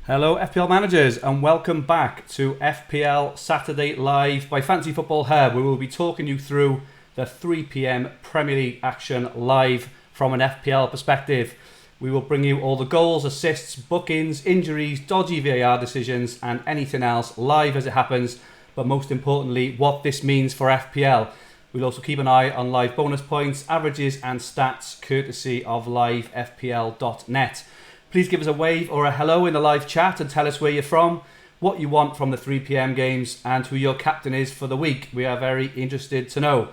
Hello FPL managers and welcome back to FPL Saturday Live by Fantasy Football Hub, where we'll be talking you through the 3pm Premier League action live from an FPL perspective. We will bring you all the goals, assists, bookings, injuries, dodgy VAR decisions and anything else live as it happens, but most importantly what this means for FPL. We'll also keep an eye on live bonus points, averages and stats courtesy of livefpl.net. Please give us a wave or a hello in the live chat and tell us where you're from, what you want from the 3pm games and who your captain is for the week. We are very interested to know.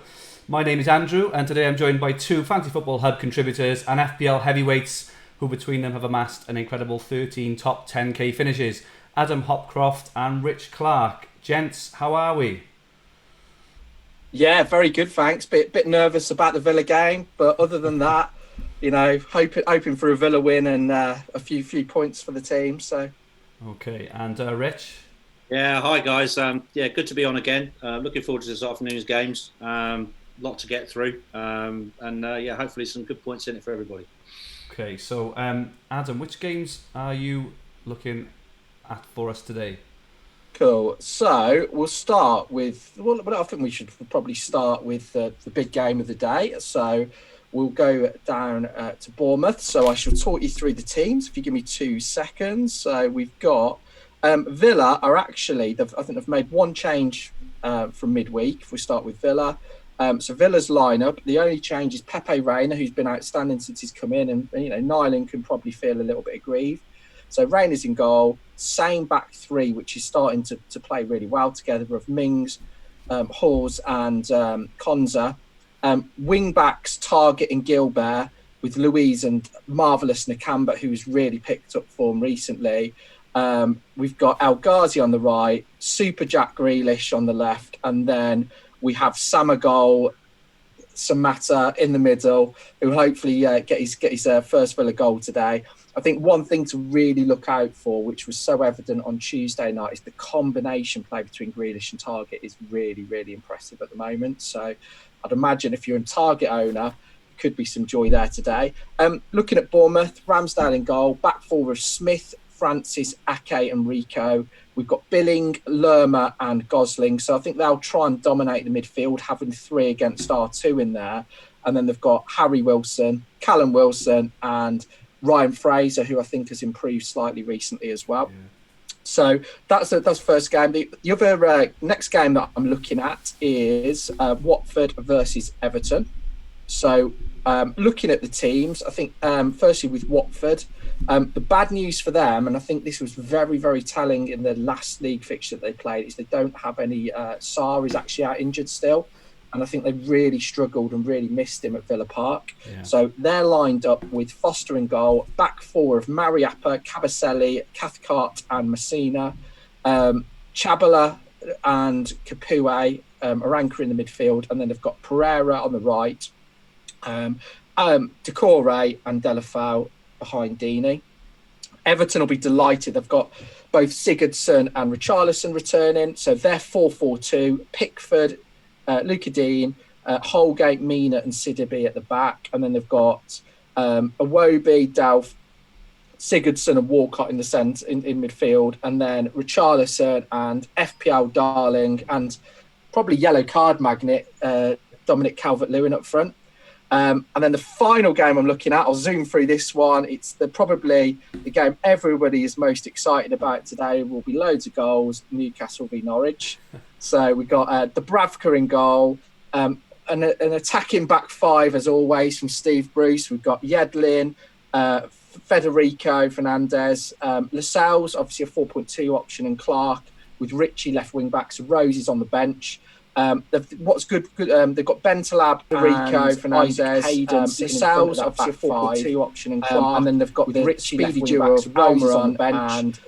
My name is Andrew and today I'm joined by two Fantasy Football Hub contributors and FPL heavyweights who between them have amassed an incredible 13 top 10k finishes. Adam Hopcroft and Rich Clarke. Gents, how are we? Yeah, very good, thanks. Bit nervous about the Villa game, but other than that, you know, hoping for a Villa win and a few points for the team. So, okay, and Rich. Yeah, hi guys. Good to be on again. Looking forward to this afternoon's games. Lot to get through, hopefully some good points in it for everybody. Okay, so Adam, which games are you looking at for us today? Cool. So we'll start with. Well, I think we should probably start with the big game of the day. So we'll go down to Bournemouth. So I shall talk you through the teams if you give me 2 seconds. So we've got Villa are actually. I think they've made one change from midweek. If we start with Villa. So Villa's lineup, the only change is Pepe Reina, who's been outstanding since he's come in, and you know Nyland can probably feel a little bit aggrieved. So Reina's in goal, same back three, which is starting to play really well together of Mings, Hawes and Konza. Wing backs Target and Gilbert with Louise and marvellous Nakamba, who's really picked up form recently. We've got El Ghazi on the right, Super Jack Grealish on the left, and then we have Samagol, Samata in the middle, who hopefully get his first Villa goal today. I think one thing to really look out for, which was so evident on Tuesday night, is the combination play between Grealish and Target is really, really impressive at the moment. So I'd imagine if you're a Target owner, could be some joy there today. Looking at Bournemouth, Ramsdale in goal, back four of Smith, Francis, Ake and Rico. We've got Billing, Lerma and Gosling. So I think they'll try and dominate the midfield, having 3 against R2 in there. And then they've got Harry Wilson, Callum Wilson and Ryan Fraser, who I think has improved slightly recently as well. Yeah. So that's first game. The other next game that I'm looking at is Watford versus Everton. So looking at the teams, I think firstly with Watford, the bad news for them, and I think this was very, very telling in the last league fixture that they played, is they don't have any. Sarr is actually out injured still, and I think they really struggled and really missed him at Villa Park. Yeah. So they're lined up with Foster in goal, back four of Mariappa, Cabaselli, Cathcart and Messina, Chabala and Capoue are anchoring the midfield, and then they've got Pereira on the right, Decore and Delafau behind Deeney. Everton will be delighted. They've got both Sigurdsson and Richarlison returning. So they're 4-4-2. Pickford, Luca Dean, Holgate, Mina and Sidibe at the back. And then they've got Iwobi, Delph, Sigurdsson and Walcott in the centre in midfield. And then Richarlison and FPL darling and probably yellow card magnet, Dominic Calvert-Lewin up front. And then the final game I'm looking at, I'll zoom through this one. It's probably the game everybody is most excited about today. Will be loads of goals, Newcastle v Norwich. So we've got Dubravka in goal, an attacking back five as always from Steve Bruce. We've got Yedlin, Federico Fernandez, Lascelles, obviously a 4.2 option, and Clarke with Richie left wing back. So Rose is on the bench. What's good? They've got Bentalab, Rico, Fernandez, Lascelles, obviously a 4.2 option, and Clarke, and then they've got the speedy duo of Almiron on the bench.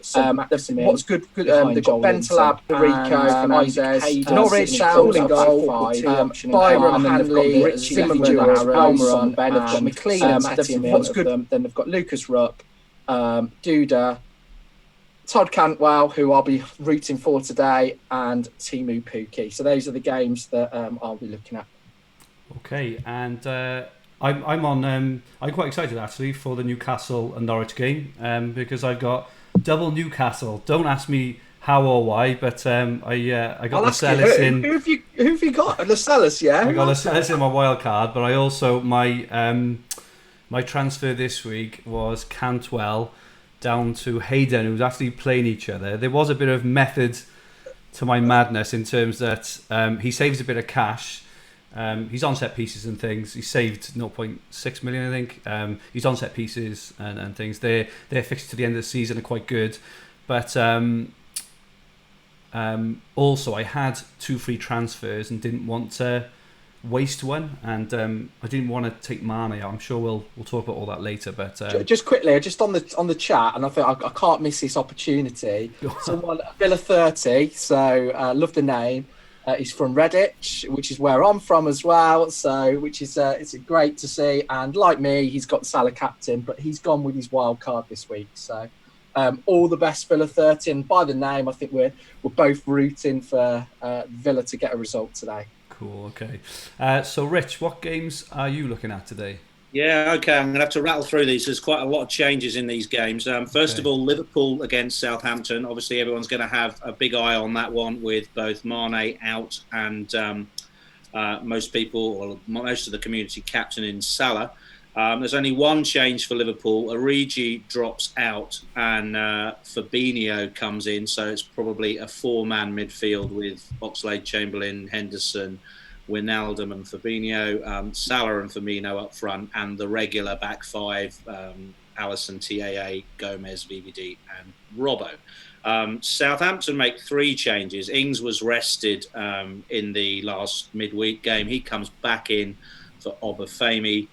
What's good? They've got Bentalab, Rico, Fernandez, Norwich, Lascelles in goal, 4.2 option, Byram, Hanley, Zimmerman, Almiron, Ben, they've got McLean, and what's good? Then they've got Lucas Rupp, Duda, Todd Cantwell, who I'll be rooting for today, and Timu Pukki. So those are the games that I'll be looking at. Okay, and I'm quite excited actually for the Newcastle and Norwich game because I've got double Newcastle. Don't ask me how or why, but I got Lascelles in. Who have you got? Lascelles, yeah. I got Lascelles in my wild card, but I also my transfer this week was Cantwell down to Hayden, who's actually playing each other. There was a bit of method to my madness in terms that he saves a bit of cash. He's on set pieces and things. He saved 0.6 million, I think. He's on set pieces and things. They're fixed to the end of the season are quite good, but also I had 2 free transfers and didn't want to waste one, and I didn't want to take Mane. I'm sure we'll talk about all that later. But just quickly, just on the chat, and I think I can't miss this opportunity. Someone Villa 30, so love the name. He's from Redditch, which is where I'm from as well. So, which is it's great to see. And like me, he's got Salah captain, but he's gone with his wild card this week. So, all the best, Villa 30. And by the name, I think we're both rooting for Villa to get a result today. Cool. Okay. So, Rich, what games are you looking at today? Yeah, okay. I'm going to have to rattle through these. There's quite a lot of changes in these games. First of all, Liverpool against Southampton. Obviously, everyone's going to have a big eye on that one with both Mane out and most people, or most of the community, captain in Salah. There's only one change for Liverpool. Origi drops out and Fabinho comes in. So it's probably a 4-man midfield with Oxlade-Chamberlain, Henderson, Wijnaldum and Fabinho, Salah and Firmino up front, and the regular back 5, Alisson, TAA, Gomez, VVD and Robbo. Southampton make 3 changes. Ings was rested in the last midweek game. He comes back in for Obafemi.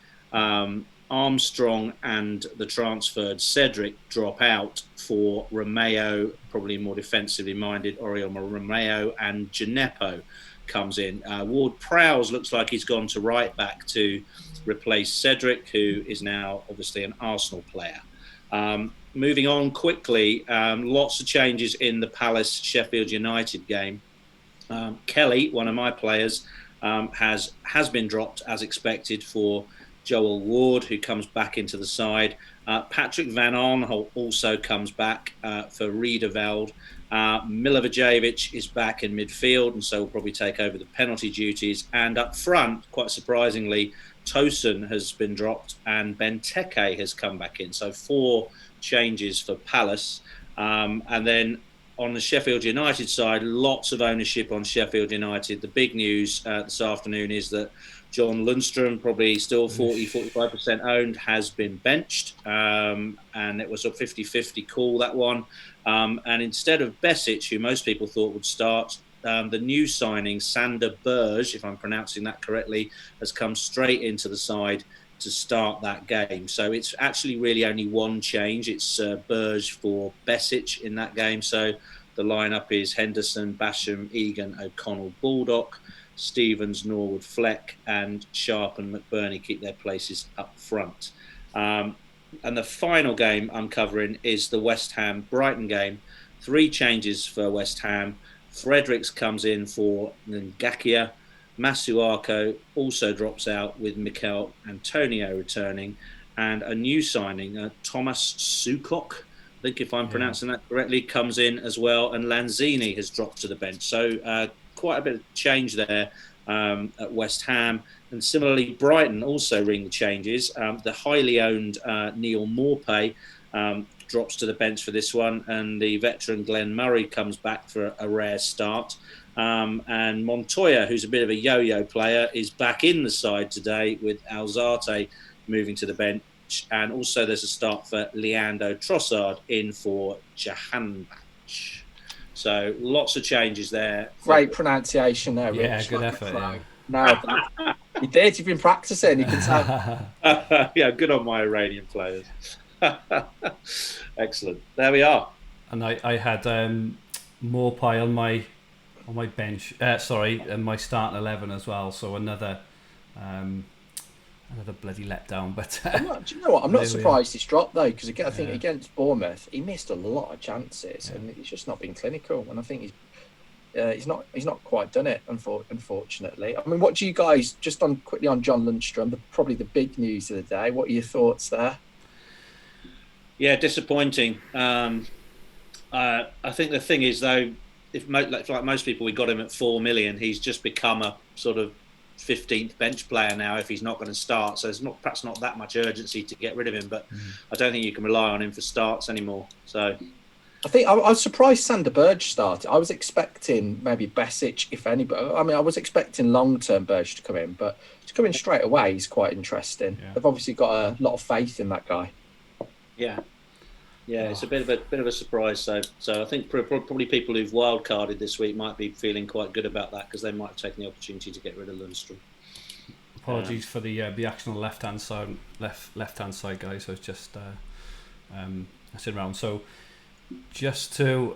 Armstrong and the transferred Cedric drop out for Romeo, probably more defensively minded, Oriol Romeo, and Gineppo comes in. Ward-Prowse looks like he's gone to right back to replace Cedric, who is now obviously an Arsenal player. Moving on quickly, lots of changes in the Palace-Sheffield United game. Kelly, one of my players, has been dropped as expected for Joel Ward, who comes back into the side. Patrick Van Arnholt also comes back for Riedeveld. Milivojevic is back in midfield, and so will probably take over the penalty duties. And up front, quite surprisingly, Tosun has been dropped and Benteke has come back in. So 4 changes for Palace. And then on the Sheffield United side, lots of ownership on Sheffield United. The big news this afternoon is that John Lundstrom, probably still 45% owned, has been benched. And it was a 50-50 call, that one. And instead of Besic, who most people thought would start, the new signing, Sander Berge, if I'm pronouncing that correctly, has come straight into the side to start that game. So it's actually really only one change. It's Berge for Besic in that game. So the lineup is Henderson, Basham, Egan, O'Connell, Baldock, Stevens, Norwood, Fleck, and Sharp and McBurney keep their places up front. And the final game I'm covering is the West Ham-Brighton game. 3 changes for West Ham. Fredericks comes in for Ngakia. Masuako also drops out with Mikel Antonio returning. And a new signing, Thomas Sukok, I think if I'm pronouncing that correctly, comes in as well. And Lanzini has dropped to the bench. So quite a bit of change there at West Ham. And similarly, Brighton also ring the changes. The highly owned Neil Maupay drops to the bench for this one, and the veteran Glenn Murray comes back for a rare start. And Montoya, who's a bit of a yo-yo player, is back in the side today with Alzate moving to the bench. And also there's a start for Leandro Trossard in for Jahanbakhsh. So lots of changes there. Great pronunciation there, Rich. Yeah, good effort. Yeah. No, you did. You've been practicing. You can tell. Yeah, good on my Iranian players. Excellent. There we are. And I had Maupay on my bench. And my starting 11 as well. So another bloody letdown. But do you know what? I'm not surprised he's dropped though, because I think against Bournemouth he missed a lot of chances, and he's just not been clinical. And I think he's not quite done it, unfortunately. I mean, what do you guys, just quickly on John Lundstrom, probably the big news of the day? What are your thoughts there? Yeah, disappointing. I think the thing is, though, like most people, we got him at 4 million. He's just become a sort of 15th bench player now if he's not going to start. So there's perhaps not that much urgency to get rid of him, but I don't think you can rely on him for starts anymore. So I think I was surprised Sander Burge started. I was expecting maybe Besic, if any, but I mean, I was expecting long-term Burge to come in, but to come in straight away is quite interesting. Yeah. They've obviously got a lot of faith in that guy. Yeah, it's a bit of a surprise. So I think probably people who've wild carded this week might be feeling quite good about that because they might have taken the opportunity to get rid of Lundstrom. Apologies for the action on the left hand side, guys. So it's just sitting around. So just to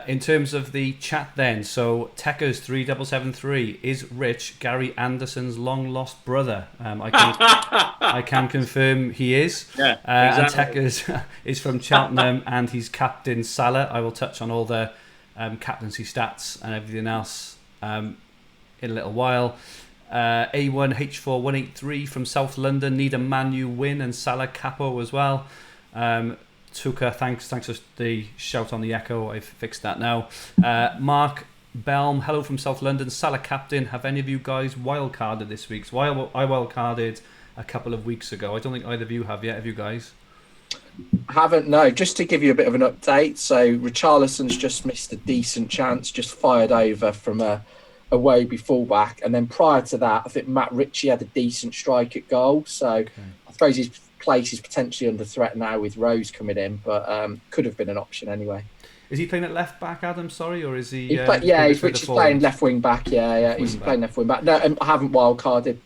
in terms of the chat, then. So Techers 3773 is Rich Gary Anderson's long lost brother. I can confirm he is. Yeah, And exactly. Techers is from Cheltenham and he's captain Salah. I will touch on all the captaincy stats and everything else in a little while. A1H4183 from South London need a Man U win and Salah capo as well. Tuka, thanks for the shout on the echo. I've fixed that now. Mark Belm, hello from South London. Salah captain. Have any of you guys wildcarded this week? So I wildcarded a couple of weeks ago. I don't think either of you have yet. Have you guys? Haven't, no. Just to give you a bit of an update. So Richarlison's just missed a decent chance, just fired over from a Wavy fullback, and then prior to that, I think Matt Ritchie had a decent strike at goal. So I suppose his place is potentially under threat now with Rose coming in, but could have been an option anyway. Is he playing at left back, Adam? Sorry, or is he? He's playing left wing back. He's playing left wing back. No, I haven't wildcarded.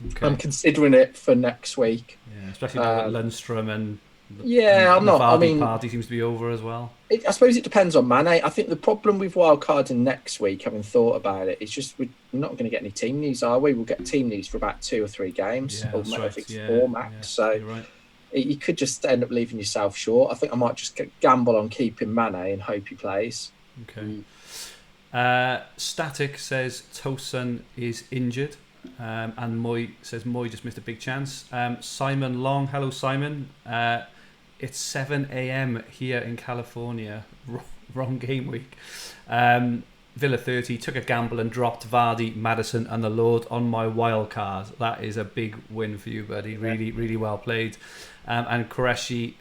Okay. I'm considering it for next week. Yeah, especially now that Lundstrom and I'm not. I mean, party seems to be over as well. I suppose it depends on Mane. I think the problem with wildcarding next week, having thought about it, is just we're not going to get any team news, are we? We'll get team news for about 2 or 3 games, or I think 4 max. Yeah, so right. You could just end up leaving yourself short. I think I might just gamble on keeping Mane and hope he plays. Okay. Static says Tosun is injured. And Moy says Moy just missed a big chance. Simon Long, hello Simon. It's 7 a.m. here in California. Wrong game week. Villa 30 took a gamble and dropped Vardy, Maddison and the Lord on my wild card. That is a big win for you, buddy. Really, really well played. And Qureshi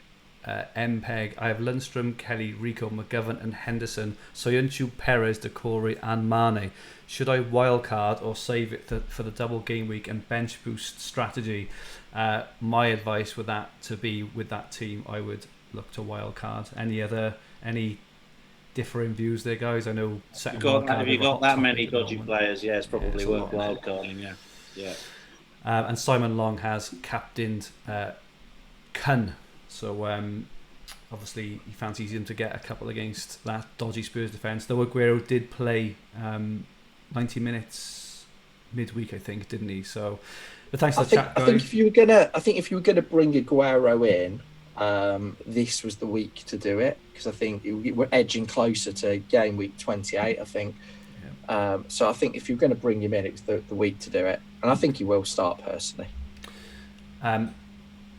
MPEG, I have Lundstrom, Kelly, Rico, McGovern and Henderson, Soyuncu, Perez, Decore and Mane. Should I wildcard or save it for the double game week and bench boost strategy? My advice with that team, I would look to wildcard. Any differing views there, guys? I know. Have you got that many dodgy players? Yeah, it's probably worth wildcarding. Yeah. And Simon Long has captained Kun. So obviously he fancies him to get a couple against that dodgy Spurs defence. Though Aguero did play 90 minutes midweek, I think, didn't he? So, but thanks for the chat, guys. I think if you were gonna bring Aguero in, this was the week to do it, because I think we're edging closer to game week 28. I think. Yeah. So I think if you're going to bring him in, it's the week to do it, and I think he will start personally.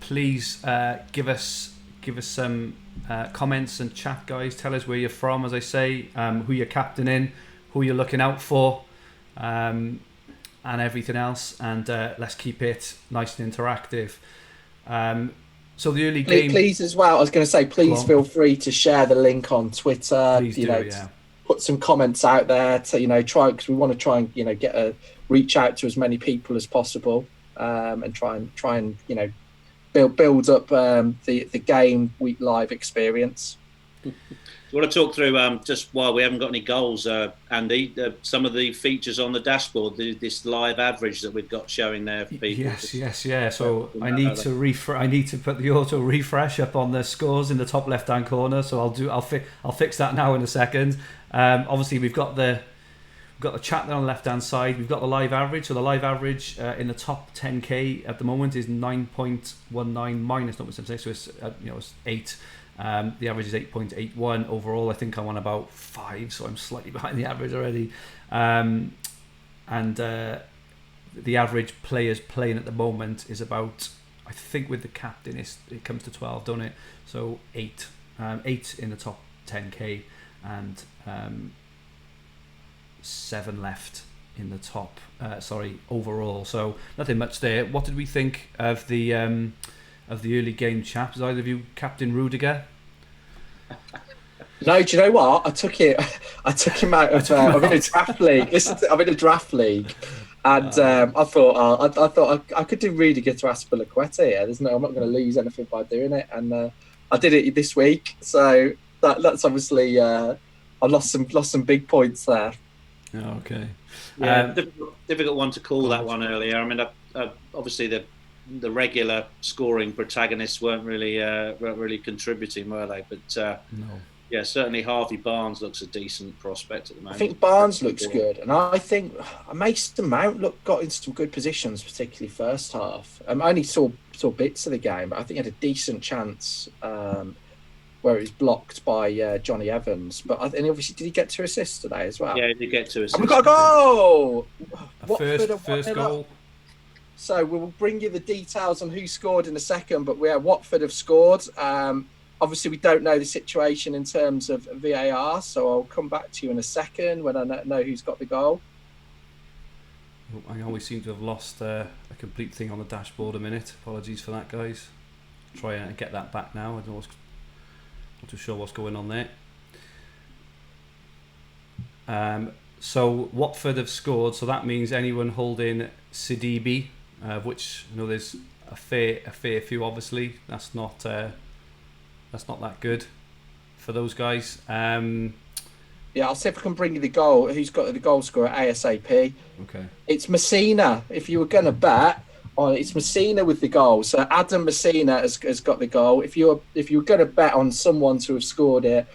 Please give us some comments and chat, guys. Tell us where you're from, as I say, who you're captaining, who you're looking out for, and everything else. And let's keep it nice and interactive. So the early game, please as well. I was going to say, please feel free to share the link on Twitter. Please put some comments out there to try, because we want to try and reach out to as many people as possible, and try and build up the game week live experience. You want to talk through, just while we haven't got any goals, Andy, some of the features on the dashboard, this live average that we've got showing there for people? Yes. So I need to put the auto refresh up on the scores in the top left hand corner. So I'll fix that now in a second. Obviously we've got the chat there on the left hand side. We've got the live average. So the live average in the top 10k at the moment is 9.19 minus 0.76. So it's 8. The average is 8.81 overall. I think I'm on about 5, so I'm slightly behind the average already. And the average players playing at the moment is about, I think with the captain, it comes to 12, don't it? So 8 in the top 10k, and 7 left in the top. Overall. So nothing much there. What did we think of the early game, chaps? Is either of you Captain Rudiger? No, do you know what? I took him out of. I'm in a draft league. I'm in a draft league, and I thought I could do Rudiger to Aspilicueta here. I'm not going to lose anything by doing it, and I did it this week. So that's obviously I lost some big points there. Okay. Yeah, difficult one to call that one earlier. I mean, obviously the regular scoring protagonists weren't really contributing, were they? But no. Yeah, certainly Harvey Barnes looks a decent prospect at the moment. I think Barnes looks good, and I think Mason Mount got into some good positions, particularly first half. I only saw bits of the game, but I think he had a decent chance where it was blocked by Johnny Evans. But and obviously, did he get 2 assists today as well? Yeah, he did get 2 assists. And we got a goal! First goal. So we'll bring you the details on who scored in a second, but Watford have scored. Obviously, we don't know the situation in terms of VAR, so I'll come back to you in a second when I know who's got the goal. I always seem to have lost a complete thing on the dashboard a minute. Apologies for that, guys. Try and get that back now. I'm not too sure what's going on there. So Watford have scored, so that means anyone holding Sidibe, which I know there's a fair few. Obviously, that's not that good for those guys. Yeah, I'll see if I can bring you the goal. Who's got the goal scorer ASAP? Okay. It's Messina. If you were going to bet on it's Messina with the goal. So Adam Messina has got the goal. If you were going to bet on someone to have scored it,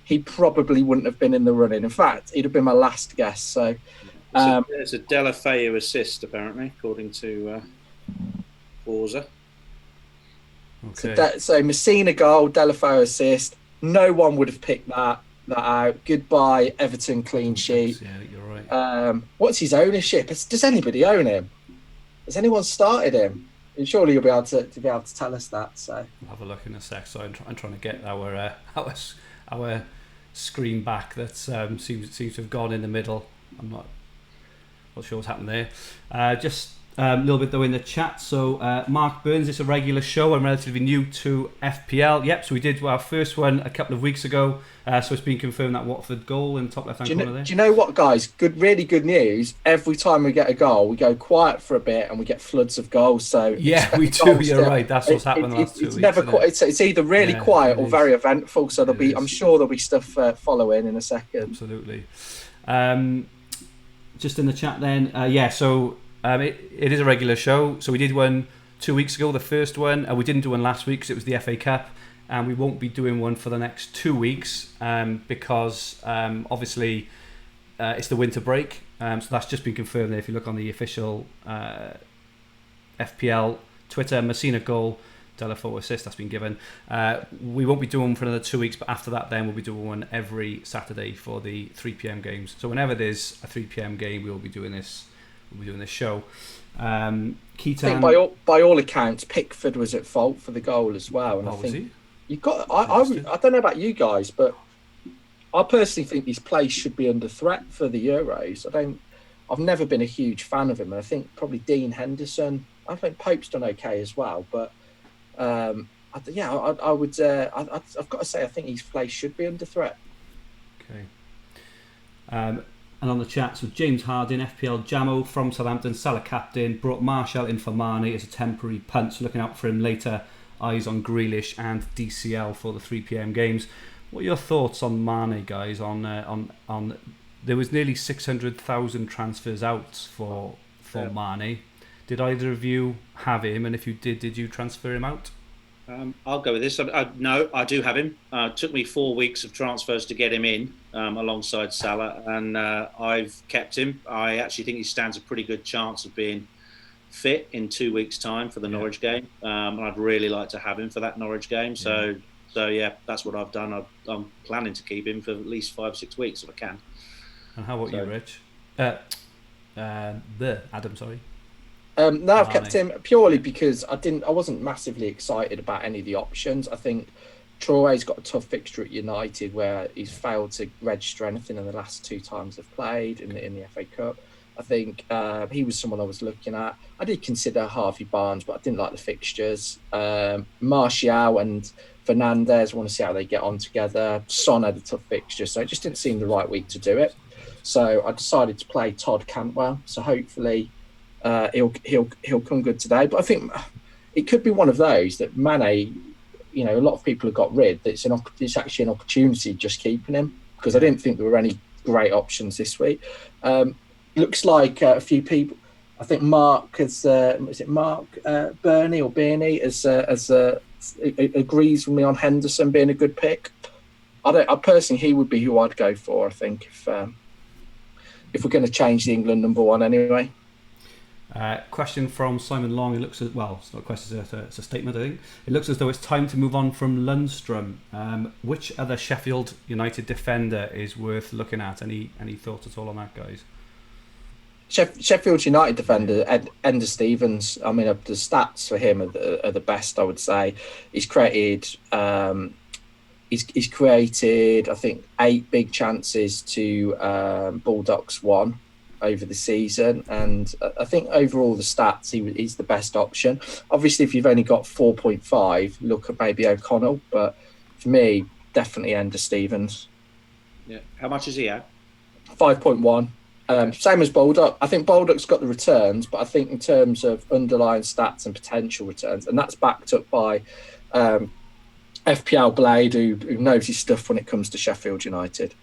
he probably wouldn't have been in the running. In fact, he'd have been my last guess. So it's a Delafeu assist, apparently, according to Forza. Okay. So Messina goal, Delafeu assist. No one would have picked that out. Goodbye, Everton clean sheet. Yeah, you're right. What's his ownership? Does anybody own him? Has anyone started him? And surely you'll be able to tell us that. So We'll have a look in a sec. So I'm trying to get our screen back. That seems to have gone in the middle. I'm not sure what's happened there. Just a little bit though in the chat. So Mark Burns, it's a regular show. I'm relatively new to FPL. Yep, so we did our first one a couple of weeks ago. So it's been confirmed that Watford goal in the top left-hand corner there. Do you know what, guys? Really good news. Every time we get a goal, we go quiet for a bit and we get floods of goals. So yeah, we do. You're right. That's what's happened the last 2 weeks. It's never quite. It's either really quiet or very eventful. So I'm sure there'll be stuff following in a second. Absolutely. Just in the chat then. So it is a regular show. So we did one 2 weeks ago, the first one. We didn't do one last week because it was the FA Cup. And we won't be doing one for the next 2 weeks because obviously it's the winter break. So that's just been confirmed there. If you look on the official FPL Twitter, Messina goal, Delafeu assist, that's been given. We won't be doing one for another 2 weeks, but after that then we'll be doing one every Saturday for the 3 p.m. games. So whenever there's a 3 p.m. game, we'll be doing this show. I think by all accounts, Pickford was at fault for the goal as well. And I think was he? I don't know about you guys, but I personally think his place should be under threat for the Euros. I've never been a huge fan of him, and I think probably Dean Henderson. I think Pope's done okay as well, but I've got to say I think his place should be under threat. Okay. And on the chat, so James Harding, FPL Jamo from Southampton, Salah captain, brought Martial in for Mane as a temporary punt, so looking out for him later. Eyes on Grealish and DCL for the 3 p.m. games. What are your thoughts on Mane, guys? On there was nearly 600,000 transfers out for Mane. Did either of you have him? And if you did you transfer him out? I'll go with this. No, I do have him. It took me 4 weeks of transfers to get him in alongside Salah, and I've kept him. I actually think he stands a pretty good chance of being fit in 2 weeks' time for the Norwich game, and I'd really like to have him for that Norwich game. So that's what I've done. I'm planning to keep him for at least 5-6 weeks if I can. And how about you, Rich? Adam, sorry. No, I've kept him purely because I wasn't massively excited about any of the options. I think Traore's got a tough fixture at United where he's failed to register anything in the last 2 times they've played in the FA Cup. I think he was someone I was looking at. I did consider Harvey Barnes, but I didn't like the fixtures. Martial and Fernandez, I want to see how they get on together. Son had a tough fixture, so it just didn't seem the right week to do it. So I decided to play Todd Cantwell. So hopefully he'll come good today. But I think it could be one of those that Mane, you know, a lot of people have got rid. It's actually an opportunity just keeping him, because I didn't think there were any great options this week. Looks like a few people. I think Mark has. Is it Mark Burney or Burney agrees with me on Henderson being a good pick. I personally, he would be who I'd go for. I think if we're going to change the England number 1 anyway. Question from Simon Long. It looks as well. It's not a question. It's a statement. I think it looks as though it's time to move on from Lundstrom. Which other Sheffield United defender is worth looking at? Any thoughts at all on that, guys? Sheffield United defender Ender Stevens. I mean, the stats for him are the best, I would say. He's created, I think, 8 big chances to Bulldogs 1 over the season, and I think overall the stats he's the best option. Obviously, if you've only got 4.5, look at maybe O'Connell, but for me, definitely Ender Stevens. Yeah, how much is he at? 5.1. Same as Baldock. I think Baldock's got the returns, but I think in terms of underlying stats and potential returns, and that's backed up by FPL Blade, who knows his stuff when it comes to Sheffield United.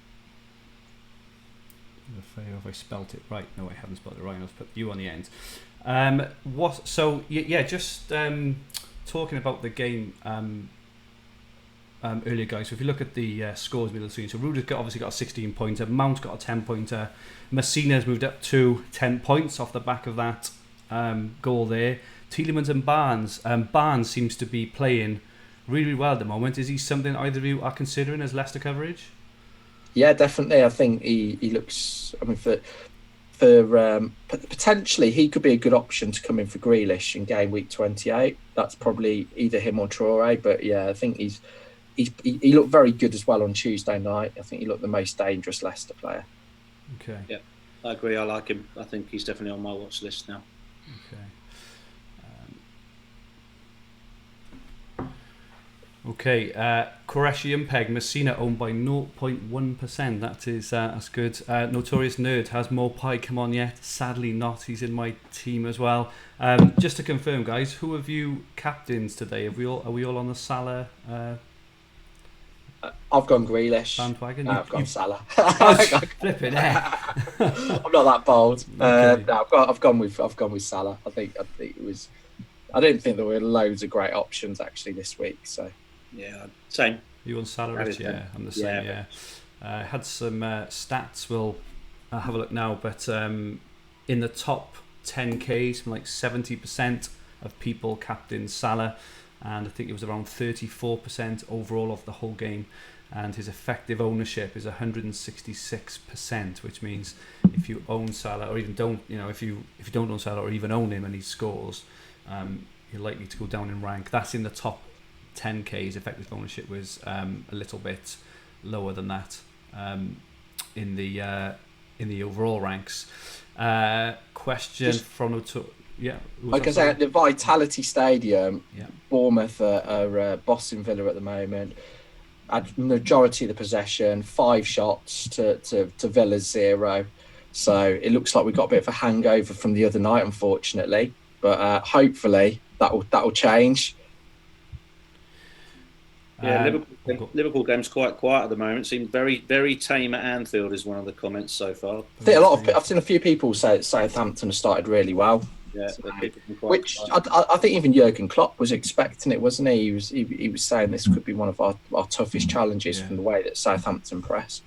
If I spelt it right. No, I haven't spelt it right. I've put you on the end. Just talking about the game earlier, guys. So if you look at the scores middle screen, so Rudiger obviously got a 16-pointer, Mount got a 10-pointer, Messina's moved up to 10 points off the back of that goal there. Tielemans and Barnes. Barnes seems to be playing really well at the moment. Is he something either of you are considering as Leicester coverage? Yeah, definitely. I think he looks. I mean, for potentially he could be a good option to come in for Grealish in game week 28. That's probably either him or Traore. But yeah, I think he looked very good as well on Tuesday night. I think he looked the most dangerous Leicester player. Okay. Yeah, I agree. I like him. I think he's definitely on my watch list now. Okay. Qureshi Impeg, Messina owned by 0.1%. That's good. Notorious Nerd, has Mopai come on yet? Sadly not. He's in my team as well. Just to confirm, guys, who have you captains today? Are we all on the Salah? I've gone Grealish. Bandwagon. I've gone Salah. Flipping I'm not that bold. Okay. I've gone with Salah. I think it was. I didn't think there were loads of great options actually this week. So. Yeah, same. You on Salah, Rich? Yeah, I'm the same. Yeah. Had some stats. We'll have a look now. But in the top 10Ks, like 70% of people captained Salah, and I think it was around 34% overall of the whole game. And his effective ownership is 166%, which means if you own Salah or even don't, if you don't own Salah or even own him and he scores, you're likely to go down in rank. That's in the top 10K's. Effective ownership was a little bit lower than that in the overall ranks. Question from like I say, at the Vitality Stadium, Bournemouth are bossing Villa at the moment. Had majority of the possession, 5 shots to Villa's 0. So it looks like we got a bit of a hangover from the other night, unfortunately. But hopefully that will change. Yeah, Liverpool game's quite quiet at the moment. Seemed very, very tame at Anfield is one of the comments so far. I think I've seen a few people say that Southampton have started really well. Yeah, which I think even Jurgen Klopp was expecting it, wasn't he? He was saying this could be one of our toughest challenges from the way that Southampton press.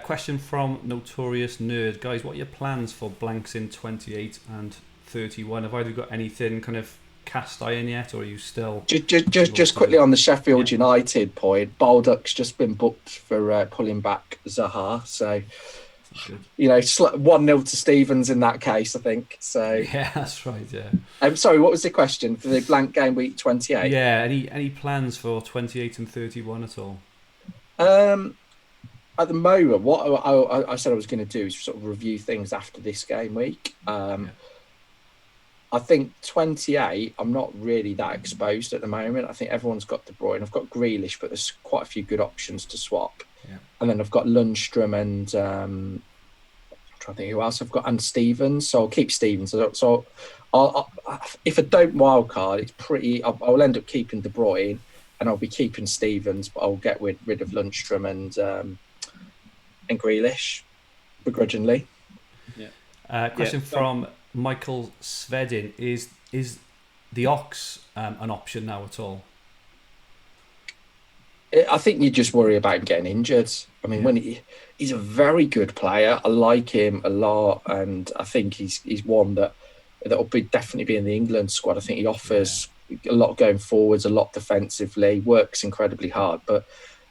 Question from Notorious Nerd. Guys, what are your plans for blanks in 28 and 31? Have either got anything kind of cast iron yet, or are you still just quickly on the Sheffield United point? Baldock's just been booked for pulling back Zaha, so Good. 1-0 to Stevens in that case, I think. So yeah, that's right. Yeah. I'm sorry. What was the question for the blank game week 28? Yeah. Any plans for 28 and 31 at all? At the moment, what I said I was going to do is sort of review things after this game week. I think 28, I'm not really that exposed at the moment. I think everyone's got De Bruyne. I've got Grealish, but there's quite a few good options to swap. Yeah. And then I've got Lundstrom and I'm trying to think who else I've got, and Stevens. So I'll keep Stevens. So if I don't wildcard, it's pretty. I'll end up keeping De Bruyne, and I'll be keeping Stevens, but I'll get rid of Lundstrom and Grealish, begrudgingly. Yeah. Question from Michael Svedin: Is the Ox an option now at all? I think you just worry about him getting injured. I mean, when he's a very good player, I like him a lot, and I think he's one that'll definitely be in the England squad. I think he offers a lot going forwards, a lot defensively, works incredibly hard.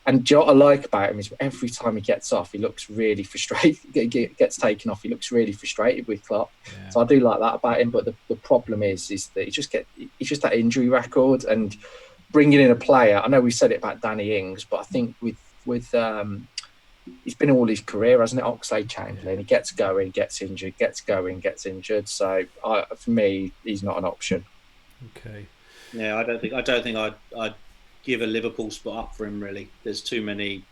And do you know what I like about him is every time he gets off, he looks really frustrated. Gets taken off, he looks really frustrated with Clarke. Yeah. So I do like that about him. But the problem is that he's just that injury record, and bringing in a player. I know we said it about Danny Ings, but I think with he's been all his career, hasn't it? Oxlade-Chamberlain. He gets going, gets injured, gets going, gets injured. So for me, he's not an option. Okay. Yeah, I don't think I'd give a Liverpool spot up for him. Really, there's too many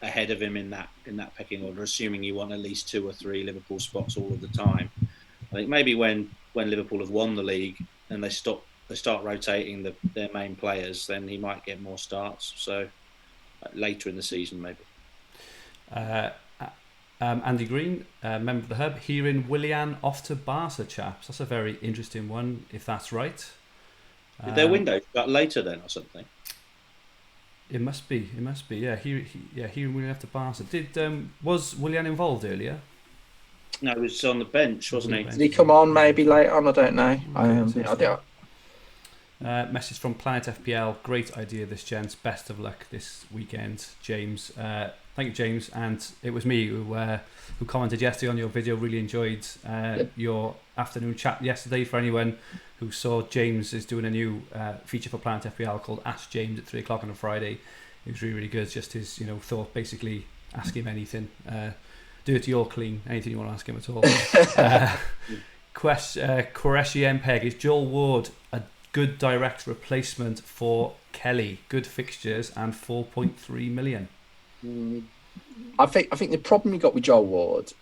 ahead of him in that pecking order. Assuming you want at least 2 or 3 Liverpool spots all of the time. I think maybe when Liverpool have won the league and they start rotating their main players, then he might get more starts. So later in the season, maybe. Andy Green, member of the Hub, hearing Willian off to Barca, chaps. That's a very interesting one, if that's right. Did their window start later then, or something? It must be. Yeah, hearing Willian off to Barca. Was Willian involved earlier? No, he was on the bench, wasn't he? Did he come on maybe later on? I don't know. Message from Planet FPL. Great idea, this, gents. Best of luck this weekend, James. Thank you, James. And it was me who commented yesterday on your video. Really enjoyed your afternoon chat yesterday. For anyone who saw, James is doing a new feature for Planet FPL called Ask James at 3 o'clock on a Friday. It was really, really good. Just his thought, basically ask him anything. Dirty or clean, anything you want to ask him at all. Qureshi Mpeg, is Joel Ward a good direct replacement for Kelly? Good fixtures and 4.3 million. I think the problem you got with Joel Ward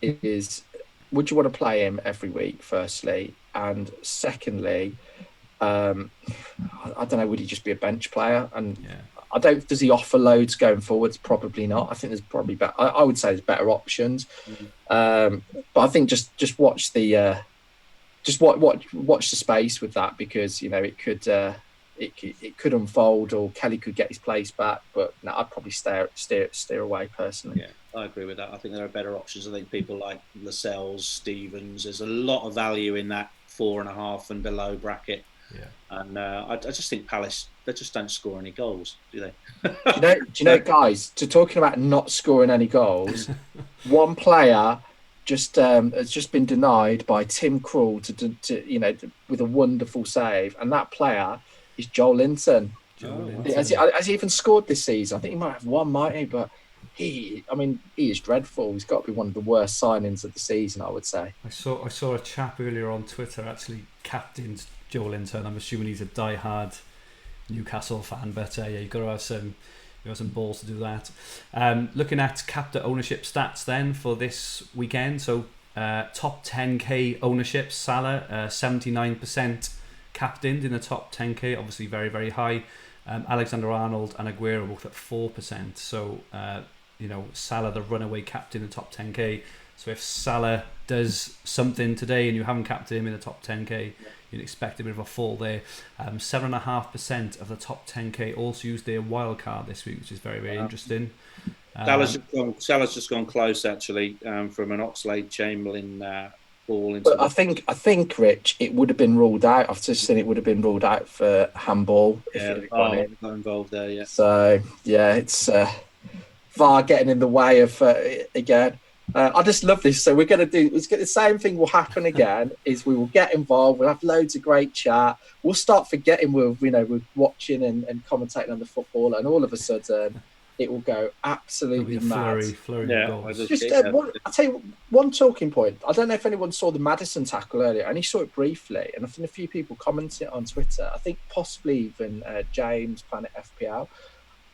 is, would you want to play him every week, firstly? And secondly, I don't know, would he just be a bench player? And does he offer loads going forwards? Probably not. I think there's probably better. I would say there's better options. But I think just watch the watch the space with that, because it could unfold, or Kelly could get his place back. But no, I'd probably steer away personally. Yeah, I agree with that. I think there are better options. I think people like Lascelles, Stevens. There's a lot of value in that 4.5 and below bracket. Yeah, and I just think Palace, they just don't score any goals, do they? do you know, guys? Talking about not scoring any goals, one player has just been denied by Tim Krul to with a wonderful save, and that player is Joel Linson. Has he even scored this season? I think he might have one, might he? But he is dreadful. He's got to be one of the worst signings of the season, I would say. I saw a chap earlier on Twitter actually captained Joel Linson. I'm assuming he's a die-hard Newcastle fan, but you've got to have some balls to do that. Looking at Captor ownership stats then for this weekend. So top 10k ownership, Salah 79% captained in the top 10k, obviously very, very high. Alexander-Arnold and Aguero both at 4%. So Salah the runaway captain in the top 10k. So if Salah does something today and you haven't captained him in the top 10k, you'd expect a bit of a fall there. 7.5% of the top 10k also used their wild card this week, which is very, very interesting. Salah's just gone close actually from an Oxlade-Chamberlain ball. But I think, Rich, it would have been ruled out. I've just seen it would have been ruled out for handball. Yeah, VAR got involved there. Yeah. So it's VAR getting in the way of again. I just love this. So we're going to do the same thing will happen again. Is we will get involved. We'll have loads of great chat. We'll start forgetting we're watching and commentating on the football, and all of a sudden it will go absolutely mad. Flurry of goals. I'll tell you one talking point. I don't know if anyone saw the Maddison tackle earlier. I only saw it briefly, and I've seen a few people commenting on Twitter. I think possibly even James Planet FPL.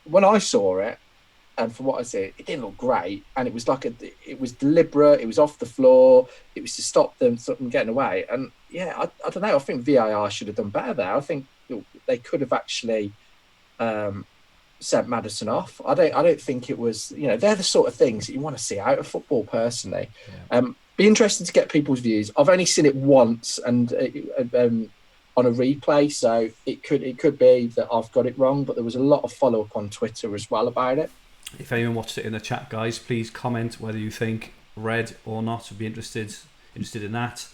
When I saw it, and from what I see, it didn't look great, and it was it was deliberate. It was off the floor. It was to stop them getting away. And yeah, I don't know. I think VAR should have done better there. I think they could have actually sent Maddison off. I don't think it was. They're the sort of things that you want to see out of football. Personally, be interested to get people's views. I've only seen it once, and on a replay, so it could be that I've got it wrong. But there was a lot of follow up on Twitter as well about it. If anyone watched it in the chat, guys, please comment whether you think red or not. Would be interested in that.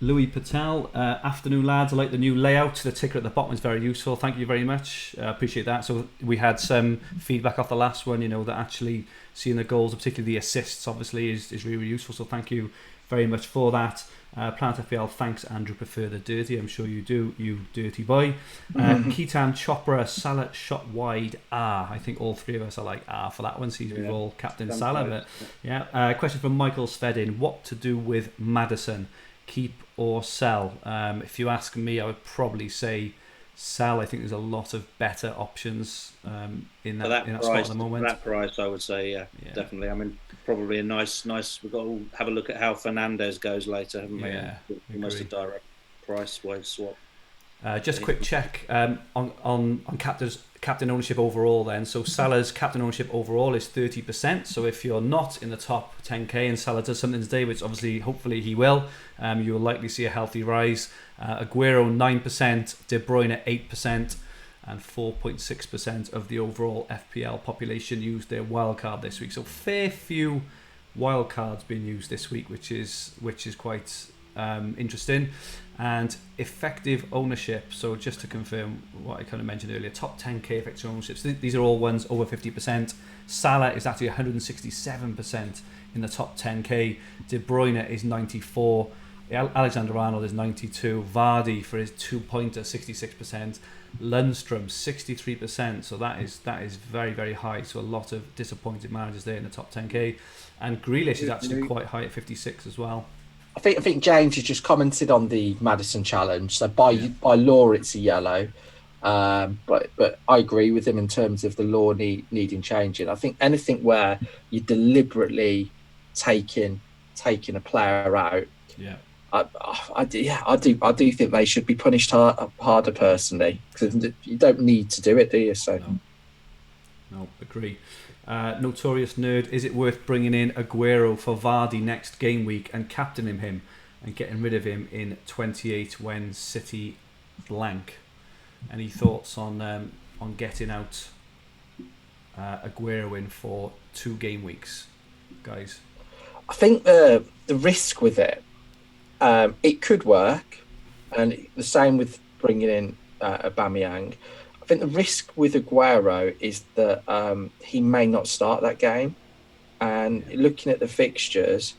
Louis Patel, afternoon lads. I like the new layout. The ticker at the bottom is very useful. Thank you very much. Appreciate that. So we had some feedback off the last one. that actually seeing the goals, particularly the assists, obviously is really, really useful. So thank you very much for that. Planet FPL, thanks Andrew, prefer the dirty. I'm sure you do, you dirty boy. Ketan Chopra, Salah shot wide. I think all three of us are like for that one. Seems we've all captain Salah. But yeah, question from Michael Svedin: what to do with Maddison? Keep or sell? If you ask me, I would probably say sell. I think there's a lot of better options in that spot at the moment. For that price, I would say, yeah, definitely. I mean, probably a nice. We've got to have a look at how Fernandez goes later, haven't we? Yeah, almost a direct price wave swap. Just a quick check on captain ownership overall then. So Salah's captain ownership overall is 30%. So if you're not in the top 10k and Salah does something today, which obviously hopefully he will, you will likely see a healthy rise. Aguero 9%, De Bruyne 8%, and 4.6% of the overall FPL population used their wildcard this week. So fair few wildcards being used this week, which is quite interesting. And effective ownership, so just to confirm what I kind of mentioned earlier, top 10k effective ownership, so these are all ones over 50%. Salah is actually 167% in the top 10k. De Bruyne is 94%. Alexander Arnold is 92%. Vardy for his 2-pointer 66%. Lundstrom 63%. So that is very, very high. So a lot of disappointed managers there in the top 10k. And Grealish is actually quite high at 56 as well. I think James has just commented on the Maddison challenge. So by law, it's a yellow. But I agree with him in terms of the law needing changing. I think anything where you're deliberately taking a player out. Yeah. I do think they should be punished harder personally, because you don't need to do it, do you? So no, agree. Notorious Nerd, is it worth bringing in Aguero for Vardy next game week and captaining him and getting rid of him in 28 when City blank? Any thoughts on getting out Aguero in for 2 game weeks, guys? I think the risk with it, it could work, and the same with bringing in Aubameyang. I think the risk with Aguero is that he may not start that game, and looking at the fixtures,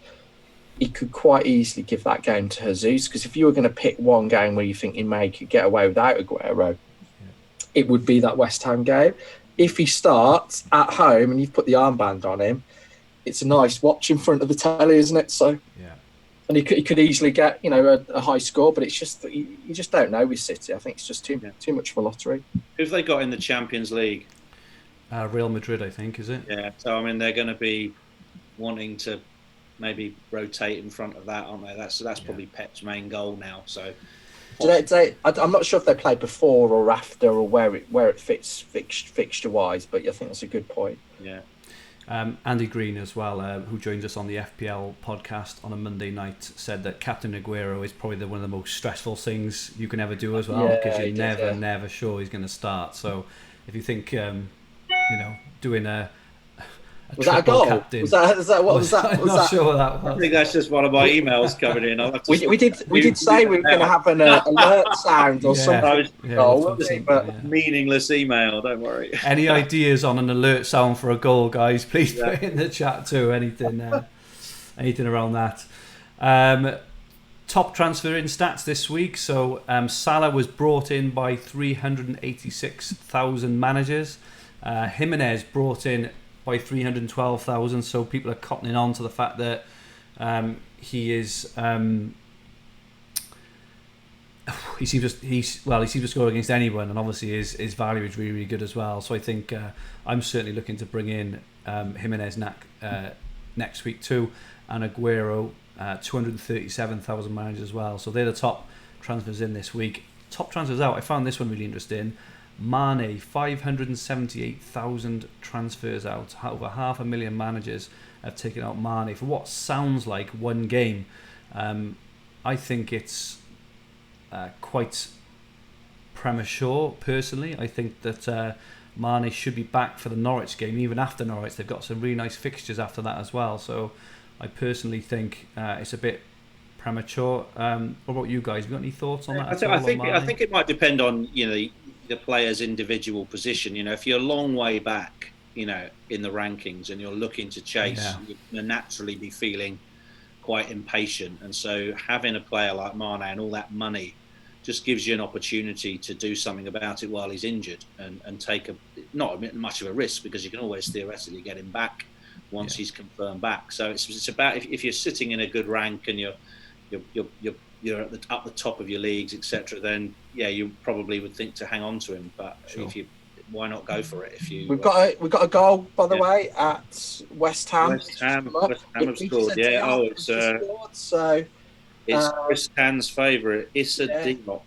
he could quite easily give that game to Jesus, because if you were going to pick one game where you think he may could get away without Aguero, it would be that West Ham game. If he starts at home and you've put the armband on him, it's a nice watch in front of the telly, isn't it? So yeah. And he could easily get, a high score, but it's just that you just don't know with City. I think it's just too much of a lottery. Who've they got in the Champions League? Real Madrid, I think, is it? Yeah. So I mean, they're going to be wanting to maybe rotate in front of that, aren't they? That's probably Pep's main goal now. So I'm not sure if they play before or after or where it fits fixture wise, but I think that's a good point. Yeah. Andy Green as well, who joins us on the FPL podcast on a Monday night, said that Captain Aguero is probably one of the most stressful things you can ever do as well, because you're never sure he's going to start. So if you think doing a Was that a goal? Captain. Was that what was that? I'm not sure what that I was. think that's just one of my emails coming in. I'll have to We did say we were going to have an alert sound or something. Meaningless email. Don't worry. Any ideas on an alert sound for a goal, guys? Please put it in the chat too. Anything around that. Top transfer in stats this week. So Salah was brought in by 386,000 managers. Jimenez brought in by 312,000. So people are cottoning on to the fact that he is. He seems to score against anyone, and obviously his value is really, really good as well. So I think I'm certainly looking to bring in Jimenez next week too, and Aguero, 237,000 managers as well. So they're the top transfers in this week. Top transfers out. I found this one really interesting. Mane, 578,000 transfers out. Over 500,000 managers have taken out Mane for what sounds like one game. I think it's quite premature, personally. I think that Mane should be back for the Norwich game. Even after Norwich, they've got some really nice fixtures after that as well. So I personally think it's a bit premature. What about you guys? Have you got any thoughts on that? I think it might depend on the player's individual position. If you're a long way back, in the rankings and you're looking to chase, you'll naturally be feeling quite impatient. And so having a player like Mane and all that money just gives you an opportunity to do something about it while he's injured and take not much of a risk, because you can always theoretically get him back once he's confirmed back. So it's about if you're sitting in a good rank and you're at the top of your leagues, etc., then you probably would think to hang on to him. But why not go for it? We've got a goal, by the way, at West Ham. West Ham have scored. It's Chris Tan's favourite. Issa Diop.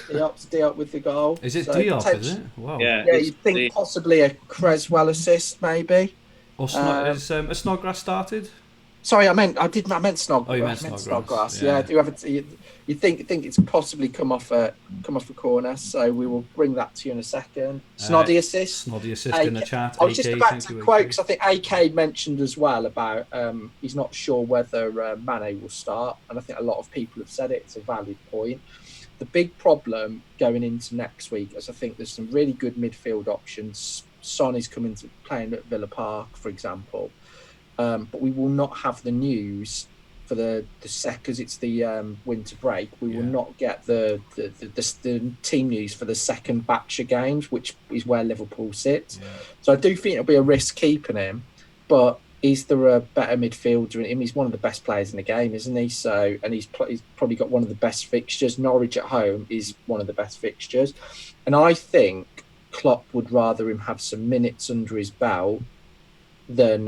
Diop with the goal. Is it Diop? Is it? Wow. Yeah, you'd think possibly a Creswell assist, maybe. Or has Snodgrass started? Sorry, I meant Snodgrass. Oh, you meant Snodgrass. Yeah, you think it's possibly come off a corner, so we will bring that to you in a second. Snoddy assist in the chat. I was just about to quote, because I think AK mentioned as well about he's not sure whether Mane will start, and I think a lot of people have said it. It's a valid point. The big problem going into next week is I think there's some really good midfield options. Son is coming to playing at Villa Park, for example. But we will not have the news for the because it's the winter break. We will not get the team news for the second batch of games, which is where Liverpool sits. Yeah. So I do think it'll be a risk keeping him. But is there a better midfielder in him? He's one of the best players in the game, isn't he? So and he's probably got one of the best fixtures. Norwich at home is one of the best fixtures, and I think Klopp would rather him have some minutes under his belt than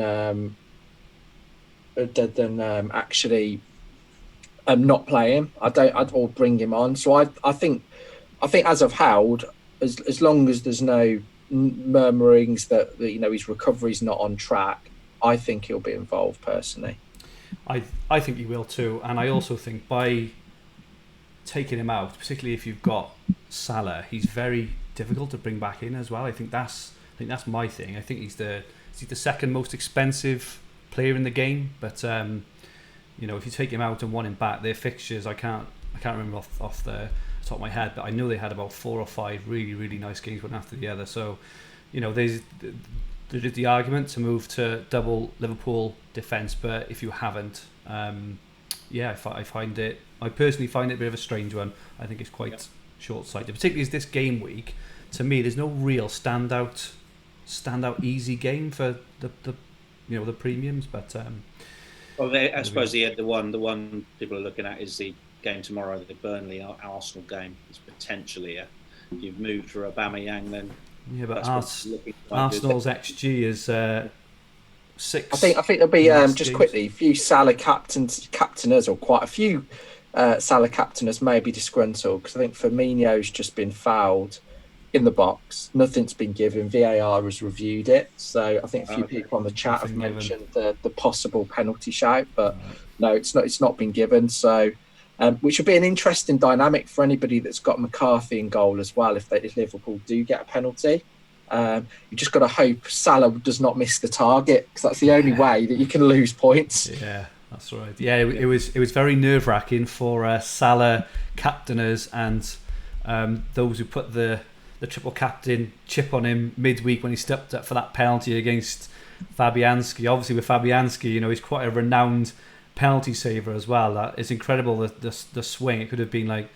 actually not play him. Or bring him on. So I think as I've held, as long as there's no murmurings that his recovery's not on track, I think he'll be involved personally. I think he will too, and I also think by taking him out, particularly if you've got Salah, he's very difficult to bring back in as well. I think that's my thing. I think he's the second most expensive player in the game, but if you take him out and want him back, their fixtures I can't remember off the top of my head, but I know they had about 4 or 5 really, really nice games one after the other. So there's the argument to move to double Liverpool defence, but if you haven't, I personally find it a bit of a strange one. I think it's quite short-sighted, particularly as this game week. To me, there's no real standout easy game for the premiums, but I suppose the one people are looking at is the game tomorrow, the Burnley Arsenal game. It's potentially you've moved for Aubameyang, then but Arsenal's XG is 6. I think there'll be just quickly a few Salah captainers, or quite a few Salah captainers may be disgruntled, because I think Firmino's just been fouled in the box. Nothing's been given. VAR has reviewed it. So I think a few people on the chat have mentioned the possible penalty shout, but no, it's not been given. So, which would be an interesting dynamic for anybody that's got McCarthy in goal as well. If Liverpool do get a penalty, You just got to hope Salah does not miss the target, because that's the only way that you can lose points. Yeah, that's right. Yeah, it was very nerve-wracking for Salah captainers and those who put the triple captain chip on him midweek when he stepped up for that penalty against Fabianski. Obviously with Fabianski, he's quite a renowned penalty saver as well. That it's incredible, the swing. It could have been like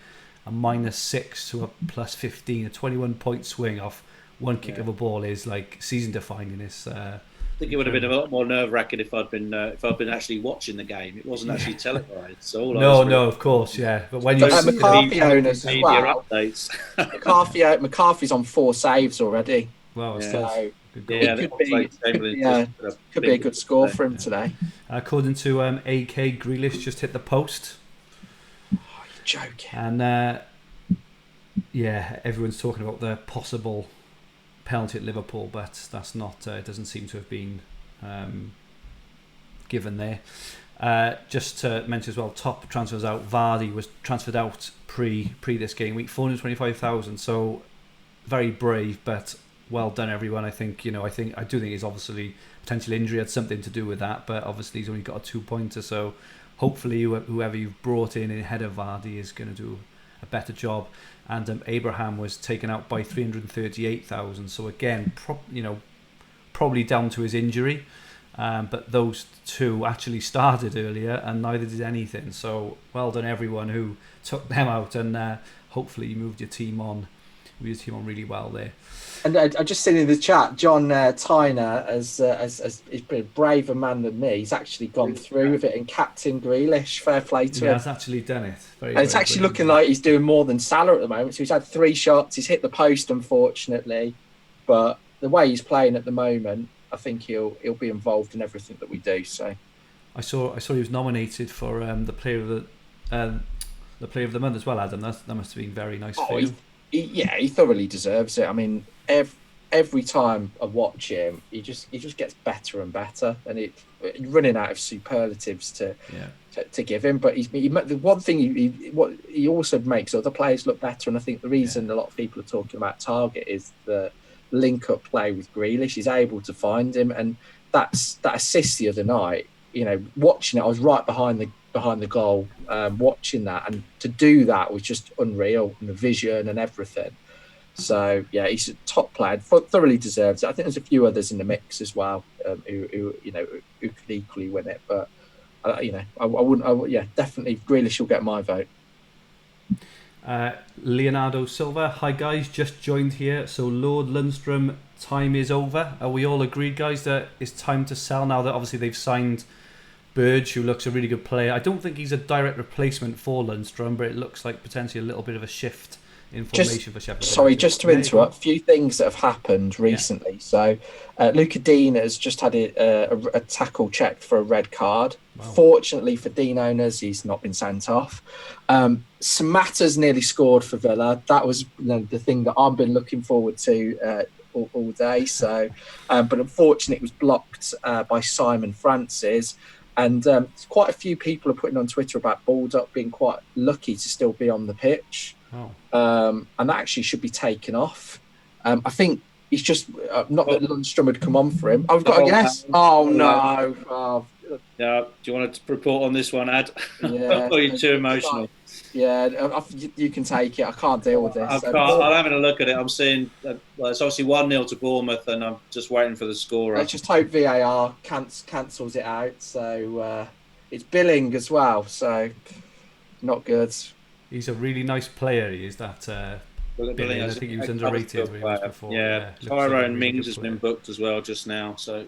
a -6 to a +15, a 21-point swing off one kick of a ball is like season defining. I think it would have been a lot more nerve-wracking if I'd been actually watching the game. It wasn't actually televised. So no, of course, yeah. But when you McCarthy owners as well, updates. McCarthy's on 4 saves already. Well, so it could be a good score for him today. According to AK, Grealish just hit the post. Oh, you're joking. And everyone's talking about the possible penalty at Liverpool, but that's not. It doesn't seem to have been given there. Just to mention as well, top transfers out. Vardy was transferred out pre this game week, 425,000. So very brave, but well done, everyone. I do think his obviously potential injury had something to do with that, but obviously he's only got a 2-pointer. So hopefully whoever you've brought in ahead of Vardy is going to do a better job. And Abraham was taken out by 338,000. So again, probably down to his injury. But those two actually started earlier and neither did anything. So well done, everyone who took them out, and hopefully you moved your team on really well there. And I just seen in the chat, John Tyner, as he's been a braver man than me. He's actually gone through with it and captain Grealish. Fair play to him. He has actually done it. And it's actually looking like he's doing more than Salah at the moment. So he's had 3 shots. He's hit the post, unfortunately. But the way he's playing at the moment, I think he'll be involved in everything that we do. So I saw he was nominated for the player of the month as well, Adam. That must have been very nice for you. He thoroughly deserves it. I mean, every time I watch him, he just gets better and better, and running out of superlatives to give him. But the one thing he also makes other players look better, and I think the reason a lot of people are talking about Target is the link-up play with Grealish. He's able to find him, and that assist the other night. Watching it, I was right behind the goal, watching that, and to do that was just unreal, and the vision and everything. So yeah, he's a top player, thoroughly deserves it. I think there's a few others in the mix as well who could equally win it, but I wouldn't. Definitely Grealish will get my vote. Leonardo Silva, hi guys, just joined here. So Lord Lundstrom, time is over. Are we all agreed, guys, that it's time to sell now that obviously they've signed Burge, who looks a really good player? I don't think he's a direct replacement for Lundstrom, but it looks like potentially a little bit of a shift in formation for Sheffield United. Sorry, just to interrupt, a few things that have happened recently. Yeah. So Luca Dean has just had a tackle checked for a red card. Wow. Fortunately for Dean owners, he's not been sent off. Samatta's nearly scored for Villa. That was the thing that I've been looking forward to all day. So, but unfortunately, it was blocked by Simon Francis. And quite a few people are putting on Twitter about Baldock being quite lucky to still be on the pitch. Oh. And that actually should be taken off. I think he's just not that Lundstrom had come on for him. I've got a guess. Oh no! Oh. Yeah. Do you want to report on this one, Ad? Yeah. Or are you too emotional? Yeah, you can take it. I can't deal with this. I'm having a look at it. I'm seeing it's obviously 1-0 to Bournemouth, and I'm just waiting for the scorer. Let's just hope VAR cancels it out. So it's Billing as well. So not good. He's a really nice player. He is that. Billing, I think he was underrated before. Yeah, Tyrone Mings has been booked as well just now. So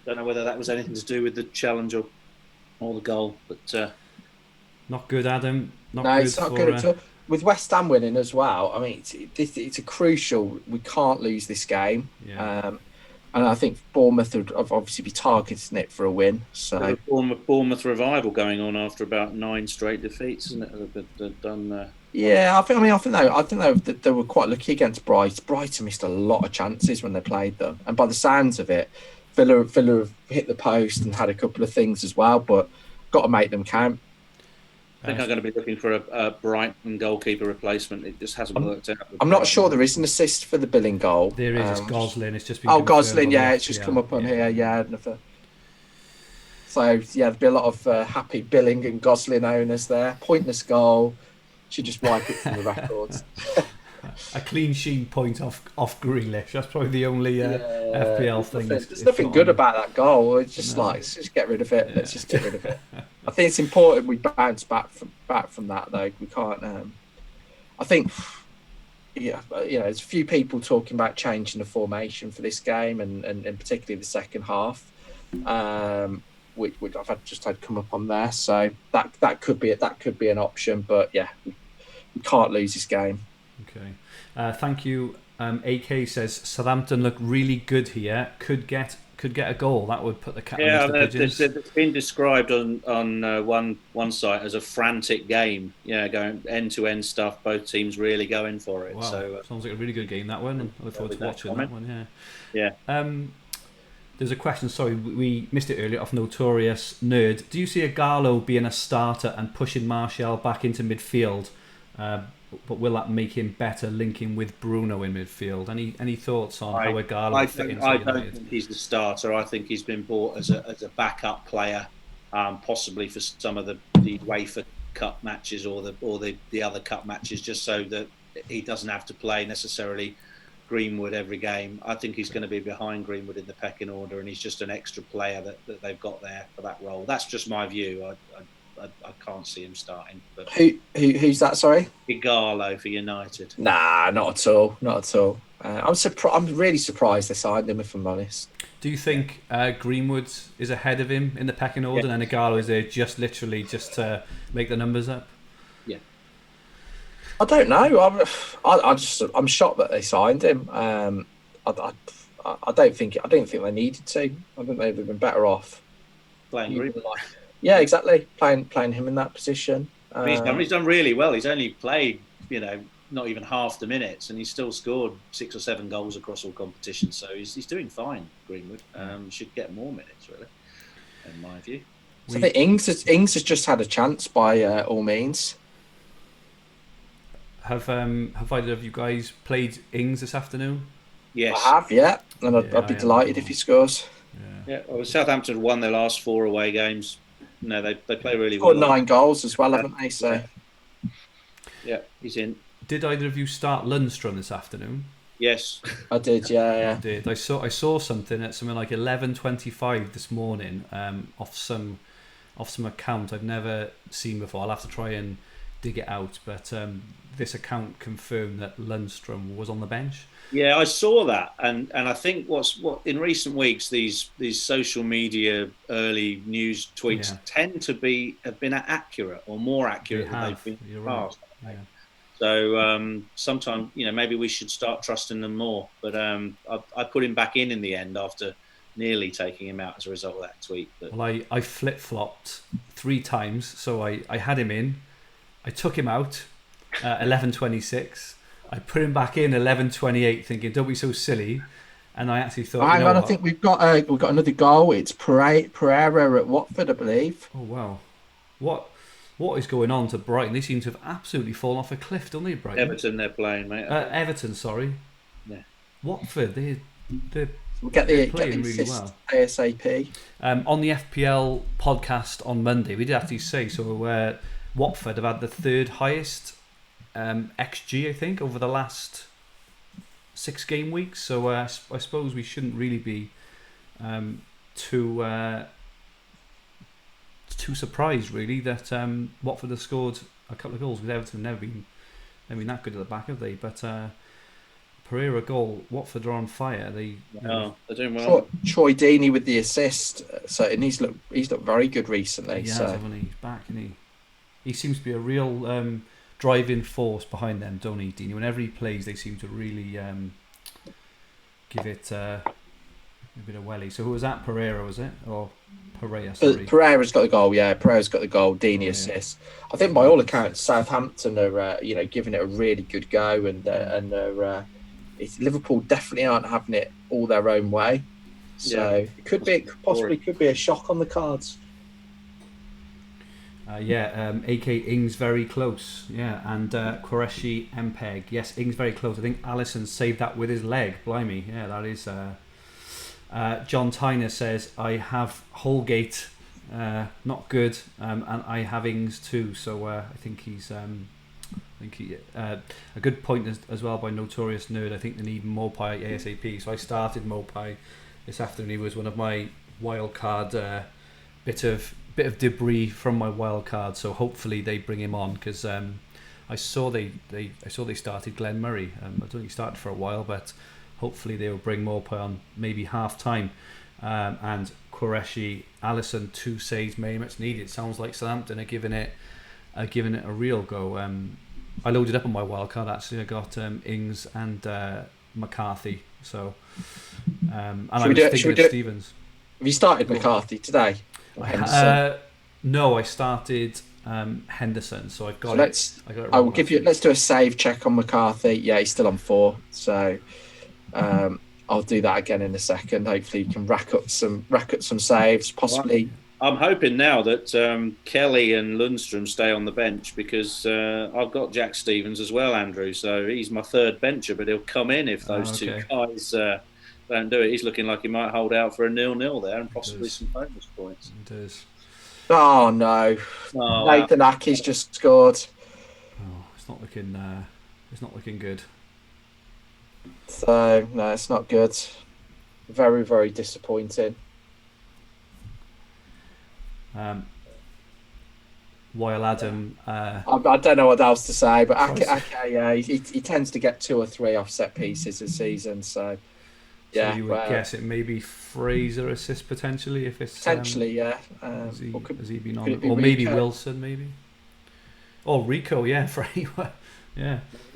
don't know whether that was anything to do with the challenge or the goal, but. Not good, Adam. It's not good at all. With West Ham winning as well, I mean, it's a crucial. We can't lose this game. Yeah. And I think Bournemouth would obviously be targeting it for a win. So Bournemouth revival going on after about 9 straight defeats, isn't it? They've done. Yeah, I think they were quite lucky against Brighton. Brighton missed a lot of chances when they played them, and by the sounds of it, Villa have hit the post and had a couple of things as well, but got to make them count. I think I'm going to be looking for a Brighton goalkeeper replacement. It just hasn't worked out. I'm not sure there is an assist for the Billing goal. There is. It's Gosling. It's just been Gosling. Yeah, it's FPL. just come up on here. Yeah. So there'll be a lot of happy Billing and Gosling owners there. Pointless goal. Should just wipe it from the records. A clean sheet point off Grealish. That's probably the only FPL thing. There's nothing good about that goal. It's just let's just get rid of it. Let's just get rid of it. I think it's important we bounce back from that though. We can't. I think, there's a few people talking about changing the formation for this game and particularly the second half, which I've just had come up on there. So that could be an option. But yeah, we can't lose this game. Okay, thank you. AK says Southampton look really good here. Could get a goal. That would put the cat. Yeah, it's been described on one site as a frantic game. Yeah, going end to end stuff. Both teams really going for it. Wow. So sounds like a really good game, that one. I look forward to watching that one. Yeah. There's a question. Sorry, we missed it earlier. Off Notorious Nerd. Do you see Ighalo being a starter and pushing Martial back into midfield? But will that make him better linking with Bruno in midfield? Any thoughts on how Ighalo will fit into United? I don't think he's the starter. I think he's been bought as a backup player, possibly for some of the UEFA Cup matches or the other cup matches, just so that he doesn't have to play necessarily Greenwood every game. I think he's going to be behind Greenwood in the pecking order, and he's just an extra player that they've got there for that role. That's just my view. I can't see him starting. But who's that? Sorry, Ighalo for United. Nah, not at all. I'm really surprised they signed him. If I'm honest. Do you think Greenwood is ahead of him in the pecking order, and Ighalo is there just to make the numbers up? Yeah. I don't know. I'm shocked that they signed him. I don't think they needed to. I think they'd have been better off playing Greenwood. Yeah, exactly. Playing him in that position. He's done really well. He's only played, not even half the minutes, and he's still scored 6 or 7 goals across all competitions. So he's doing fine. Greenwood should get more minutes, really, in my view. So I think Ings has just had a chance by all means. Have either of you guys played Ings this afternoon? Yes, I have. Yeah, and I'd be delighted if he scores. Yeah. Well, Southampton won their last 4 away games. No, they play really well. Got 9 goals as well, haven't they? So, yeah, he's in. Did either of you start Lundstrom this afternoon? Yes, I did. Yeah. I did. I saw something at something like 11:25 this morning, off some account I've never seen before. I'll have to try and dig it out, but this account confirmed that Lundstrom was on the bench. Yeah, I saw that, and I think what in recent weeks these social media early news tweets tend to have been accurate or more accurate than they've been in the past. Right. Yeah. So sometimes maybe we should start trusting them more. But I put him back in the end after nearly taking him out as a result of that tweet. But... Well, I flip-flopped 3 times, so I had him in, I took him out 11:26. I put him back in 11:28, thinking, "Don't be so silly." And I actually thought, I think we've got another goal. It's Pereira at Watford, I believe. Oh wow, what is going on to Brighton? They seem to have absolutely fallen off a cliff, don't they, Brighton? Everton, they're playing, mate. Everton, sorry. Yeah. Watford, they're playing really well. ASAP. On the FPL podcast on Monday, we did actually say Watford have had the 3rd highest XG, I think, over the last 6 game weeks. So I suppose we shouldn't really be too surprised, really, that Watford have scored a couple of goals, because Everton have never been that good at the back, have they? But Pereira goal, Watford are on fire. They're doing well. Troy Deeney with the assist, and he's looked very good recently. He's back, and he seems to be a real driving force behind them, don't he, Deeney? Whenever he plays, they seem to really give it a bit of welly. So who was that? Pereira, was it? Or Pereira, sorry. Pereira's got the goal, yeah. Pereira's got the goal, Deeney assists. I think by all accounts, Southampton are giving it a really good go, and Liverpool definitely aren't having it all their own way. So it could be a shock on the cards. AK Ings very close. Yeah, and Qureshi Mpeg. Yes, Ings very close. I think Allison saved that with his leg. Blimey. Yeah, that is. John Tyner says, I have Holgate, not good, and I have Ings too. So I think he's. A good point as well by Notorious Nerd. I think they need Mopai ASAP. So I started Mopai this afternoon. He was one of my wild card bit of debris from my wild card. So hopefully they bring him on because I saw they started Glenn Murray. I don't think he started for a while, but hopefully they will bring Mopai on maybe half time. And Qureshi, Allison, 2 saves, very much needed. It sounds like Southampton are giving it a real go. I loaded up on my wild card actually. I got Ings and McCarthy. So and I was thinking of Stevens. Have you started McCarthy today? No, I started Henderson. So I've got. So I will give you. Let's do a save check on McCarthy. Yeah, he's still on 4. So I'll do that again in a second. Hopefully, you can rack up some saves. Possibly. I'm hoping now that Kelly and Lundstrom stay on the bench because I've got Jack Stevens as well, Andrew. So he's my third bencher, but he'll come in if those two guys don't do it. He's looking like he might hold out for a 0-0 there and possibly some bonus points. It does. Oh no! Nathan Ackey's just scored. Oh, it's not looking good. So no, it's not good. Very, very disappointing. While Adam, I don't know what else to say, but Ake, he tends to get 2 or 3 off set pieces this season. So yeah, you would guess it may be Fraser assist potentially if it's potentially has he been on, or maybe Wilson maybe, or Rico, yeah,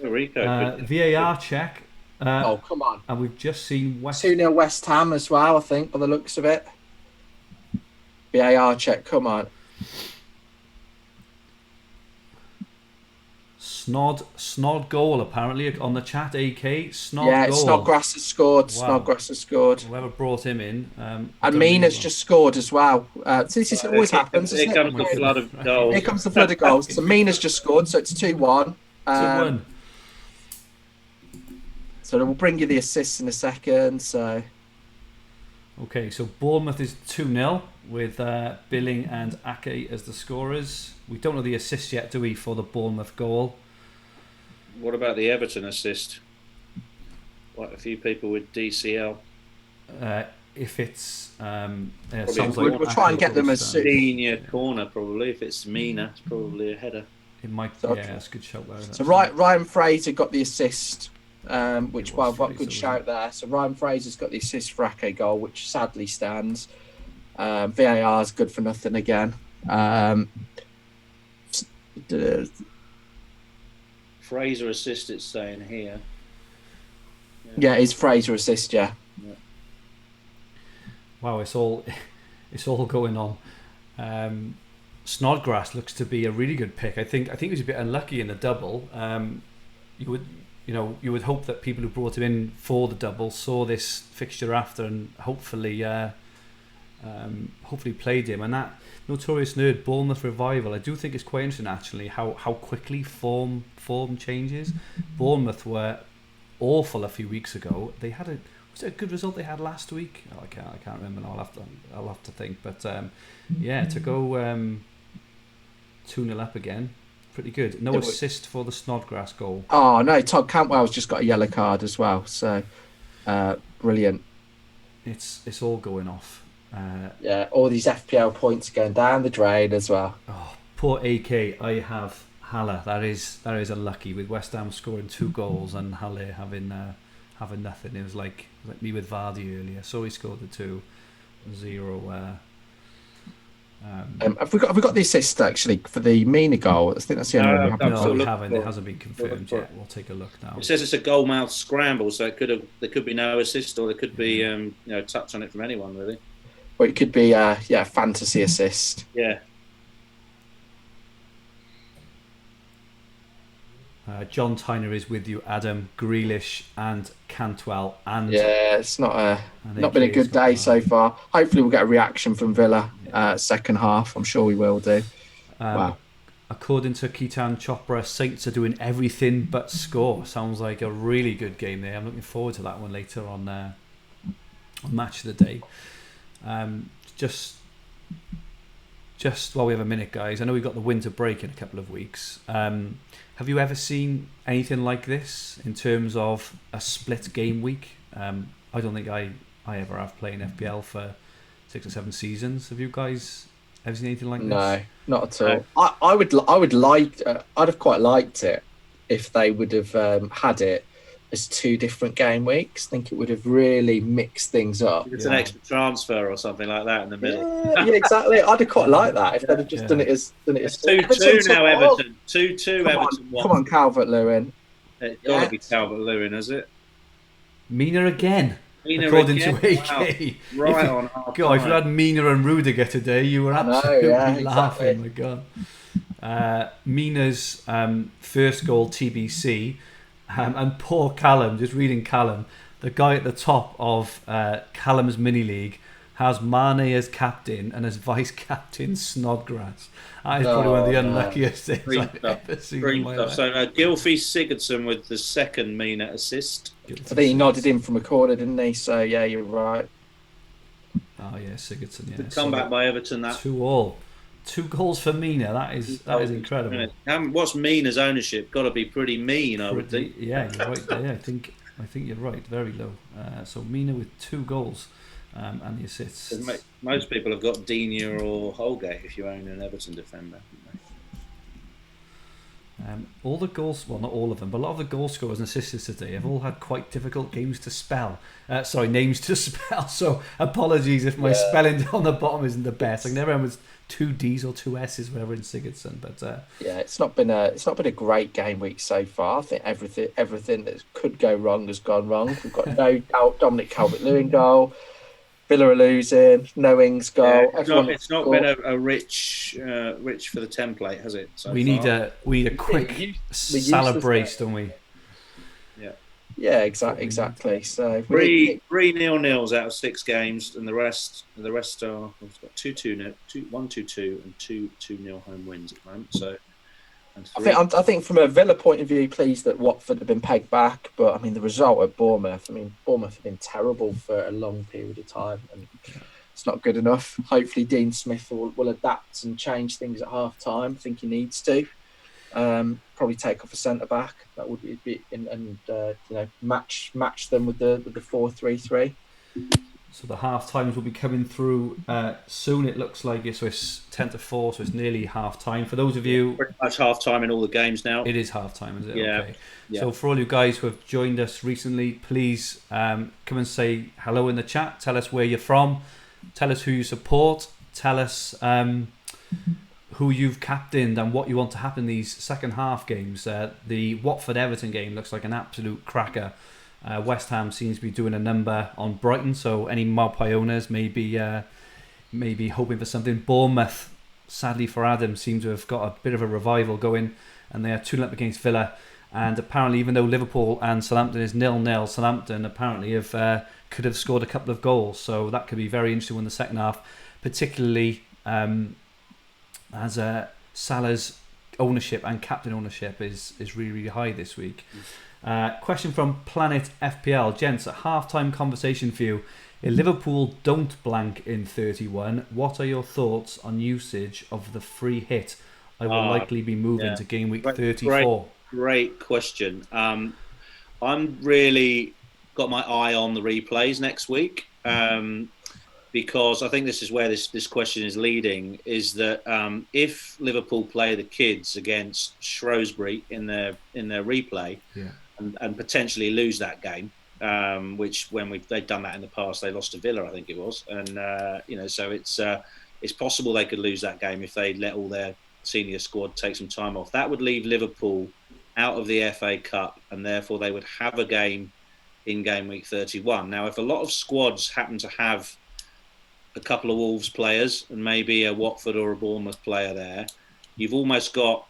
Rico. VAR check. Oh come on! And we've just seen 2-0 West Ham as well. I think by the looks of it. VAR check, come on. Snod goal apparently on the chat. AK Snod goal. Snodgrass has scored. Wow. Snodgrass has scored. Whoever brought him in. And Mina's just scored as well. This always happens. Here comes the flood of goals. Here comes the flood of goals. So Mina's just scored, so it's 2-1. 2-1. So we'll bring you the assists in a second. So. Okay, so Bournemouth is 2-0 with Billing and Ake as the scorers. We don't know the assist yet, do we, for the Bournemouth goal? What about the Everton assist? Quite a few people with DCL. If it's... sounds like we'll try and get them as soon. Senior corner, probably. If it's Mina, it's probably a header. It might be, that's a good shout there. So Ryan Fraser got the assist. Which what good shout there. So Ryan Fraser's got the assist for Ake goal, which sadly stands. VAR's good for nothing again. Fraser assist, it's saying here. Yeah, it's Fraser assist. Yeah. Wow, it's all going on. Snodgrass looks to be a really good pick. I think he was a bit unlucky in the double. You would hope that people who brought him in for the double saw this fixture after and hopefully played him. And that Notorious Nerd Bournemouth revival, I do think it's quite interesting actually how quickly form changes. Bournemouth were awful a few weeks ago. They had was it a good result they had last week? Oh, I can't remember now. I'll have to think. But to go 2-0 up again. Pretty good. No assist for the Snodgrass goal. Oh no, Todd Cantwell's just got a yellow card as well. So brilliant. It's all going off. All these FPL points are going down the drain as well. Oh, poor AK. I have Haller. That is unlucky with West Ham scoring 2 goals and Haller having nothing. It was like me with Vardy earlier. So he scored the 2-0. Have we got the assist actually for the Mina goal? I think that's the only one. No, we haven't. It hasn't been confirmed yet. We'll take a look now. It says it's a goal-mouth scramble, so there could be no assist, or there could be touch on it from anyone really. Or it could be fantasy assist. Yeah. John Tyner is with you, Adam, Grealish and Cantwell. And it's not been a good day so far. Hopefully we'll get a reaction from Villa second half. I'm sure we will do. Wow. According to Ketan Chopra, Saints are doing everything but score. Sounds like a really good game there. I'm looking forward to that one later on Match of the Day. Just while we have a minute, guys, I know we've got the winter break in a couple of weeks. Have you ever seen anything like this in terms of a split game week? I don't think I ever have played FPL for 6 or 7 seasons. Have you guys ever seen anything like this? No, not at all. I'd have quite liked it if they would have had it as 2 different game weeks. I think it would have really mixed things up. It's an extra transfer or something like that in the middle. Yeah, exactly. I'd have quite liked that if they'd have just done it as 2-2 now. Everton 2-2. Everton. Come on, Calvert-Lewin. It's got to be Calvert-Lewin, has it? Mina again. Mina according again? to AK. Wow. Right on half God, if you had Mina and Rudiger today, you were absolutely laughing. Exactly. My God. Mina's first goal TBC, and poor Callum, just reading Callum, the guy at the top of Callum's mini league has Mane as captain and as vice captain Snodgrass. That is probably one of the unluckiest things I've ever seen in my life. So Gylfi Sigurdsson with the second Mina assist. I think he nodded in from a corner, didn't he? So yeah, you're right. Oh yeah, Sigurdsson. Yeah, The comeback by Everton. That 2-2. 2 goals for Mina. That is incredible. What's Mina's ownership? Got to be pretty mean, I would think. Yeah, you're right there. I think you're right. Very low. So Mina with 2 goals and the assists. Most people have got Digne or Holgate if you own an Everton defender. All the goals, well, not all of them, but a lot of the goal scorers and assisters today have all had quite difficult names to spell. So apologies if my spelling on the bottom isn't the best. I can never remember it's 2 D's or 2 S's, whatever in Sigurdsson. But it's not been a great game week so far. I think everything that could go wrong has gone wrong. We've got no Dominic Calvert-Lewin goal. Villa are losing. No Ings goal. It's not been a rich for the template, has it? We need a quick Salah brace, don't we? Yeah, exactly. So 3 0-0s out of 6 games, and the rest are 2-2, 1-2-2, and 2-0 home wins at the moment. So. I think from a Villa point of view, pleased that Watford have been pegged back, but I mean the result at Bournemouth. Bournemouth have been terrible for a long period of time, and it's not good enough. Hopefully, Dean Smith will adapt and change things at half time. I think he needs to. Probably take off a centre back. That would be and match them with the 4-3-3. So the half times will be coming through soon. It looks like it's 10-4, so it's nearly half time. For those of you, pretty much half time in all the games now. It is half time, is it? Yeah. Okay. Yeah. So for all you guys who have joined us recently, please come and say hello in the chat. Tell us where you're from. Tell us who you support. Tell us who you've captained and what you want to happen in these second half games. The Watford Everton game looks like an absolute cracker. West Ham seems to be doing a number on Brighton, so any Magpie owners may be hoping for something. Bournemouth, sadly for Adam, seem to have got a bit of a revival going, and they are 2-0 up against Villa. And apparently, even though Liverpool and Southampton is 0-0, Southampton apparently could have scored a couple of goals, so that could be very interesting in the second half, particularly as Salah's ownership and captain ownership is really, really high this week. Question from Planet FPL. Gents, a half-time conversation for you. If Liverpool don't blank in 31, what are your thoughts on usage of the free hit? I will likely be moving to game week 34. Great question. I'm really got my eye on the replays next week because I think this is where this question is leading, is that if Liverpool play the kids against Shrewsbury in their replay, and potentially lose that game, which when they've done that in the past, they lost to Villa, I think it was, and so it's possible they could lose that game if they let all their senior squad take some time off. That would leave Liverpool out of the FA Cup, and therefore they would have a game in game week 31. Now, if a lot of squads happen to have a couple of Wolves players and maybe a Watford or a Bournemouth player there, you've almost got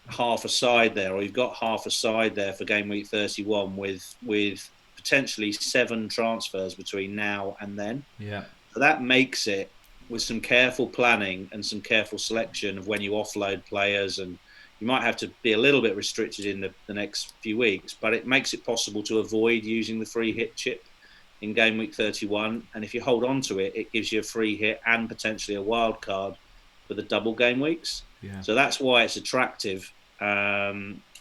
half a side there, or you've got half a side there for game week 31 with potentially 7 transfers between now and then. Yeah. So that makes it with some careful planning and some careful selection of when you offload players, and you might have to be a little bit restricted in the next few weeks, but it makes it possible to avoid using the free hit chip in game week 31. And if you hold on to it, it gives you a free hit and potentially a wild card for the double game weeks. Yeah. So that's why it's attractive,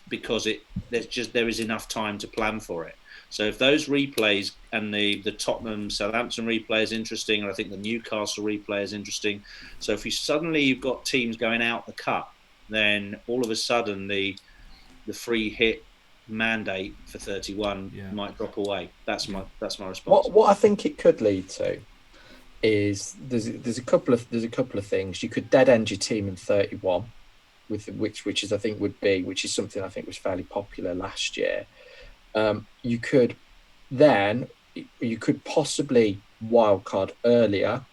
because there is enough time to plan for it. So if those replays, and the Tottenham Southampton replay is interesting, and I think the Newcastle replay is interesting. So if you've got teams going out the cup, then all of a sudden the free hit mandate for 31 might drop away. That's my response. What I think it could lead to is there's a couple of things. You could dead end your team in 31, with which is something I think was fairly popular last year. You could possibly wildcard earlier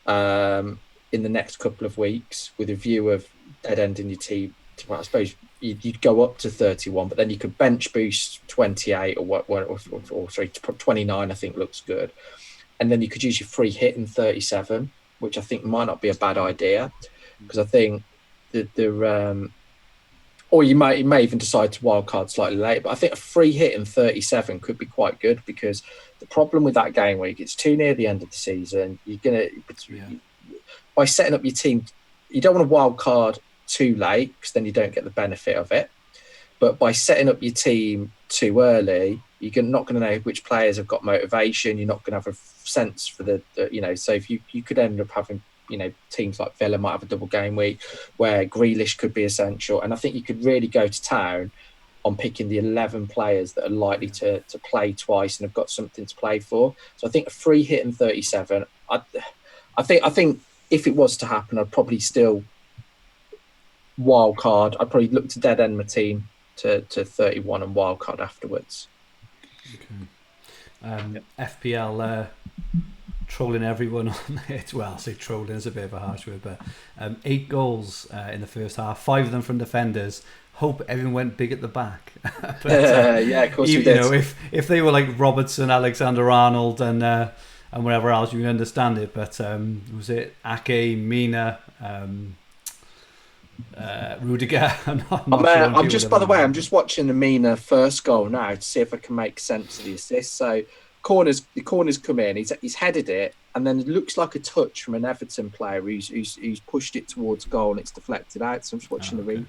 in the next couple of weeks with a view of dead ending your team. I suppose you'd go up to 31, but then you could bench boost 28 or 29. I think looks good, and then you could use your free hit in 37, which I think might not be a bad idea, because I think or you may even decide to wildcard slightly late. But I think a free hit in 37 could be quite good, because the problem with that game week, it's too near the end of the season. By setting up your team, you don't want to wildcard too late, because then you don't get the benefit of it. But by setting up your team too early, you're not going to know which players have got motivation. You're not going to have a sense for so if you could end up having, teams like Villa might have a double game week where Grealish could be essential. And I think you could really go to town on picking the 11 players that are likely to play twice and have got something to play for. So I think a free hit in 37, I think if it was to happen, I'd probably still wild card. I'd probably look to dead end my team to 31 and wild card afterwards. Okay. FPL trolling everyone on it. Well, I say trolling is a bit of a harsh word, but 8 goals in the first half, 5 of them from defenders. Hope everyone went big at the back. But, yeah, of course we did. If they were like Robertson, Alexander-Arnold, and whatever else, you can understand it. But was it Ake, Mina, Rudiger? I'm just watching the Mina first goal now to see if I can make sense of the assist. So the corners come in. He's headed it, and then it looks like a touch from an Everton player who's pushed it towards goal, and it's deflected out. So I'm just watching the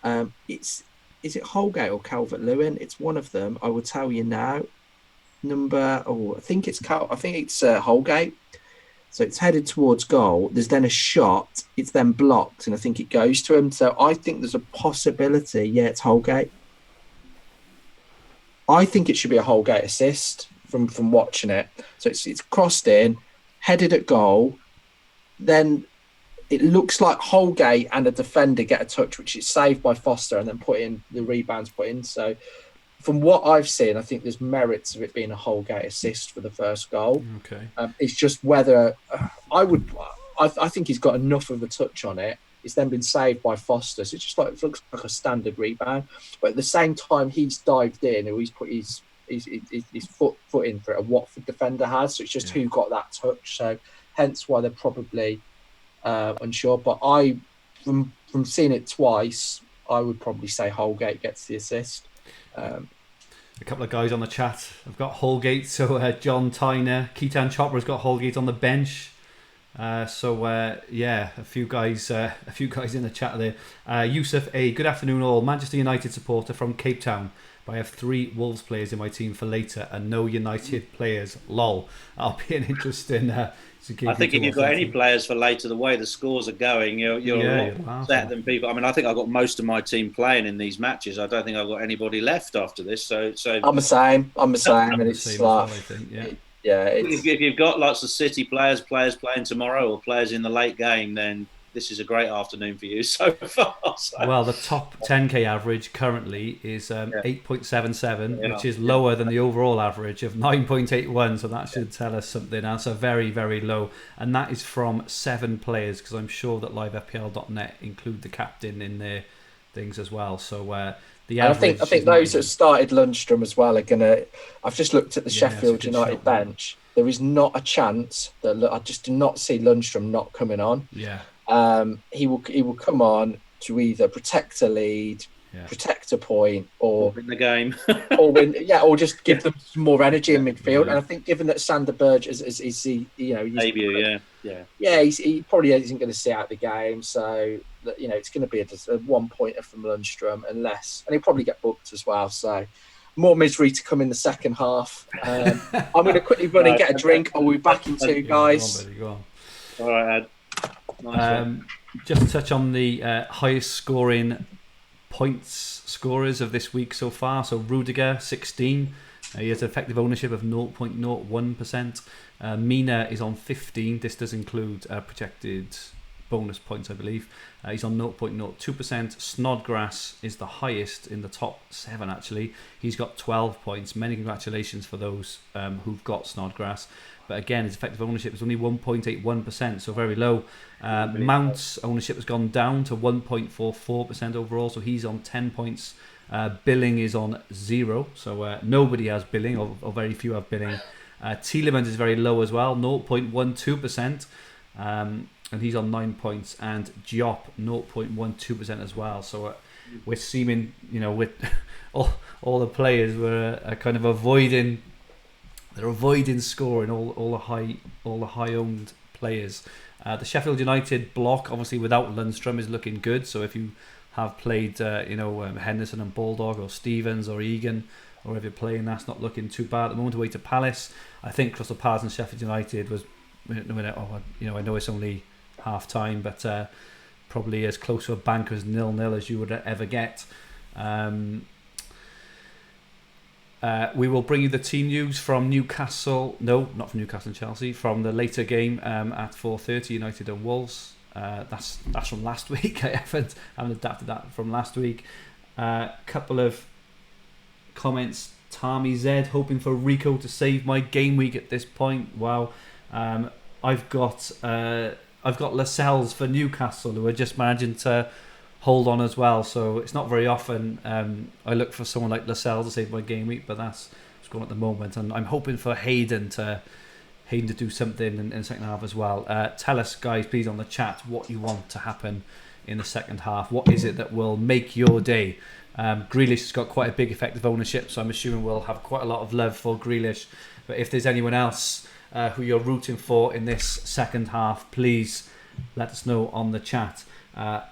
replay. Is it Holgate or Calvert-Lewin? It's one of them. I will tell you now. I think it's Holgate. So it's headed towards goal. There's then a shot. It's then blocked, and I think it goes to him. So I think there's a possibility. Yeah, it's Holgate. I think it should be a Holgate assist from watching it. So it's crossed in, headed at goal. Then it looks like Holgate and a defender get a touch, which is saved by Foster, and then the rebound's put in. So from what I've seen, I think there's merits of it being a Holgate assist for the first goal. Okay. It's just whether I think he's got enough of a touch on it. It's then been saved by Foster, so it looks like a standard rebound. But at the same time, he's dived in, or he's put his foot in for it. A Watford defender has, so it's just who got that touch. So hence why they're probably unsure. But from seeing it twice, I would probably say Holgate gets the assist. A couple of guys on the chat. I've got Holgate, so John Tyner, Keaton Chopper has got Holgate on the bench. A few guys in the chat there. Yusuf A, good afternoon all. Manchester United supporter from Cape Town, but I have 3 Wolves players in my team for later and no United players. Lol. I'll be an interesting. I think if you've got any players for later, the way the scores are going, you're a lot better than people. I mean, I think I've got most of my team playing in these matches. I don't think I've got anybody left after this. So I'm the same, and it's like, if you've got lots of City players playing tomorrow, or players in the late game, then this is a great afternoon for you so far. So. Well, the top 10k average currently is 8.77, which is lower than the overall average of 9.81. So that should tell us something. That's a very, very low, and that is from 7 players, because I'm sure that livefpl.net include the captain in their things as well. So the And average. I think those that started Lundstrom as well are gonna. I've just looked at the Sheffield United bench. There is not a chance that I just do not see Lundstrom not coming on. Yeah. He will come on to either protect a lead, protect a point, or win the game, or just give them some more energy in midfield. And I think, given that Sander Berge is he, debut, he probably isn't going to see out the game, so it's going to be a 1 pointer from Lundstrom, and he'll probably get booked as well. So more misery to come in the second half. I'm going to quickly run and get a drink. I'll be back in two, guys. Go on. All right, Ed. Nice just to touch on the highest scoring points scorers of this week so far. So Rudiger, 16. He has effective ownership of 0.01%. Mina is on 15. This does include projected bonus points, I believe. He's on 0.02%. Snodgrass is the highest in the top 7, actually. He's got 12 points. Many congratulations for those who've got Snodgrass. But again, his effective ownership is only 1.81%, so very low. Mount's ownership has gone down to 1.44% overall, so he's on 10 points. Billing is on 0, so nobody has Billing, or very few have Billing. Tielemans is very low as well, 0.12%, and he's on 9 points. And Diop, 0.12% as well. So we're seeming, with all the players were kind of avoiding. They're avoiding scoring all the high owned players. The Sheffield United block, obviously without Lundstrom, is looking good. So if you have played, Henderson and Bulldog, or Stevens or Egan, or if you're playing, that's not looking too bad at the moment. Away to Palace, I think Crystal Palace and Sheffield United was, I know it's only half time, but probably as close to a banker's 0-0 as you would ever get. We will bring you the team news from Newcastle. No, not from Newcastle and Chelsea. From the later game at 4:30, United and Wolves. That's from last week. I haven't adapted that from last week. Couple of comments. Tommy Z, hoping for Rico to save my game week at this point. Wow. I've got Lascelles for Newcastle, who are just managing to hold on as well, so it's not very often I look for someone like Lascelles to save my game week, but that's what's going on at the moment. And I'm hoping for Hayden to do something in the second half as well. Tell us, guys, please, on the chat, what you want to happen in the second half. What is it that will make your day? Grealish has got quite a big effective ownership, so I'm assuming we'll have quite a lot of love for Grealish. But if there's anyone else who you're rooting for in this second half, please let us know on the chat.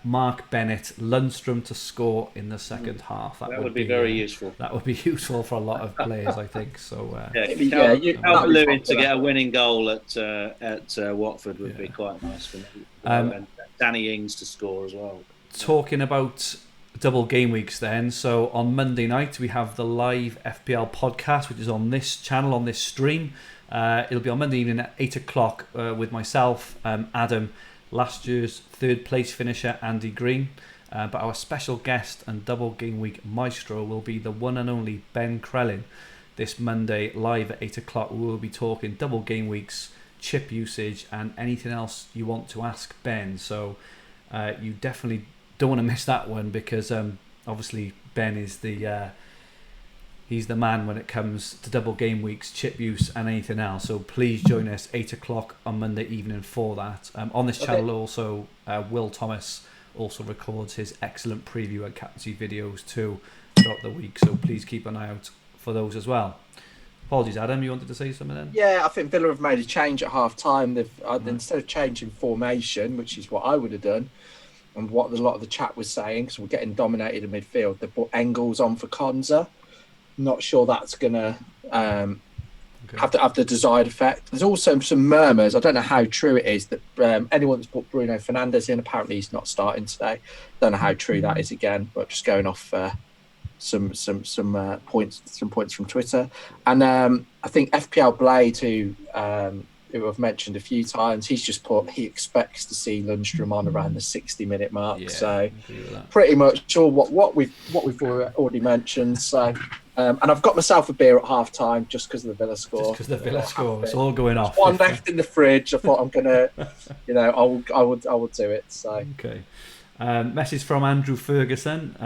Mark Bennett, Lundstrom to score in the second half. That would be very useful. That would be useful for a lot of players, I think. So Calvert-Lewin to get a winning goal at Watford would be quite nice for me. And Danny Ings to score as well. Talking about double game weeks then, so on Monday night we have the live FPL podcast, which is on this channel, on this stream. It'll be on Monday evening at 8 o'clock with myself, Adam, last year's third place finisher Andy Green, but our special guest and double game week maestro will be the one and only Ben Crellin. This Monday live at 8 o'clock we will be talking double game weeks, chip usage, and anything else you want to ask Ben. So you definitely don't want to miss that one, because obviously Ben is he's the man when it comes to double game weeks, chip use, and anything else. So please join us 8 o'clock on Monday evening for that. On this channel also, Will Thomas also records his excellent preview and captaincy videos too throughout the week. So please keep an eye out for those as well. Apologies, Adam, you wanted to say something then? Yeah, I think Villa have made a change at half time. They've instead of changing formation, which is what I would have done, and what a lot of the chat was saying, because we're getting dominated in midfield, they've put Engels on for Konza. Not sure that's going to have the desired effect. There's also some murmurs, I don't know how true it is, that anyone that's put Bruno Fernandez in, apparently he's not starting today. Don't know how true that is again, but just going off some points from Twitter. And I think FPL Blade, who I've mentioned a few times, he's just put he expects to see Lundstrom on around the 60-minute mark. So pretty much all what we've already mentioned. So and I've got myself a beer at half time just because of the Villa score. Just because the Villa score, it's all going off. One left in the fridge. I thought I'm gonna, I would do it. So okay. Message from Andrew Ferguson.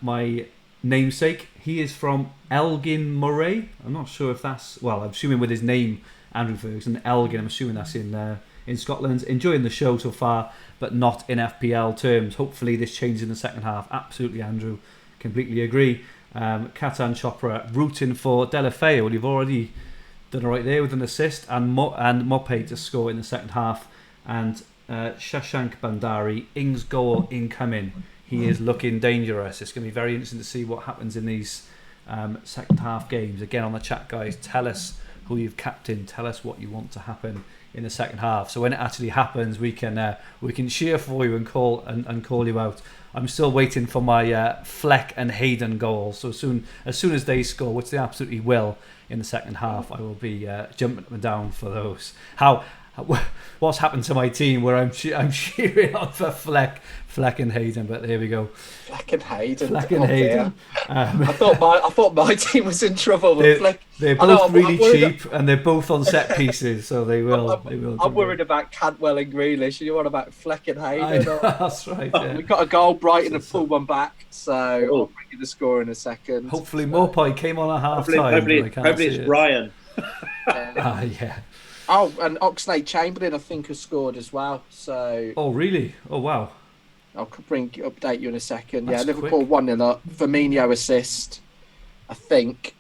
My namesake. He is from Elgin Moray. I'm not sure if that's... Well, I'm assuming with his name, Andrew Ferguson, Elgin, I'm assuming that's in Scotland. Enjoying the show so far, but not in FPL terms. Hopefully this changes in the second half. Absolutely, Andrew. Completely agree. Katan Chopra rooting for Delafeu. Well, you've already done all right there with an assist, and Mope to score in the second half. And Shashank Bandari, Ings goal incoming. He is looking dangerous. It's going to be very interesting to see what happens in these second half games. Again, on the chat, guys, tell us who you've captained. Tell us what you want to happen in the second half. So when it actually happens, we can cheer for you and call you out. I'm still waiting for my Fleck and Hayden goals. So as soon as they score, which they absolutely will in the second half, I will be jumping down for those. What's happened to my team where I'm cheering on for Fleck and Hayden, but there we go. Fleck and Hayden. I thought my team was in trouble. They're both really cheap, and they're both on set pieces, so they will. I'm worried about Cantwell and Grealish, and you're on about Fleck and Hayden. That's right. Yeah. We got a goal, Brighton have pulled one back, so I'll bring you the score in a second. Hopefully, Mopai came on at half time. Hopefully it's Brian. Yeah. Oh, and Oxlade-Chamberlain, I think, has scored as well. So. Oh, really? Oh, wow. I'll update you in a second. That's Liverpool quick. 1-0 up. Firmino assist, I think.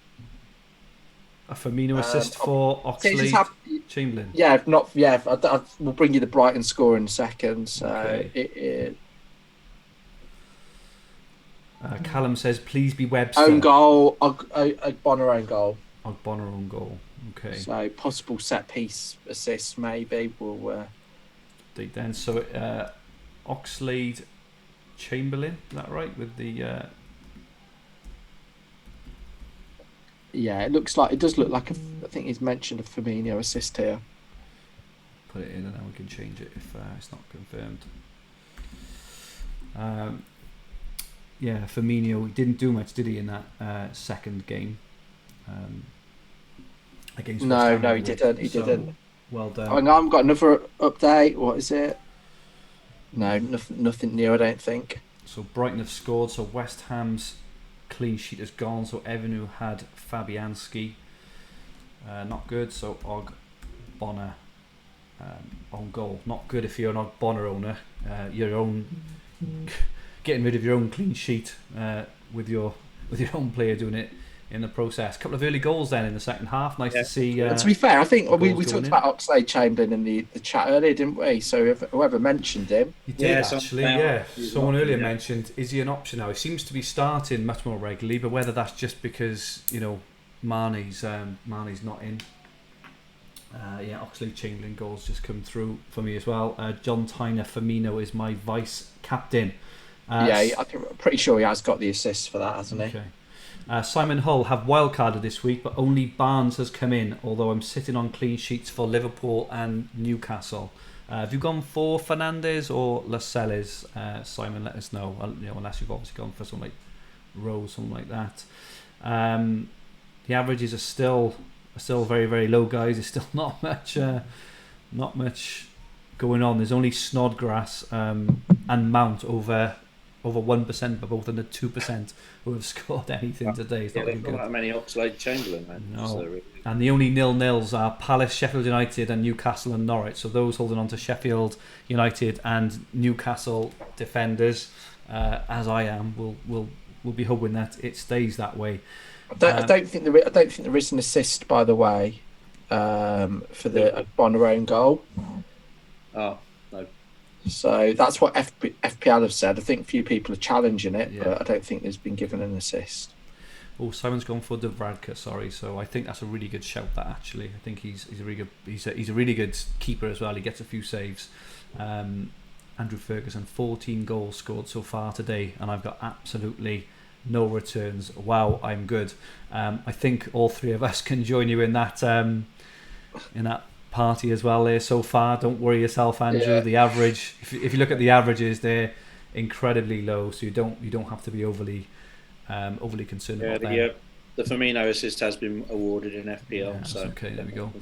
A Firmino assist for Oxlade-Chamberlain. We'll bring you the Brighton score in a second. So okay. Callum says, please be Webster. Own goal, Ogbonna own goal. Ogbonna own goal. Okay. So possible set piece assist, maybe. We'll. Then so Oxlade-Chamberlain, is that right? With the. Yeah, it does look like I think he's mentioned a Firmino assist here. Put it in and then we can change it if it's not confirmed. Firmino, he didn't do much, did he, in that second game? Against West Ham, he didn't. He didn't. Well done. I've got another update. What is it? No, nothing new, I don't think. So Brighton have scored. So West Ham's clean sheet is gone. So Evanu had Fabianski. Not good. So Ogbonna on goal. Not good if you're an Ogbonna owner. Getting rid of your own clean sheet with your own player doing it in the process. A couple of early goals then in the second half. Nice to see. To be fair, I think we talked about Oxlade-Chamberlain in the chat earlier, didn't we? So whoever mentioned him. He did actually, Someone earlier mentioned, is he an option now? He seems to be starting much more regularly, but whether that's just because, Marnie's not in. Oxlade-Chamberlain goals just come through for me as well. John Tyner, Firmino is my vice captain. I'm pretty sure he has got the assist for that, hasn't he? Okay. Simon Hull have wildcarded this week, but only Barnes has come in, although I'm sitting on clean sheets for Liverpool and Newcastle. Have you gone for Fernandez or Lascelles? Simon, let us know. Unless you've obviously gone for something like Rose, something like that. The averages are still very, very low, guys. There's still not much going on. There's only Snodgrass and Mount over 1%, but both under 2% who have scored anything today. It's not not that many Oxlade-Chamberlain, man. No. And the only nil-nils are Palace, Sheffield United and Newcastle and Norwich. So those holding on to Sheffield United and Newcastle defenders, as I am, will be hoping that it stays that way. I don't think there is an assist, by the way, for the Bonner own goal. Oh, no. So that's what FPL have said. I think a few people are challenging it, but I don't think there's been given an assist. Oh, Simon's gone for Dovradka, sorry. So I think that's a really good shout. That actually, I think he's a really good. He's a really good keeper as well. He gets a few saves. Andrew Ferguson, 14 goals scored so far today, and I've got absolutely no returns. Wow, I'm good. I think all three of us can join you in that party as well there so far. Don't worry yourself, Andrew. The average, if you look at the averages, they're incredibly low, so you don't have to be overly concerned about them. The Firmino assist has been awarded in FPL. Okay, there we go.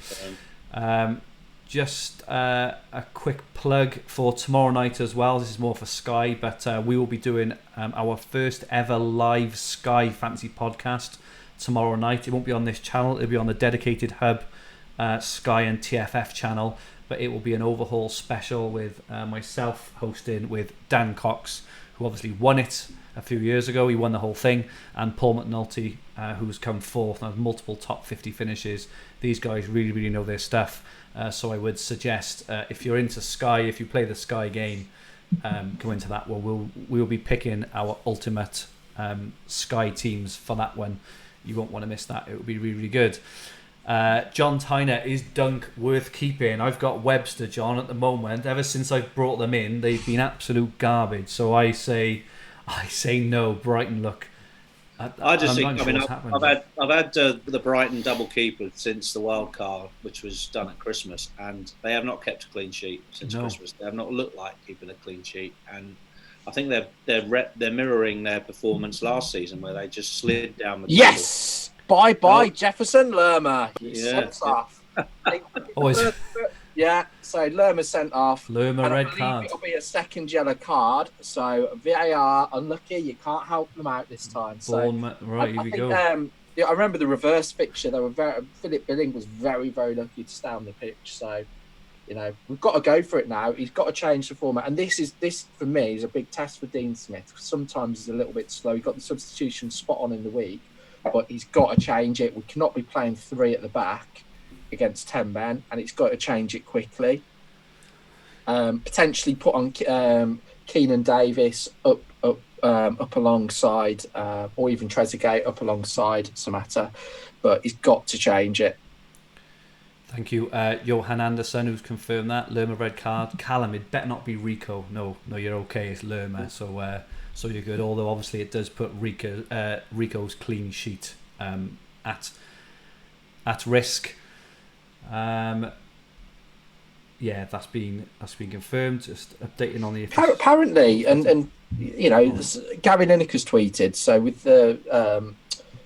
just a quick plug for tomorrow night as well. This is more for Sky, but we will be doing our first ever live Sky Fantasy podcast tomorrow night. It won't be on this channel. It'll be on the dedicated Hub, Sky and TFF channel, but it will be an overhaul special with myself hosting with Dan Cox, who obviously won it a few years ago. He won the whole thing, and Paul McNulty, who's come fourth and has multiple top 50 finishes. These guys really know their stuff. So I would suggest, if you're into Sky, if you play the Sky game, go into that one. We'll be picking our ultimate Sky teams for that one. You won't want to miss that. It will be really good. John Tyner, is Dunk worth keeping? I've got Webster, John, at the moment. Ever since I've brought them in, they've been absolute garbage. So I say no. Brighton look. I've had the Brighton double keeper since the wild card, which was done at Christmas, and they have not kept a clean sheet since Christmas. They have not looked like keeping a clean sheet, and I think they're mirroring their performance last season, where they just slid down the table. Yes, bye Jefferson Lerma. Sent off. Yeah, so Lerma sent off. Lerma red card. It'll be a second yellow card. So VAR unlucky. You can't help them out this time. So right, here we go. I remember the reverse fixture. Philip Billing was very lucky to stay on the pitch. So, we've got to go for it now. He's got to change the format. And this for me is a big test for Dean Smith. Sometimes he's a little bit slow. He got the substitution spot on in the week, but he's got to change it. We cannot be playing 3 at the back against 10 men, and it's got to change it quickly. Potentially put on Keenan Davis up alongside, or even Trezeguet up alongside Samatta, but he's got to change it. Thank you. Johan Anderson, who's confirmed that. Lerma red card. Callum, it better not be Rico. No, you're okay. It's Lerma, so you're good. Although obviously it does put Rico's clean sheet at risk. That's been confirmed. Just updating on the apparently, and Gary Lineker's tweeted. So with the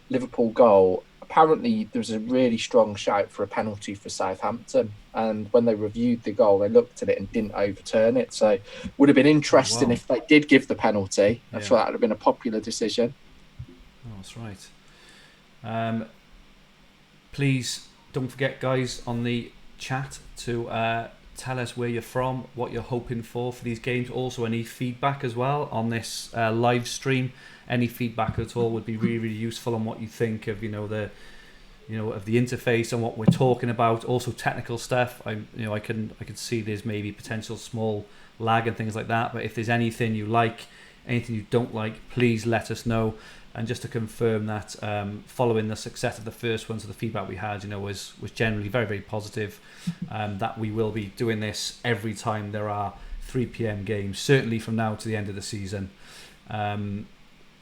Liverpool goal, apparently there was a really strong shout for a penalty for Southampton, and when they reviewed the goal, they looked at it and didn't overturn it. So would have been interesting if they did give the penalty. I'm sure that would have been a popular decision. Oh, that's right. Please don't forget, guys, on the chat to tell us where you're from, what you're hoping for these games. Also, any feedback as well on this live stream. Any feedback at all would be really useful on what you think of of the interface and what we're talking about. Also, technical stuff. I can see there's maybe potential small lag and things like that. But if there's anything you like, anything you don't like, please let us know. And just to confirm that, following the success of the first one, so the feedback we had, was generally very positive. That we will be doing this every time there are 3 p.m. games, certainly from now to the end of the season.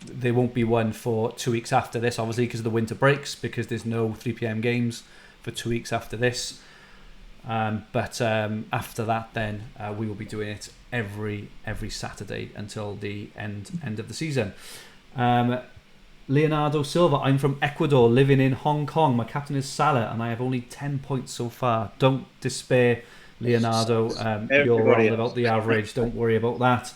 There won't be one for 2 weeks after this, obviously, because of the winter breaks, because there's no 3 p.m. games for 2 weeks after this. But after that, then we will be doing it every Saturday until the end of the season. Leonardo Silva, I'm from Ecuador, living in Hong Kong. My captain is Salah, and I have only 10 points so far. Don't despair, Leonardo. You're wrong about the average. Don't worry about that.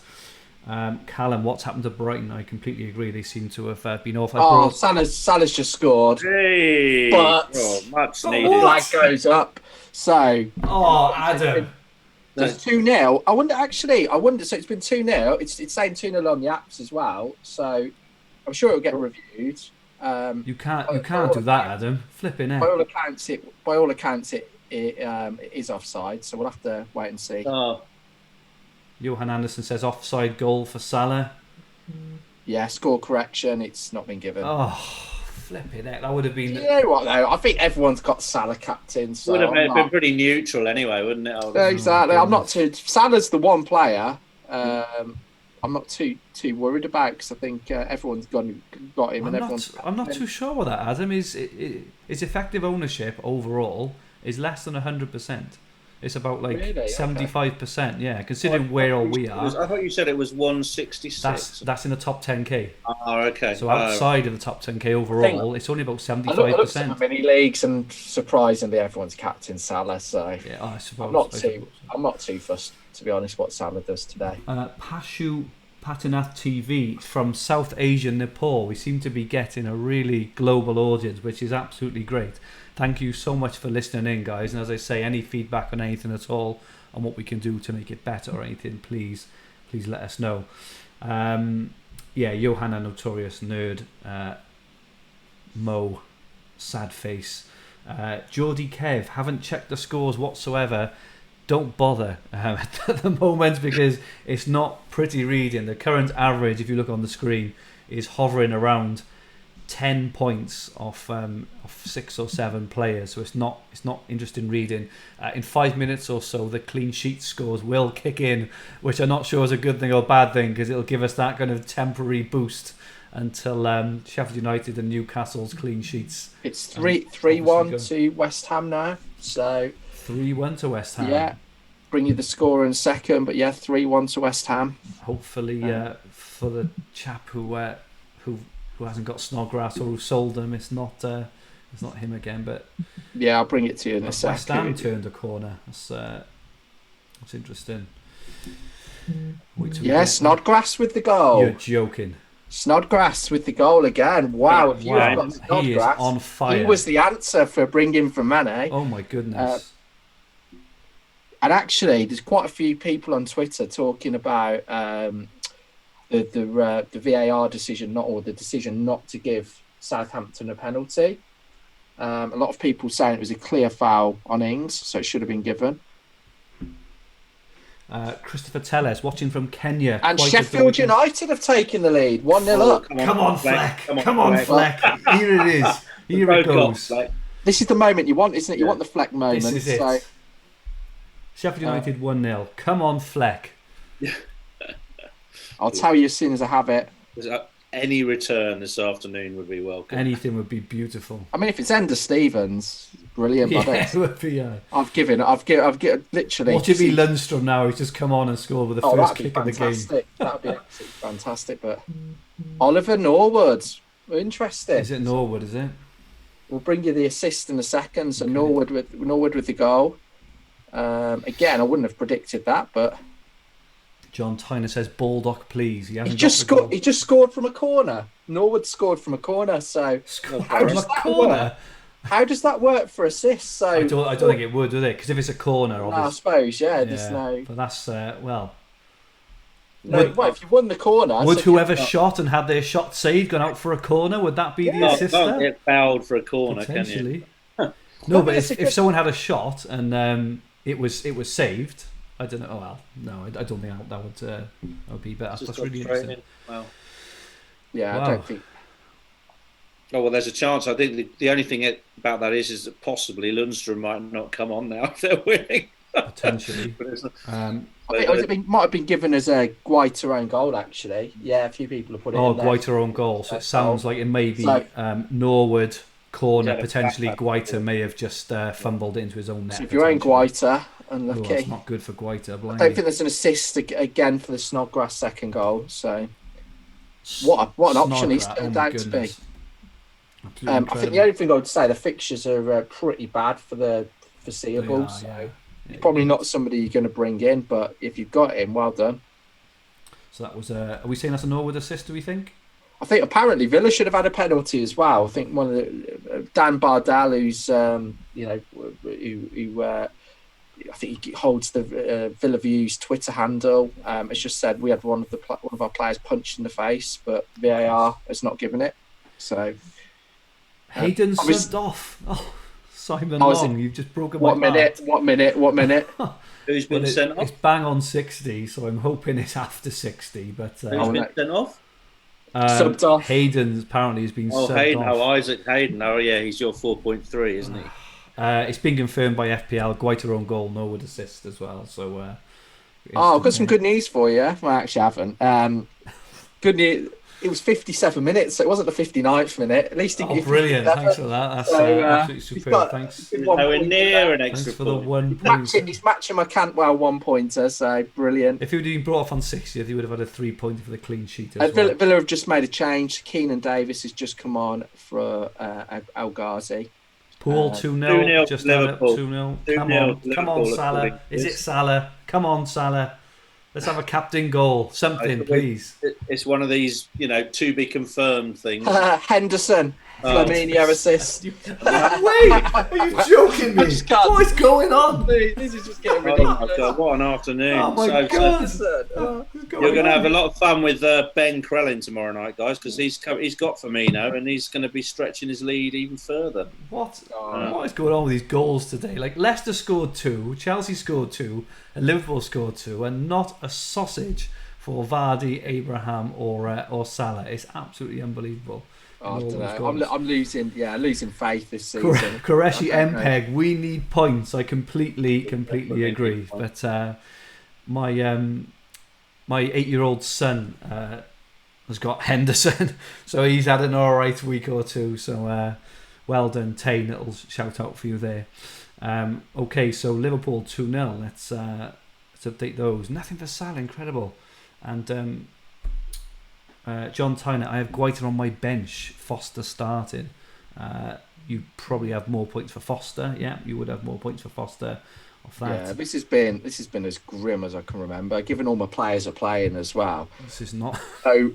Callum, what's happened to Brighton? I completely agree. They seem to have been off. Salah's just scored. Hey, but much needed. Flag goes up. So, Adam. It's 2-0. I wonder. So it's been 2-0. It's saying 2-0 on the apps as well. So I'm sure it'll get reviewed. You can't do that, Adam. Flipping it. By all accounts, it is offside. So we'll have to wait and see. Johan Anderson says offside goal for Salah. Yeah, score correction. It's not been given. Oh, flipping it. That would have been... You know what, though? I think everyone's got Salah captain. So would have been pretty neutral anyway, wouldn't it? Exactly. I'm not too... Salah's the one player I'm not too worried about, because I think everyone's got him. I'm not too sure what that, Adam. His effective ownership overall is less than 100%. It's about like Really? 75%. Yeah, considering where all we are. I thought you said it was 166. That's in the top 10k. Oh, okay. So outside of the top 10k overall, it's only about 75%. I looked at the mini leagues, and surprisingly, everyone's captain Salah. So yeah, I suppose I'm not too fussed, to be honest, what Salah does today. Pashu Patinath TV from South Asia, Nepal. We seem to be getting a really global audience, which is absolutely great. Thank you so much for listening in, guys. And as I say, any feedback on anything at all, on what we can do to make it better or anything, please let us know. Johanna Notorious Nerd, Mo Sad Face, Geordie Kev, haven't checked the scores whatsoever. Don't bother at the moment because it's not pretty reading. The current average, if you look on the screen, is hovering around 10 points off 6 or 7 players, so it's not interesting reading. In 5 minutes or so, the clean sheet scores will kick in, which I'm not sure is a good thing or bad thing because it'll give us that kind of temporary boost until Sheffield United and Newcastle's clean sheets. It's 3-1 to West Ham now, so 3-1 to West Ham. Yeah, bring you the score in a second, but yeah, 3-1 to West Ham. Hopefully, for the chap who hasn't got Snodgrass or who sold them, it's not him again. But yeah, I'll bring it to you in a second. West Ham turned a corner. That's interesting. Snodgrass with the goal. You're joking. Snodgrass with the goal again. Wow, if you have got Snodgrass, he is on fire. He was the answer for bringing for Mane. Oh my goodness. And actually, there's quite a few people on Twitter talking about the VAR decision, the decision not to give Southampton a penalty. A lot of people saying it was a clear foul on Ings, so it should have been given. Christopher Telles watching from Kenya. And Sheffield United have taken the lead, 1-0 up. Come on, Fleck. Come on, Fleck. Here it is. Here it goes. This is the moment you want, isn't it? You want the Fleck moment. This is it. So, Sheffield United 1-0. Come on, Fleck. I'll tell you as soon as I have it. Any return this afternoon would be welcome. Anything would be beautiful. I mean, if it's Ender Stevens, brilliant. Yeah, it would be. I've given literally. Watch it be Lundstrom now. He's just come on and scored with the first kick of the game. That would be absolutely fantastic. But Oliver Norwood, interesting. Is it Norwood? Is it? We'll bring you the assist in a second. So okay. Norwood with the goal. Again, I wouldn't have predicted that, but. John Tyner says, "Baldock, please." He just scored. He just scored from a corner. Norwood scored from a corner. So how does that work? How does that work for assists? So I don't think it would it? Because if it's a corner, obviously. I suppose, yeah. There's no. But that's well. No, if you won the corner, would whoever shot and had their shot saved gone out for a corner? Would that be the assist? Can't get fouled for a corner, potentially. Can you? No, but if someone had a shot and it was saved. I don't know. Oh, well, no, I don't think that would be better. That's really interesting. Wow. Yeah, I don't think. Oh well, there's a chance. I think the only thing about that is that possibly Lundstrom might not come on now if they're winning. Potentially. I think it might have been given as a Guaita own goal. Actually, yeah, a few people have put it. Oh, Guaita own goal. So it sounds like it may be Norwood. Corner, potentially Guaita may have just fumbled it into his own net. So if you own Guaita, unlucky. It's not good for Guaita. I don't think there's an assist again for the Snodgrass second goal. So what an option he's turned out to be. I think the only thing I would say, the fixtures are pretty bad for the foreseeable. He's probably not somebody you're going to bring in, but if you've got him, well done. So that was are we saying that's a Norwood assist? Do we think? I think apparently Villa should have had a penalty as well. I think one of the Dan Bardell, who's who I think he holds the Villa Views Twitter handle, has just said we had one of our players punched in the face, but VAR has not given it. So Hayden subbed off. Oh, Simon Long, you've just broken my heart. What minute? Who's been sent off? It's bang on 60, so I'm hoping it's after 60. But who's been sent off? Subbed off. Hayden apparently has been subbed Hayden, off. Isaac Hayden. Oh yeah, he's your 4.3, isn't he? It's been confirmed by FPL. Guaita own goal, Norwood assist as well. So I've got some good news for you. Well, I actually haven't. Good news. it was 57 minutes, so it wasn't the 59th minute. At least Oh, brilliant! Thanks for that. That's absolutely superb. Thanks. Nowhere near an extra Thanks for the point. 1 point. He's matching my Cantwell 1 pointer, so brilliant. If he would have been brought off on 60th, he would have had a 3 pointer for the clean sheet as well. Villa have just made a change. Keenan Davis has just come on for El Ghazi. Paul 2-0. Just Liverpool. 2-0. Come on, Salah. Is it Salah? Come on, Salah. Let's have a captain goal. Something, please. It's one of these, to be confirmed things. Henderson. Flaminio assist. Wait, are you joking me? What is going on? This is just getting ridiculous. Oh my God, what an afternoon. Oh my God. You're going to have a lot of fun with Ben Crellin tomorrow night, guys, because he's got Firmino and he's going to be stretching his lead even further. What is going on with these goals today? Like, Leicester scored 2, Chelsea scored 2, and Liverpool scored 2, and not a sausage for Vardy, Abraham, or Salah. It's absolutely unbelievable. I don't know. I'm losing faith this season. Qureshi Mpeg, we need points. I completely agree. But my 8-year-old son has got Henderson, so he's had an alright week or two. So well done, Tane. Little shout out for you there. Okay, so Liverpool 2-0. Let's update those. Nothing for Salah, incredible. And John Tyner, I have Guaita on my bench. Foster started. You probably have more points for Foster. Yeah, you would have more points for Foster off that. Yeah, this has been as grim as I can remember. Given all my players are playing as well. This is not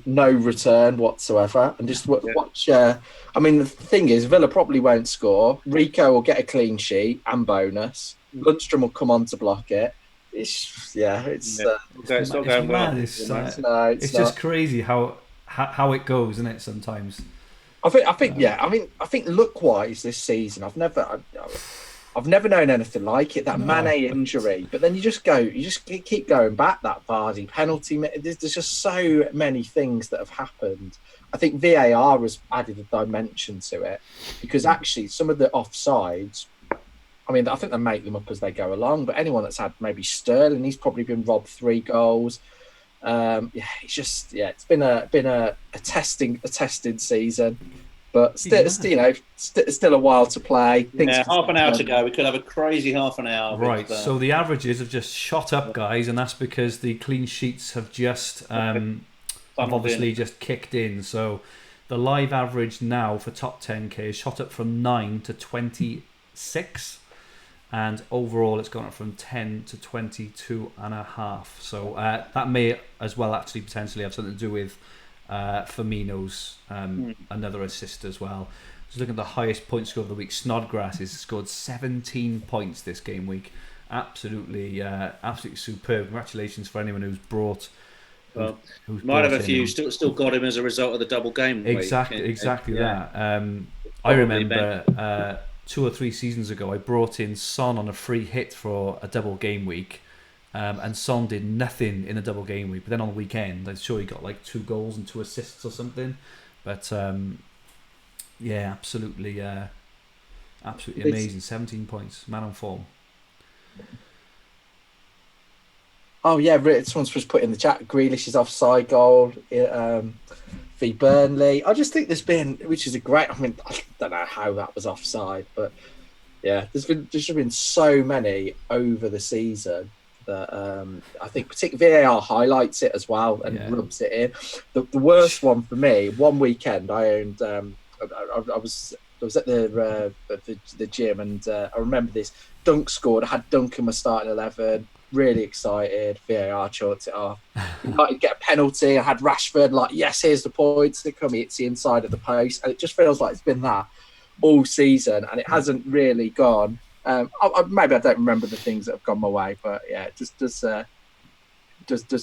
no return whatsoever. And just watch. I mean, the thing is, Villa probably won't score. Rico will get a clean sheet and bonus. Lundstrom will come on to block it. It's not going well. It's just crazy how it goes, isn't it? Sometimes. I think look-wise this season, I've never known anything like it. That Mane injury, but then you just keep going back. That Vardy penalty. There's just so many things that have happened. I think VAR has added a dimension to it because actually some of the offsides. I mean, I think they make them up as they go along. But anyone that's had maybe Sterling, he's probably been robbed 3 goals. It's been a testing season, but still a while to play. Half an hour to go. We could have a crazy half an hour. Right. So the averages have just shot up, guys, and that's because the clean sheets have just just kicked in. So the live average now for top 10k is shot up from 9 to 26. And overall, it's gone up from 10 to 22.5. So that may as well actually potentially have something to do with Firmino's another assist as well. Just looking at the highest point score of the week, Snodgrass has scored 17 points this game week. Absolutely superb. Congratulations for anyone who's brought. Who's might have a few still got him as a result of the double game week. Exactly that. I remember. 2 or 3 seasons ago, I brought in Son on a free hit for a double game week, and Son did nothing in a double game week. But then on the weekend, I'm sure he got like 2 goals and 2 assists or something. But absolutely amazing. 17 points, man on form. Oh yeah, someone's just put in the chat. Grealish's offside goal. V Burnley. I just think there's been, which is a great. I mean, I don't know how that was offside, but yeah, there's been so many over the season that I think particularly VAR highlights it as well and rubs it in. The worst one for me. One weekend I owned. I was at the gym and I remember this. Dunk scored. I had Dunk in my starting 11. Really excited. VAR chalked it off. United get a penalty. I had Rashford like, yes, here's the points. They come, it's the inside of the post, and it just feels like it's been that all season, and it hasn't really gone. Maybe I don't remember the things that have gone my way, but yeah, it just does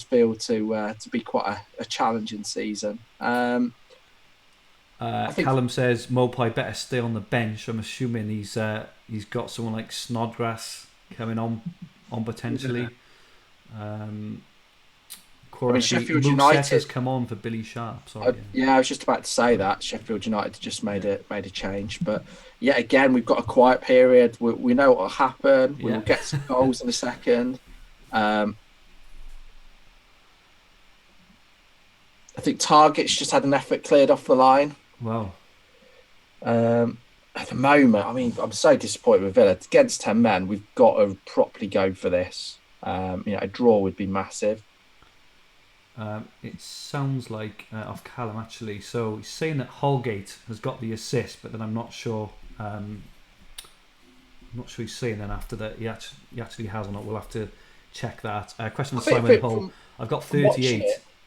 feel to be quite a challenging season. Callum says Mopai better stay on the bench. I'm assuming he's got someone like Snodgrass coming on potentially. Sheffield United has come on for Billy Sharp. Sorry. I was just about to say that Sheffield United just made a change, but yeah, again we've got a quiet period. We know what will happen. We will get some goals in a second. I think Target's just had an effort cleared off the line. Wow. At the moment, I mean, I'm so disappointed with Villa. Against 10 men, we've got to properly go for this. A draw would be massive. It sounds like off Callum actually. So he's saying that Holgate has got the assist, but then I'm not sure. I'm not sure he's saying then after that he actually has or not. We'll have to check that. Question from Simon Hull. I've got 38.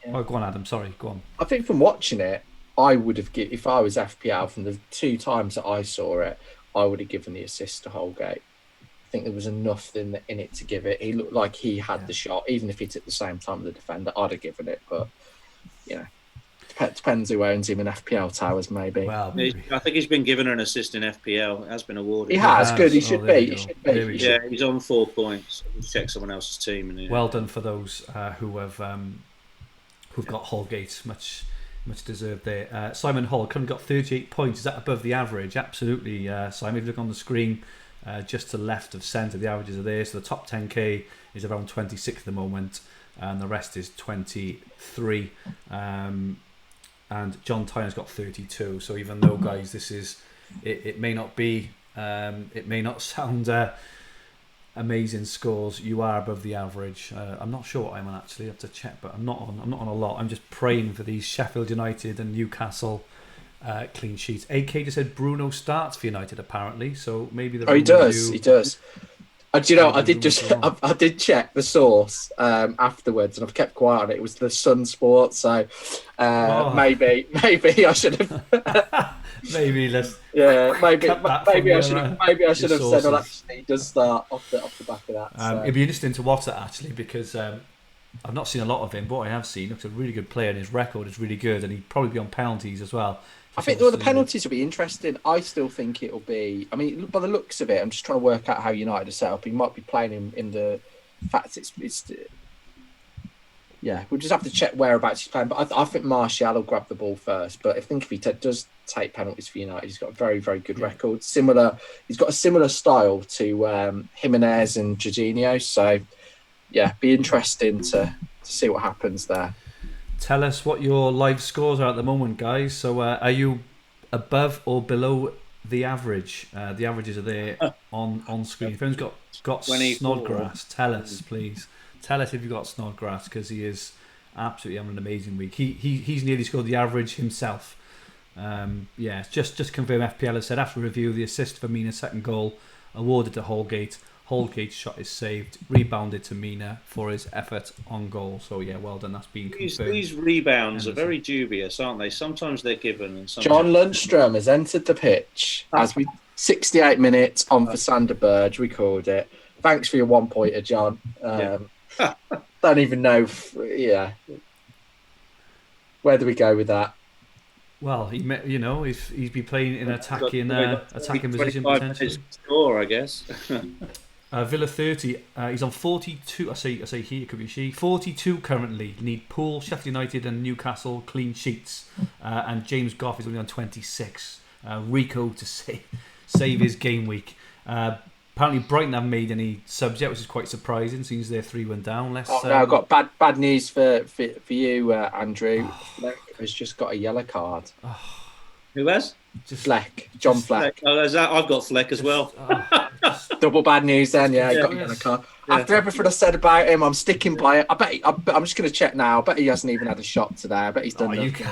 Oh, go on, Adam. Sorry, go on. I think from watching it, I would have given, if I was FPL from the 2 times that I saw it, I would have given the assist to Holgate. I think there was enough in it to give it. He looked like he had the shot, even if it's at the same time with the defender. I'd have given it, but depends who owns him in FPL towers, maybe. Well, I think he's been given an assist in FPL. It has been awarded. He has. Good. He should be. He should be. Yeah, he's on 4 points. We'll check someone else's team. Well done for those who've got Holgate. Much deserved there. Simon Hall currently got 38 points. Is that above the average? Absolutely, Simon. If you look on the screen, just to the left of centre, the averages are there. So the top 10k is around 26 at the moment, and the rest is 23. And John Tyner's got 32. So even though, guys, this is it may not be, it may not sound amazing scores, you are above the average. I'm not sure what I'm on actually. I have to check, but I'm not on a lot. I'm just praying for these Sheffield United and Newcastle clean sheets. AK just said Bruno starts for United apparently, so maybe the he does. He does. Do you know? I did check the source afterwards, and I've kept quiet on it. It was the Sun Sport, so maybe I should have. Maybe I should have said, well, actually, he does start off the back of that. So. It'd be interesting to watch that actually, because I've not seen a lot of him, but what I have seen, looks a really good player, and his record is really good, and he'd probably be on penalties as well. I think the penalties will be interesting. I still think it'll be. I mean, by the looks of it, I'm just trying to work out how United are set up. He might be playing in the fact it's. Yeah, we'll just have to check whereabouts he's playing. But I think Martial will grab the ball first. But if he does take penalties for United, he's got a very, very good record. He's got a similar style to Jimenez and Jorginho. So, yeah, be interesting to see what happens there. Tell us what your live scores are at the moment, guys. So, are you above or below the average? The averages are there on screen. If anyone's got Snodgrass, tell us, please. Tell us if you've got Snodgrass, because he is absolutely having an amazing week. He's nearly scored the average himself. Just confirm FPL has said after review, the assist for Mina's second goal awarded to Holgate. Holgate's shot is saved, rebounded to Mina for his effort on goal. So yeah, well done. That's been confirmed. These rebounds are very dubious, aren't they? Sometimes they're given, and sometimes... John Lundstrom has entered the pitch as we 68 minutes on for Sander Burge. We called it. Thanks for your 1-pointer, John. Don't even know. Where do we go with that? Well, if he'd be playing in attacking position potentially. Score, I guess. Villa 30. He's on 42. I say he. It could be she. 42 currently. Need Poole, Sheffield United, and Newcastle clean sheets. And James Goff is only on 26. Rico to save his game week. Apparently Brighton haven't made any subs yet, which is quite surprising. Seems they're 3-1 down. I've got bad news for you, Andrew. Fleck has just got a yellow card. Who has? Fleck. John Fleck. Oh, I've got Fleck as well. Double bad news then, yeah. He got a yellow card. Yeah. After everything I said about him, I'm sticking by it. I'm just going to check now. I bet he hasn't even had a shot today. I bet he's done nothing.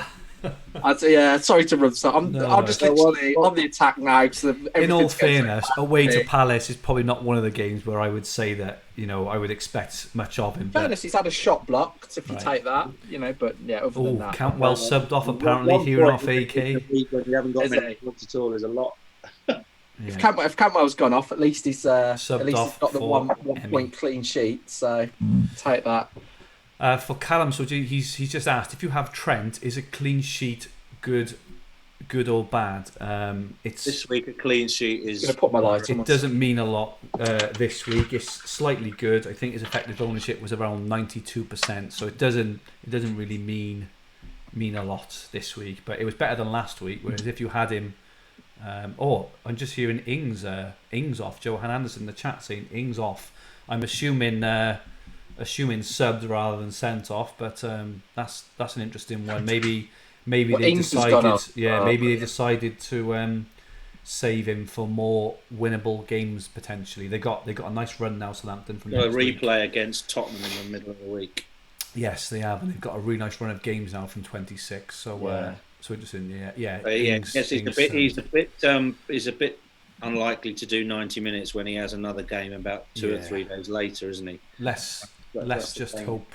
Sorry to run. So I'm just literally on the attack now. So in all fairness, away to Palace is probably not one of the games where I would say that I would expect much of him. In fairness, he's had a shot blocked. If you take that, But yeah, other than that, Cantwell subbed off apparently here off AK. You haven't got many points at all. There's a lot. If Cantwell's gone off, at least he's got the 1 point clean sheet. So take that. For Callum, so he's just asked, if you have Trent, is a clean sheet good or bad? It's this week a clean sheet is. I'm gonna put my light on. It doesn't mean a lot this week. It's slightly good. I think his effective ownership was around 92%, so it doesn't really mean a lot this week. But it was better than last week. Whereas if you had him, I'm just hearing Ings off. Johan Anderson in the chat saying Ings off. I'm assuming. assuming subbed rather than sent off. But that's an interesting one. Maybe they Ings has gone decided. on. Maybe they decided to save him for more winnable games potentially. They got a nice run now, Southampton, from a next week. replay against Tottenham in the middle of the week. Yes, they have, and they've got a really nice run of games now from 26. So so interesting. Yes, he's a bit unlikely to do 90 minutes when he has another game about 2 or 3 days later, isn't he? Let's just hope.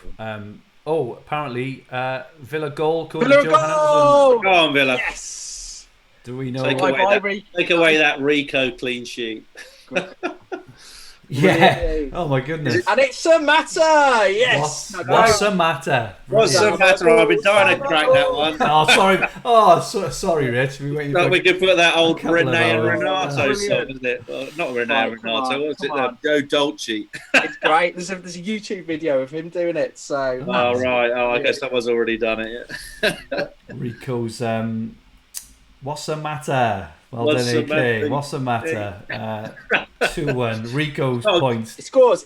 Apparently Villa goal. Villa goal! Go on, Villa. Yes. Do we know? Take away that Rico clean sheet. Yeah. Oh my goodness. And it's a matter. Yes. What's the matter? What's the matter? I've been dying to crack that one. Oh, sorry. Oh, sorry, Rich. We could put that old Renee and hours. Renato song, isn't it? Well, not Renee and Renato. What's it? Joe Dolce. It's great. There's a YouTube video of him doing it. So. Oh right. Oh, I guess someone's already done it. Yeah. Rico's. What's the matter? Well done, AK. What's the matter? 2-1. Rico's points. He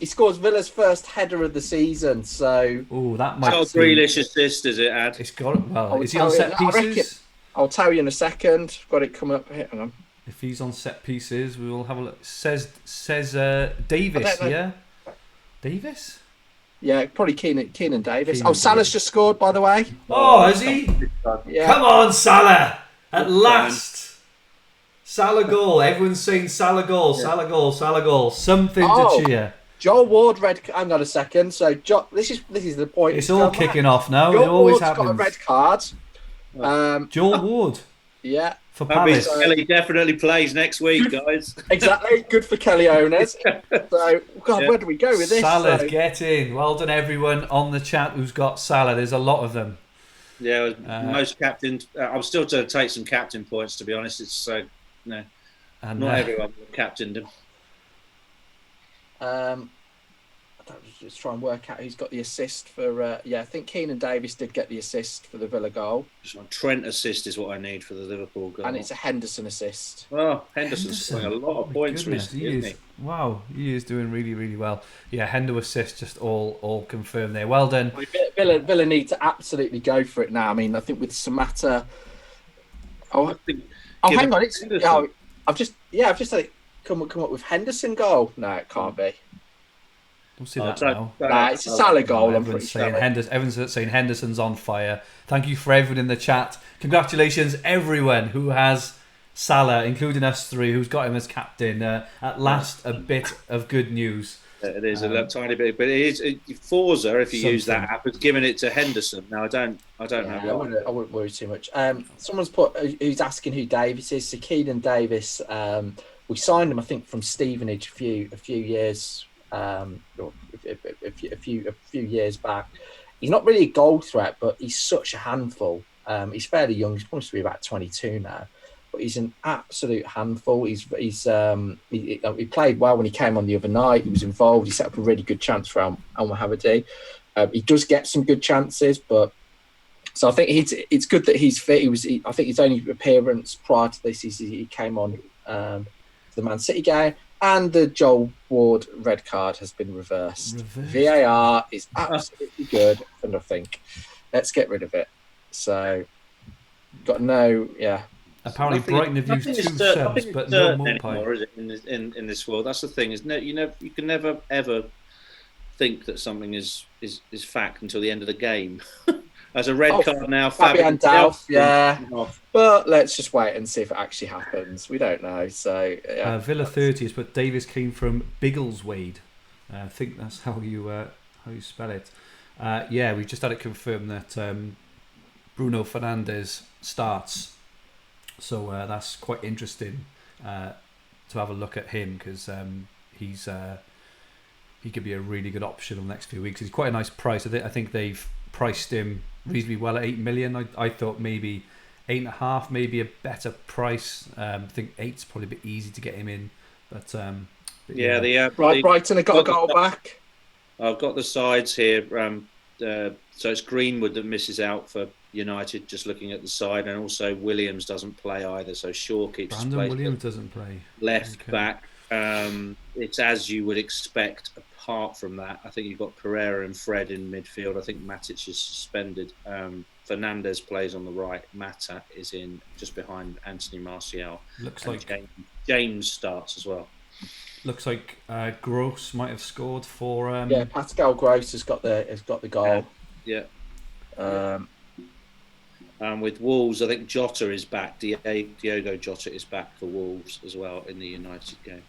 scores Villa's first header of the season. So. Oh, that might. It's got a Grealish assist, is it, Ad? It's got. Well, is he on set pieces? I'll tell you in a second. Got it coming up here. Hang on. If he's on set pieces, we will have a look. Says Davis. Yeah. Davis. Yeah, probably Keenan Davis. Salah's just scored, by the way. Oh, has he? Yeah. Come on, Salah! At last! Salah goal. Everyone's saying Salah goal, Salah goal, Salah goal. Something to cheer. Joel Ward hang on a second. So this is the point. It's all kicking off now. Joel It always Ward's happens. got a red card. Joel Ward. Yeah. For Palace. Kelly definitely plays next week, guys. Exactly. Good for Kelly owners. So, God, where do we go with this? Salah, get in. Well done, everyone on the chat who's got Salah. There's a lot of them. Yeah, most captain. I'm still to take some captain points, to be honest. It's not everyone captained him. Just try and work out who's got the assist for. I think Keenan Davis did get the assist for the Villa goal. Trent assist is what I need for the Liverpool goal, and it's a Henderson assist. Oh, Henderson's scoring a lot of points recently, isn't he? Wow, he is doing really, really well. Yeah, Hendo assist, just all confirmed there. Well done. Villa need to absolutely go for it now. I mean, I think with Samatta. Hang on, I've just had it come up with Henderson goal. No, it can't be. Don't see that now. Nah, it's a Salah goal. Everyone's saying Henderson's on fire. Thank you for everyone in the chat. Congratulations, everyone who has Salah, including us three, who's got him as captain. At last, a bit of good news. It is a tiny bit, but it is Forza. If you use that app, it's giving it to Henderson. Now I don't know. I wouldn't worry too much. Someone's put who's asking who Davis is. So Keenan Davis. We signed him, I think, from Stevenage a few years. A few years back. He's not really a goal threat, but he's such a handful. He's fairly young. He's probably about 22 now, but he's an absolute handful. He played well when he came on the other night. He was involved. He set up a really good chance for Al Mohammadi. He does get some good chances, but so I think it's good that he's fit. I think his only appearance prior to this is he came on the Man City game. And the Joel Ward red card has been reversed. VAR is absolutely good for nothing. Let's get rid of it. So, Apparently, Brighton have used 2 subs, but no more anymore, is it? In this world, that's the thing. You can never ever think that something is fact until the end of the game. As a red card now, Fabian Delph, but let's just wait and see if it actually happens. We don't know. So Villa 30s, but Davis came from Biggleswade. I think that's how you spell it. We've just had it confirmed that Bruno Fernandez starts. So that's quite interesting to have a look at him because he could be a really good option in the next few weeks. He's quite a nice price. I think they've priced him reasonably well at 8 million. I thought maybe 8.5, maybe a better price. I think 8's probably a bit easy to get him in, but Brighton have got a goal back. I've got the sides here. So it's Greenwood that misses out for United. Just looking at the side, and also Williams doesn't play either. So Shaw keeps his place. Williams doesn't play left back. It's as you would expect, apart from that, I think you've got Pereira and Fred in midfield. I think Matic is suspended. Fernandez plays on the right. Mata is in just behind Anthony Martial. Looks like James starts as well. Looks like Gross might have scored for. Pascal Gross has got the goal. Yeah. With Wolves, I think Jota is back. Diogo Jota is back for Wolves as well in the United game.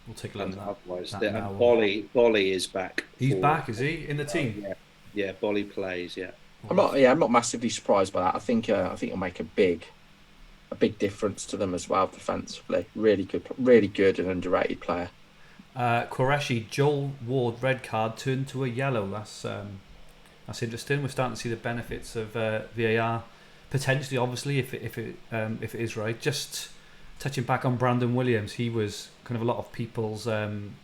We'll take a look at that. Otherwise, now. Bolly is back. He's back, is he, in the team? Yeah, Bolly plays. Yeah. I'm not massively surprised by that. I think it'll make a big difference to them as well defensively. Really good and underrated player. Qureshi, Joel Ward red card turned to a yellow. That's interesting. We're starting to see the benefits of VAR potentially. Obviously, if it is right. Just touching back on Brandon Williams, he was kind of a lot of people's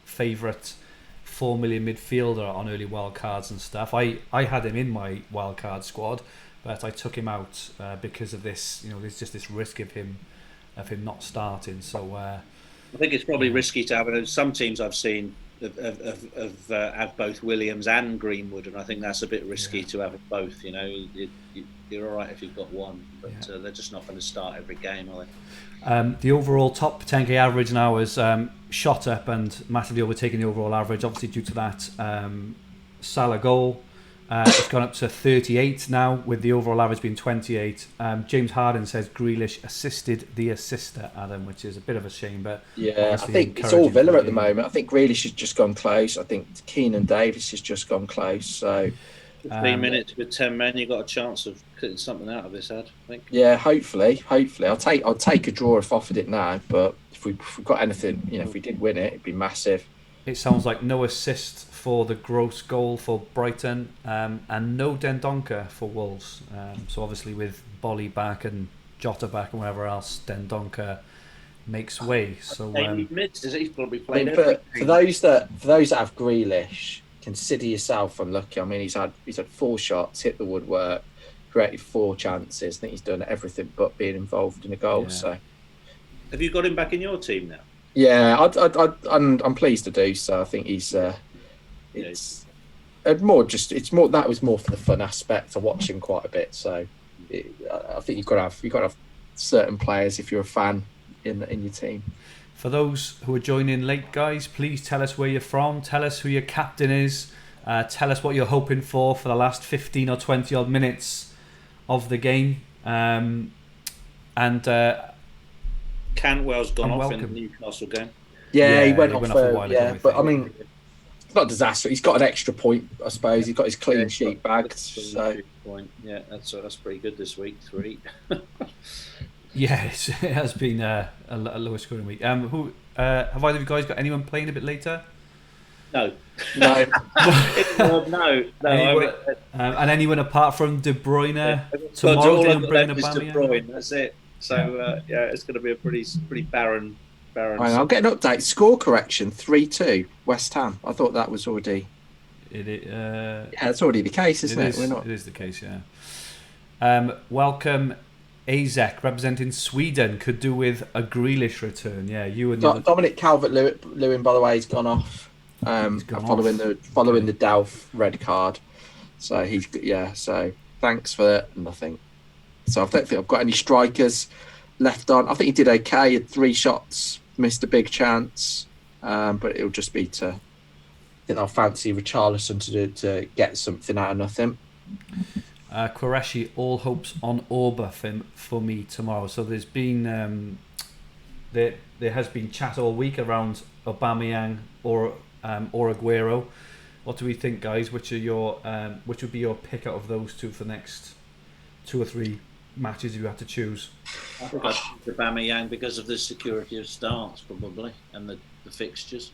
favourite 4 million midfielder on early wild cards and stuff. I had him in my wild card squad, but I took him out because of this. There's just this risk of him not starting. So I think it's probably risky to have. Some teams I've seen have both Williams and Greenwood, and I think that's a bit risky to have them both. You're all right if you've got one, but they're just not going to start every game, are they? The overall top 10k average now is shot up and massively overtaking the overall average. Obviously, due to that Salah goal, it's gone up to 38 now, with the overall average being 28. James Harden says Grealish assisted the assister, Adam, which is a bit of a shame, but I think it's all Villa at the moment. I think Grealish has just gone close. I think Keenan Davis has just gone close. So 15 minutes with 10 men, you've got a chance of getting something out of this, Ad, I think. Yeah, hopefully. I'll take a draw if offered it now, but if we've got anything, if we did win it, it'd be massive. It sounds like no assist for the gross goal for Brighton, and no Dendoncker for Wolves. So obviously with Bolly back and Jota back and whatever else, Dendoncker makes way. So he's probably played for those that have Grealish, consider yourself unlucky. I mean, he's had 4 shots, hit the woodwork, created 4 chances. I think he's done everything but being involved in a goal. Yeah. So, have you got him back in your team now? Yeah, I'm pleased to do so. I think he's it's more that was more for the fun aspect. I watch him quite a bit, so I think you've got to have certain players if you're a fan in your team. For those who are joining late, guys, please tell us where you're from. Tell us who your captain is. Tell us what you're hoping for the last 15 or 20 odd minutes of the game. Cantwell's gone off in the Newcastle game. Yeah, he went off a while ago. But I mean, it's not a disaster. He's got an extra point, I suppose. He's got his clean sheet bagged. So. Yeah, that's pretty good this week. 3. Yeah, it has been a lower scoring week. Have either of you guys got anyone playing a bit later? No. No. Anyone, and anyone apart from De Bruyne tomorrow? De Bruyne. That's it. So it's going to be a pretty barren. I'll get an update. Score correction: 3-2 West Ham. I thought that was already. Yeah, it's already the case, isn't it? It is the case. Yeah. Welcome. Azek representing Sweden could do with a Grealish return. Yeah, you and Dominic Calvert-Lewin, by the way, he's gone off. Following the Delph red card. So So thanks for nothing. So I don't think I've got any strikers left on. I think he did okay. He had 3 shots, missed a big chance, but it'll just be to. I think I'll fancy Richarlison to get something out of nothing. Qureshi, all hopes on Orba for me tomorrow. So there's been there has been chat all week around Aubameyang or Aguero. What do we think, guys? Which would be your pick out of those two for the next 2 or 3 matches if you had to choose? I think I'd choose Aubameyang because of the security of starts probably and the fixtures.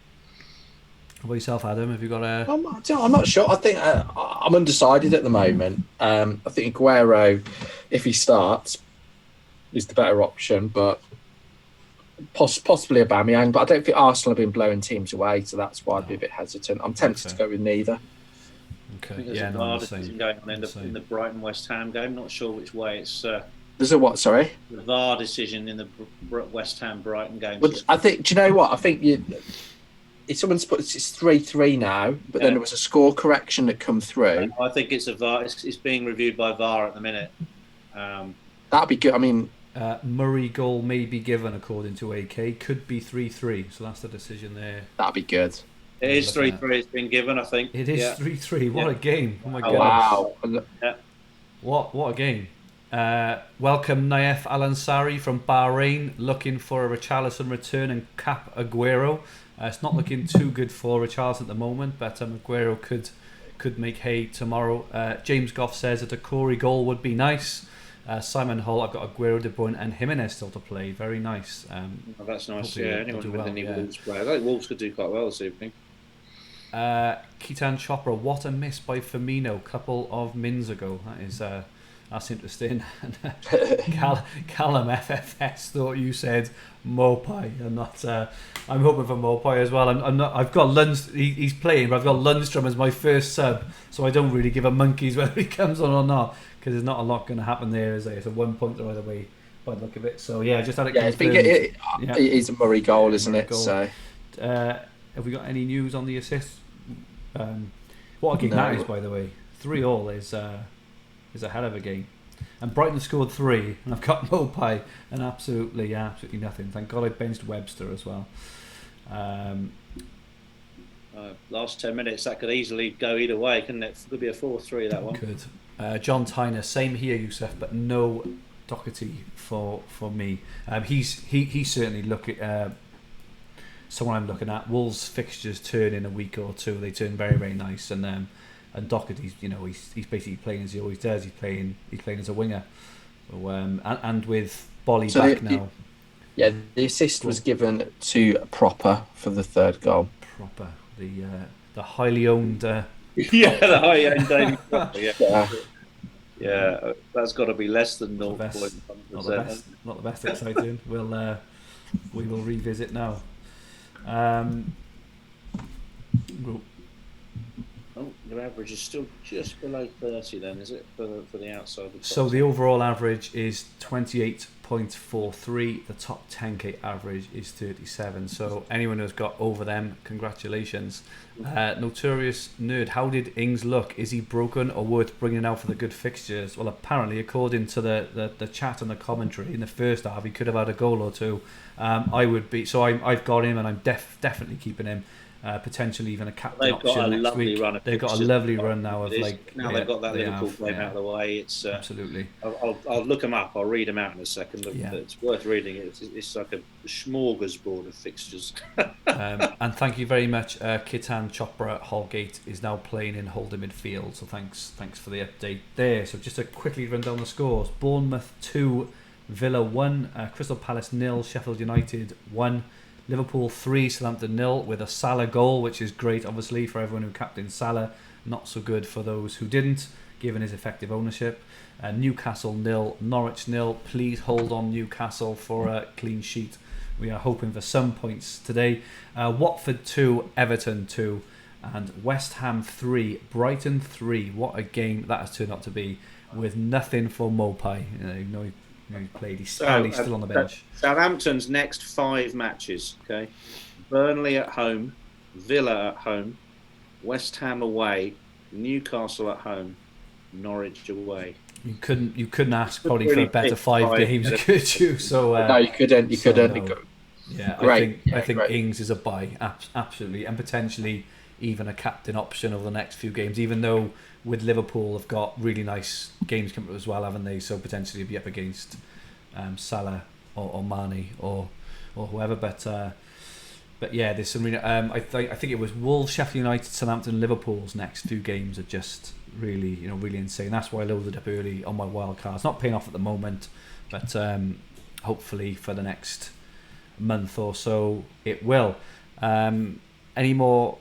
How about yourself, Adam? Have you got a? I'm not sure. I think I'm undecided at the moment. I think Aguero, if he starts, is the better option, but possibly Aubameyang. But I don't think Arsenal have been blowing teams away, so that's why I'd be a bit hesitant. I'm tempted to go with neither. Okay. There's a VAR decision going on in the Brighton West Ham game. Not sure which way it's. There's a what? Sorry. The VAR decision in the West Ham Brighton game. Well, I think. Do you know what? I think someone's put it's 3-3 now, but then there was a score correction that come through. I think it's a VAR. It's being reviewed by VAR at the minute. That'd be good. I mean, Murray goal may be given according to AK. Could be 3-3. So that's the decision there. that'd be good. It is 3-3. It's been given, I think. It is 3-3. What a game! Oh my Oh, goodness! wow. Yeah. What a game! Welcome Naif Al Ansari from Bahrain, looking for a Richarlison return and cap Aguero. It's not looking too good for Richarlison at the moment, but Aguero could make hay tomorrow. James Goff says that a Corey goal would be nice. Simon Hull, I've got Aguero, De Bruyne and Jimenez still to play. Very nice. That's nice. Hopefully Anyone with any well, Wolves players. I think Wolves could do quite well this evening. Kitan Chopra, what a miss by Firmino, couple of mins ago. That's interesting. Callum FFS thought you said Mopai. I'm hoping for Mopai as well. I'm not. I've got Lund. He's playing, but I've got Lundstrom as my first sub, so I don't really give a monkeys whether he comes on or not, because there's not a lot going to happen there, is there? It's a 1 point either way by the look of it. So yeah, just had it confirmed. It is a Murray goal, isn't it? Goal. So have we got any news on the assist? What a game that is, by the way. 3-3 is a hell of a game. And Brighton scored 3, and I've got Mopai and absolutely nothing. Thank God I benched Webster as well. Last 10 minutes, that could easily go either way, couldn't it? Could be a 4-3, that one. Could. John Tyner, same here, Youssef, but no Doherty for me. He's certainly someone I'm looking at. Wolves fixtures turn in a week or two. They turn very, very nice, and Doherty's, he's basically playing as he always does. He's playing as a winger. So, and with Bolly back now. The assist was given to Proper for the third goal. Proper, the highly owned. The highly owned David Proper. Yeah, that's got to be less than 0.1%. Not the best exciting. we will revisit now. Your average is still just below 30 then, is it, for the outside? So the overall average is 28.43. The top 10k average is 37. So anyone who's got over them, congratulations. Notorious Nerd, how did Ings look? Is he broken or worth bringing out for the good fixtures? Well, apparently, according to the chat and the commentary, in the first half, he could have had a goal or two. I've got him, and I'm definitely keeping him. Potentially even a captain option next week. They've got a lovely run now of they've got that Liverpool game out of the way. It's absolutely. I'll look them up. I'll read them out in a second. It's worth reading. It's like a smorgasbord of fixtures. And thank you very much, Kitan Chopra. Holgate is now playing in Holder midfield. So thanks for the update there. So just to quickly run down the scores: Bournemouth 2, Villa 1, Crystal Palace 0, Sheffield United 1. Liverpool 3, Southampton 0, with a Salah goal, which is great, obviously, for everyone who captained Salah. Not so good for those who didn't, given his effective ownership. Newcastle 0, Norwich 0. Please hold on, Newcastle, for a clean sheet. We are hoping for some points today. Watford 2, Everton 2, and West Ham 3, Brighton 3. What a game that has turned out to be, with nothing for Mopai. He played. He's still on the bench. Southampton's next 5 matches. Okay, Burnley at home, Villa at home, West Ham away, Newcastle at home, Norwich away. You couldn't ask probably for a better 5 games, could you? So no, you couldn't. No. Yeah, great. I think Ings is a buy, absolutely, and potentially even a captain option over the next few games. Even though with Liverpool, have got really nice games coming up as well, haven't they? So potentially be up against Salah or Mane or whoever. But yeah, there's some really. I think it was Wolves, Sheffield United, Southampton, Liverpool's next few games are just really insane. That's why I loaded up early on my wild cards. Not paying off at the moment, but hopefully for the next month or so it will. Any more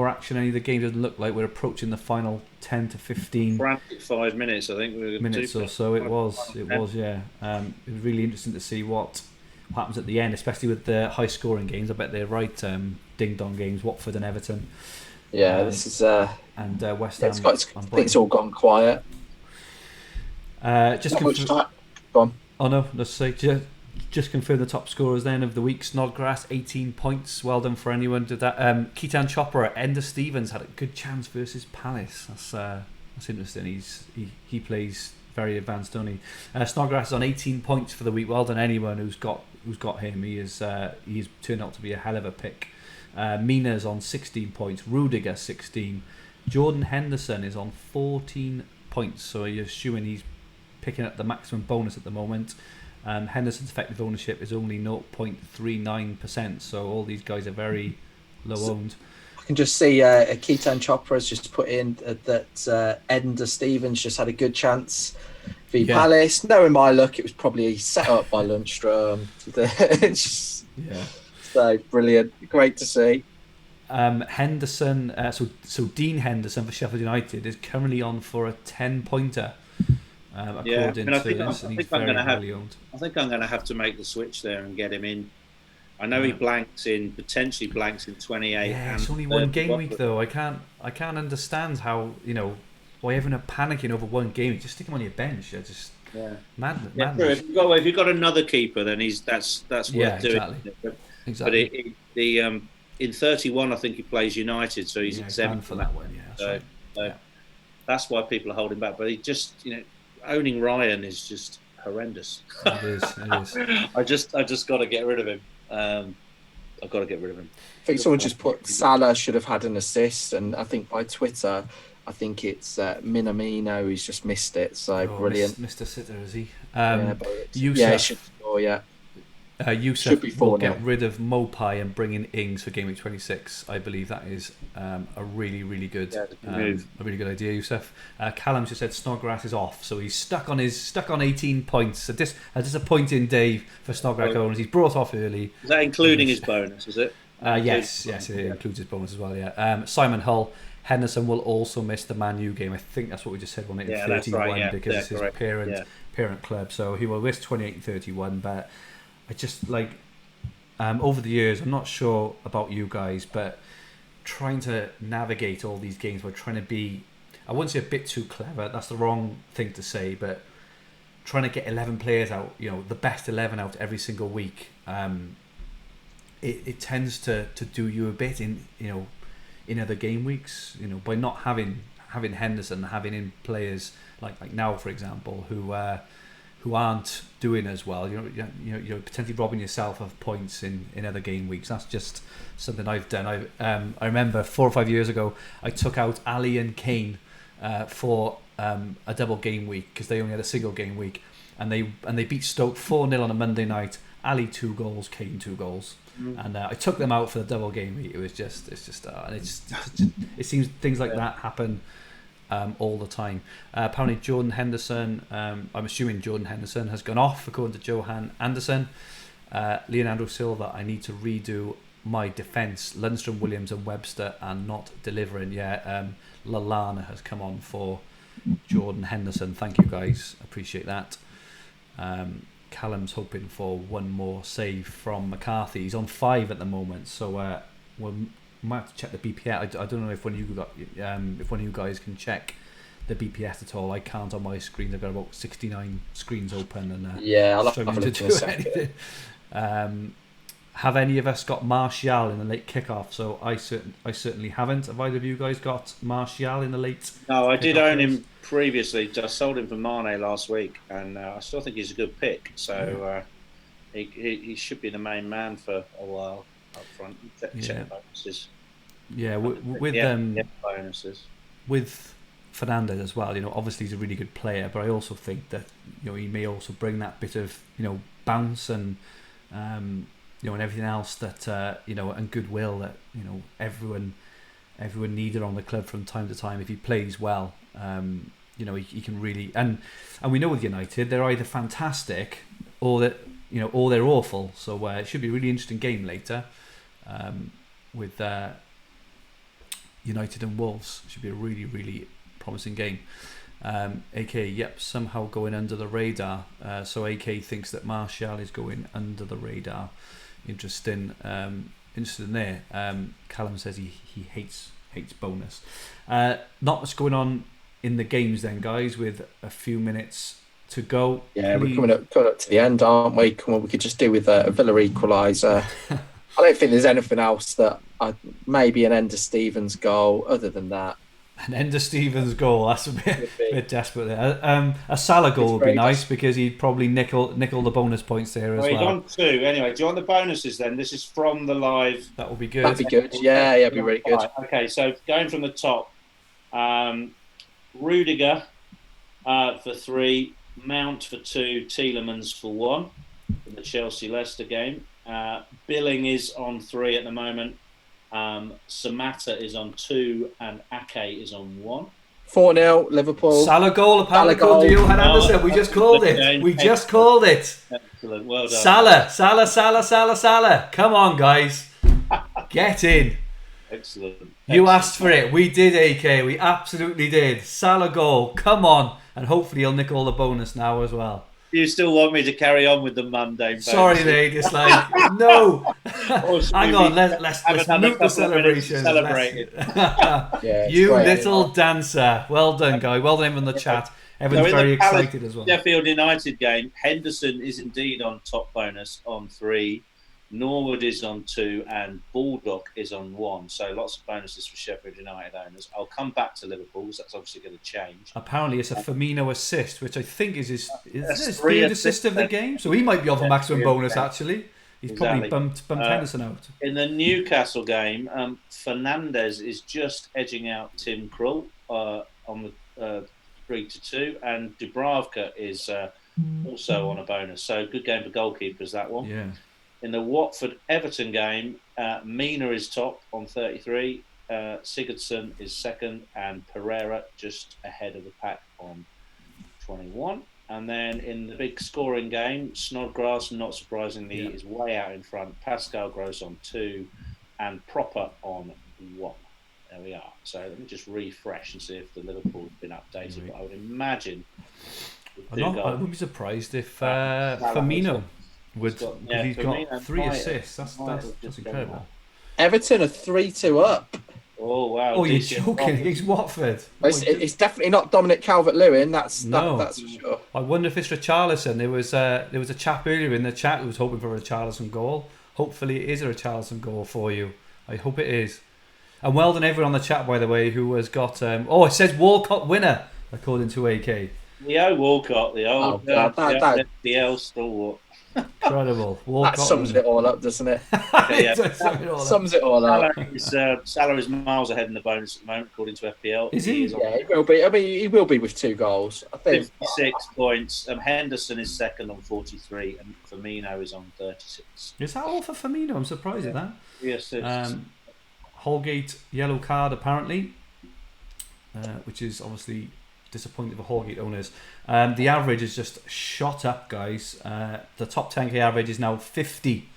action? Any of the games? Doesn't look like we're approaching the final 10 to 15 frantic 5 minutes. I think minutes or so. It was. Yeah. It was really interesting to see what happens at the end, especially with the high scoring games. I bet they're right. Ding dong games, Watford and Everton. Yeah, this is and West Ham. I think it's all gone quiet. Just Not much time. Go on. Oh no, let's say just confirm the top scorers then of the week. Snodgrass, 18 points. Well done for anyone did that. Keaton Chopra, Ender Stevens had a good chance versus Palace. That's interesting. He plays very advanced, doesn't he? Snodgrass is on 18 points for the week. Well done anyone who's got him. He is turned out to be a hell of a pick. Mina's on 16 points. Rudiger 16. Jordan Henderson is on 14 points. So you're assuming he's picking up the maximum bonus at the moment. Henderson's effective ownership is only 0.39%. So all these guys are very low owned. I can just see Keaton Chopra has just put in that Ender Stevens just had a good chance v Palace. Knowing my luck, it was probably set up by Lundstrom. So brilliant, great to see. Henderson, so Dean Henderson for Sheffield United is currently on for a 10-pointer. According to this, and he's very highly owned. I think I'm going to have to make the switch there and get him in. I know he potentially blanks in 28. Yeah, it's only one game week though. I can't understand how why everyone are panicking over one game week. Just stick him on your bench. Madness. If you've got another keeper, then that's worth doing. Exactly. But in 31, I think he plays United, so he's exempt for that one. So that's why people are holding back. But he just owning Ryan is just horrendous. It is. I just got to get rid of him. I've got to get rid of him. I think someone just put Salah should have had an assist, and I think by Twitter, I think it's Minamino who's just missed it. So brilliant, Mr. Sitter, is he? He should score. Yusuf will get rid of Mopai and bring in Ings for Game Week 26. I believe that is a really, really good, a really good idea, Yusuf. Callum just said Snodgrass is off, so he's stuck on 18 points. A disappointing day for Snodgrass owners. He's brought off early. Is that including his bonus? Is it? Yes, it includes his bonus as well. Yeah. Simon Hull. Henderson will also miss the Man U game. I think that's what we just said, wasn't it? 31 because it's his parent club, so he will miss 28 and 31. But I just over the years, I'm not sure about you guys, but trying to navigate all these games, we're trying to be, I wouldn't say a bit too clever, that's the wrong thing to say, but trying to get 11 players out, the best 11 out every single week, it tends to do you a bit in other game weeks, by not having Henderson, having in players like now, for example, who aren't doing as well. You're potentially robbing yourself of points in other game weeks. That's just something I've done. I remember 4 or 5 years ago, I took out Ali and Kane for a double game week because they only had a single game week, and they beat Stoke 4-0 on a Monday night. Ali 2 goals, Kane 2 goals, and I took them out for the double game week. It seems things like that happen all the time. Apparently Jordan Henderson, I'm assuming Jordan Henderson has gone off according to Johan Anderson. Leonardo Silva, I need to redo my defence. Lundstrom, Williams and Webster are not delivering. Lallana has come on for Jordan Henderson. Thank you guys, appreciate that. Callum's hoping for one more save from McCarthy. He's on 5 at the moment, so we'll might have to check the BPS. I don't know if one of you guys can check the BPS at all. I can't on my screen. I've got about 69 screens open, and I'll have to look in a second. Have any of us got Martial in the late kickoff? So I certainly haven't. Have either of you guys got Martial in the late? No, I did own him previously. Just sold him for Mane last week, and I still think he's a good pick. So he should be the main man for a while up front. Check bonuses. Bonuses with Fernandez as well. Obviously he's a really good player, but I also think that he may also bring that bit of bounce and and everything else that and goodwill that everyone needed on the club from time to time. If he plays well, he can really and we know with United they're either fantastic or that or they're awful. So it should be a really interesting game later with United and Wolves. It should be a really, really promising game. AK, somehow going under the radar. So AK thinks that Martial is going under the radar. Interesting there. Callum says he hates bonus. Not much going on in the games then, guys, with a few minutes to go. Yeah, Please. we're coming up to the end, aren't we? Come on, we could just do with a Villa equaliser. I don't think there's anything else that maybe an Ender Stevens goal. Other than that, An Ender Stevens goal. That's a bit desperate there. A Salah goal would be nice because he'd probably nickel the bonus points there as well. He's on 2 anyway. Do you want the bonuses then? This is from the live. That would be good. That'd be good. Yeah, it'd be really good. Okay, so going from the top, Rudiger for 3, Mount for 2, Tielemans for 1 in the Chelsea-Leicester game. Billing is on 3 at the moment. Samata is on 2 and Ake is on 1. 4-0 Liverpool. Salah goal apparently called to Johan Anderson. We just called it. We just called it. Excellent. Well done. Salah. Come on, guys. Get in. Excellent. You asked for it. We did, AK. We absolutely did. Salah goal. Come on. And hopefully he'll nick all the bonus now as well. You still want me to carry on with the mundane bonus? Sorry, mate. It's like, no. Hang on. Let's move the celebration. You little dancer. Well done, guy. Well done everyone in the chat. Everyone's very excited as well. Sheffield United game, Henderson is indeed on top bonus on 3. Norwood is on 2 and Baldock is on 1. So lots of bonuses for Sheffield United owners. I'll come back to Liverpool because that's obviously going to change. Apparently it's a Firmino assist, which I think is his third assist of the game. So he might be off a maximum bonus actually. He's probably bumped Henderson out. In the Newcastle game, Fernandez is just edging out Tim Krul on the 3-2 and Dubravka is also on a bonus. So good game for goalkeepers, that one. Yeah. In the Watford-Everton game, Mina is top on 33, Sigurdsson is second, and Pereira just ahead of the pack on 21. And then in the big scoring game, Snodgrass, not surprisingly, is way out in front. Pascal Gross on 2, and Proper on 1. There we are. So let me just refresh and see if the Liverpool have been updated. But I would imagine... I wouldn't be surprised if Firmino... he's got 3 assists. That's incredible. Everton are 3-2 up. Oh wow! Oh, you're joking? Against Watford. It's definitely not Dominic Calvert-Lewin. That's for sure. I wonder if it's Richarlison. There was a chap earlier in the chat who was hoping for a Richarlison goal. Hopefully, it is a Richarlison goal for you. I hope it is. And well done everyone on the chat, by the way, who has got. It says Walcott winner according to AK. Leo Walcott, the old FPL stalwart. Incredible. That sums it all up, doesn't it? Sums it all up. Salah is miles ahead in the bonus at the moment, according to FPL. Is he? Yeah, he will be. I mean, he will be with 2 goals. I think 56 points. Henderson is second on 43, and Firmino is on 36. Is that all for Firmino? I'm surprised at that. Yes. Holgate yellow card apparently, which is obviously disappointing for Holgate owners. The average has just shot up, guys. The top 10k average is now 50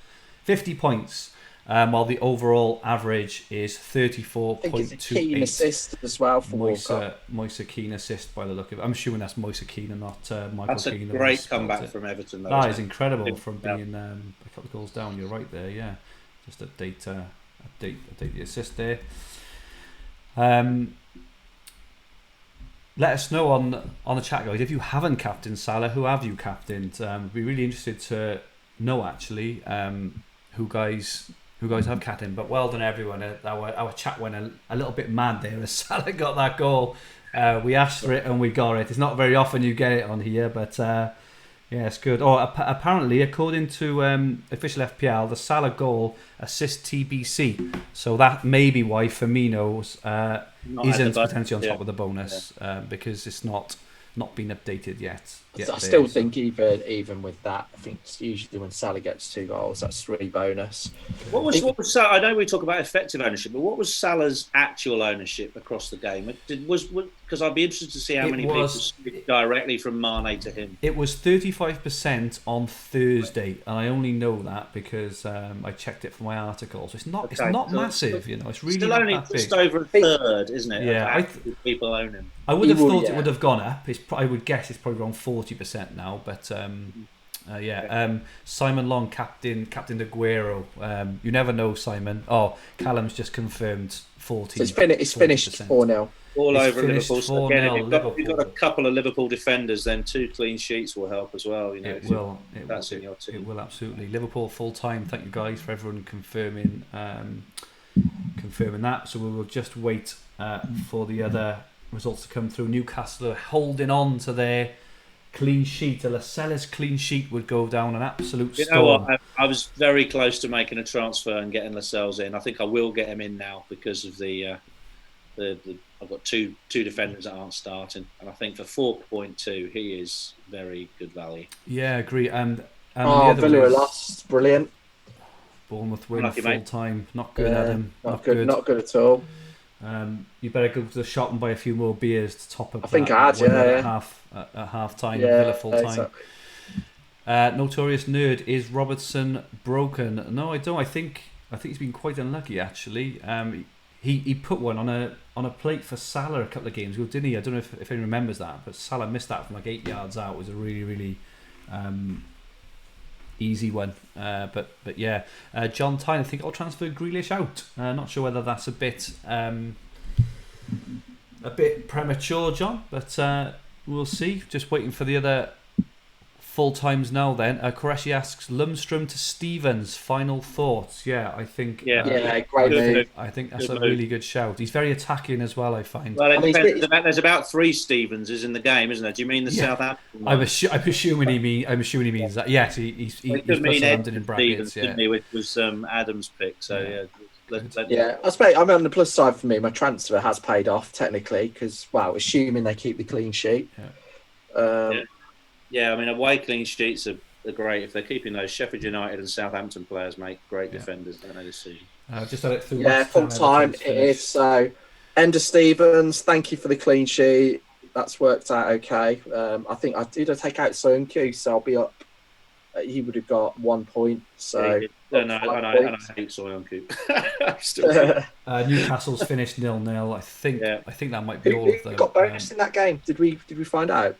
points, while the overall average is 34.28. I think it's a Keane assist as well for Walcott. Moise Keane assist by the look of it. I'm assuming that's Moise Keane and not Michael That's Keane. That's a great comeback from Everton. Though, that is incredible from being a couple of goals down. You're right there, yeah. Just update the assist there. Let us know on the chat, guys, if you haven't captained Salah, who have you captained? We'd be really interested to know actually who guys have captained. But well done everyone. Our chat went a little bit mad there as Salah got that goal. We asked for it and we got it. It's not very often you get it on here, but yeah, it's good. Apparently, according to official FPL, the Salah goal assists TBC. So that may be why Firmino's isn't potentially on top of the bonus because it's not been updated yet. I still think even with that, I think it's usually when Salah gets 2 goals, that's 3 bonus. What was Salah? I know we talk about effective ownership, but what was Salah's actual ownership across the game? Because I'd be interested to see how many people switched directly from Mane to him. It was 35% on Thursday, and I only know that because I checked it for my article. So it's not massive, you know. It's really still not only that big. just over a third, isn't it? Yeah, people own him. I would have thought it would have gone up. I would guess it's probably around 40% now, but Simon Long captained Aguero. You never know, Simon. Callum's just confirmed 40. So it's finished 4-0. all It's over finished Liverpool. So 4-0 again, if Liverpool. you've got a couple of Liverpool defenders, then 2 clean sheets will help as well. It will. That's in your team. It will absolutely. Liverpool full time. Thank you guys for everyone confirming that. So we will just wait for the other results to come through. Newcastle are holding on to their clean sheet. A Lascelles clean sheet would go down an absolute storm. You know what? I was very close to making a transfer and getting Lascelles in. I think I will get him in now because of the I've got two defenders that aren't starting, and I think for 4.2 he is very good value. Yeah, I agree. And Villa lost. Brilliant. Bournemouth win full time. Not good, Adam. Not good. Not good at all. You better go to the shop and buy a few more beers to top up. I think I had, at half time. Villa full time. Exactly. Notorious Nerd, is Robertson broken? No, I don't. I think he's been quite unlucky actually. He put one on a plate for Salah a couple of games ago, didn't he? I don't know if anyone remembers that, but Salah missed that from like 8 yards out. It was a really, really easy one. But yeah, John Tyne, I think I'll transfer Grealish out. Not sure whether that's a bit premature, John, but we'll see. Just waiting for the other full times now then. Qureshi asks, Lundstram to Stevens, final thoughts? Yeah, I think great move. I think that's a really good shout. He's very attacking as well, I find. Well, there's about 3 Stevenses in the game, isn't there? Do you mean the Southampton one? I'm assuming he means that. Yes, he's put Southampton in brackets. Stevens, which was Adam's pick. So I suppose I'm on the plus side for me. My transfer has paid off technically because assuming they keep the clean sheet. Yeah, I mean, away clean sheets are great. If they're keeping those, Sheffield United and Southampton players make great defenders, don't they, this season? Just had it through. Full time it is. So, Ender Stevens, thank you for the clean sheet. That's worked out okay. I think I take out Soonku, so I'll be up. He would have got 1 point. So, I hate Soonku. Newcastle's finished 0-0. I think that might be all of them. Who got bonus in that game? Did we find out?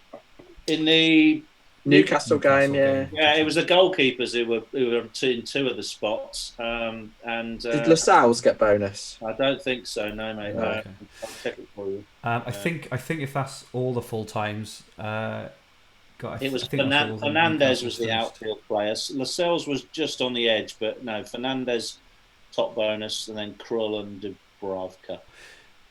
In the Newcastle game, it was the goalkeepers who were in 2 of the spots. Did Lascelles get bonus? I don't think so. No, mate. Okay. I'll check it for you. I think if that's all the full times, it was Fernandez was the outfield player. Lascelles was just on the edge, but no, Fernandez top bonus, and then Krull and Dubravka.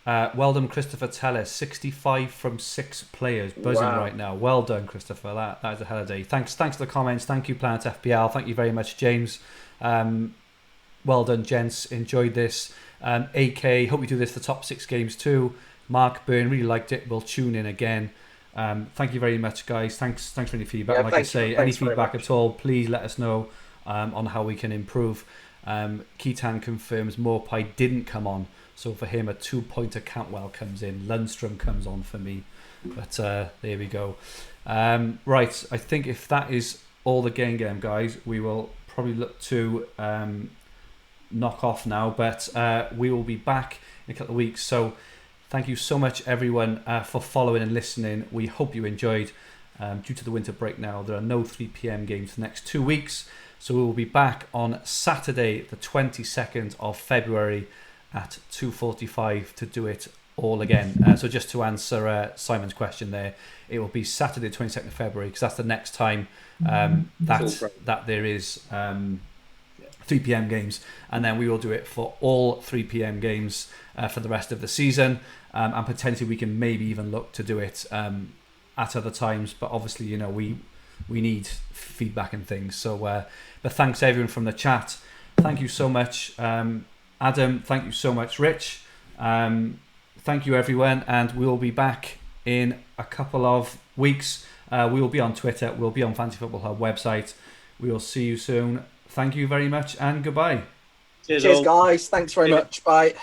Well done, Christopher Tellez. 65 from 6 players. Buzzing right now. Well done, Christopher. That is a hell of a day. Thanks for the comments. Thank you, Planet FPL. Thank you very much, James. Well done, gents. Enjoyed this. AK, hope we do this for top 6 games too. Mark Byrne, really liked it. We'll tune in again. Thank you very much, guys. Thanks for any feedback. Like I say, any feedback at all, please let us know on how we can improve. Keaton confirms Morpie didn't come on. So for him, a 2-pointer Cantwell comes in. Lundstram comes on for me. But there we go. Right, I think if that is all the game, guys, we will probably look to knock off now. But we will be back in a couple of weeks. So thank you so much, everyone, for following and listening. We hope you enjoyed. Due to the winter break now, there are no 3 p.m. games for the next 2 weeks. So we will be back on Saturday, the 22nd of February, at 2:45 to do it all again. So just to answer Simon's question there, it will be Saturday 22nd of February because that's the next time that there is 3 p.m. games, and then we will do it for all 3 p.m. games for the rest of the season, and potentially we can maybe even look to do it at other times, but obviously we need feedback and things. So but thanks everyone from the chat. Thank you so much. Adam, thank you so much. Rich, thank you everyone, and we'll be back in a couple of weeks. We will be on Twitter, we'll be on Fantasy Football Hub website. We will see you soon. Thank you very much and goodbye. Cheers guys, thanks very much. Bye.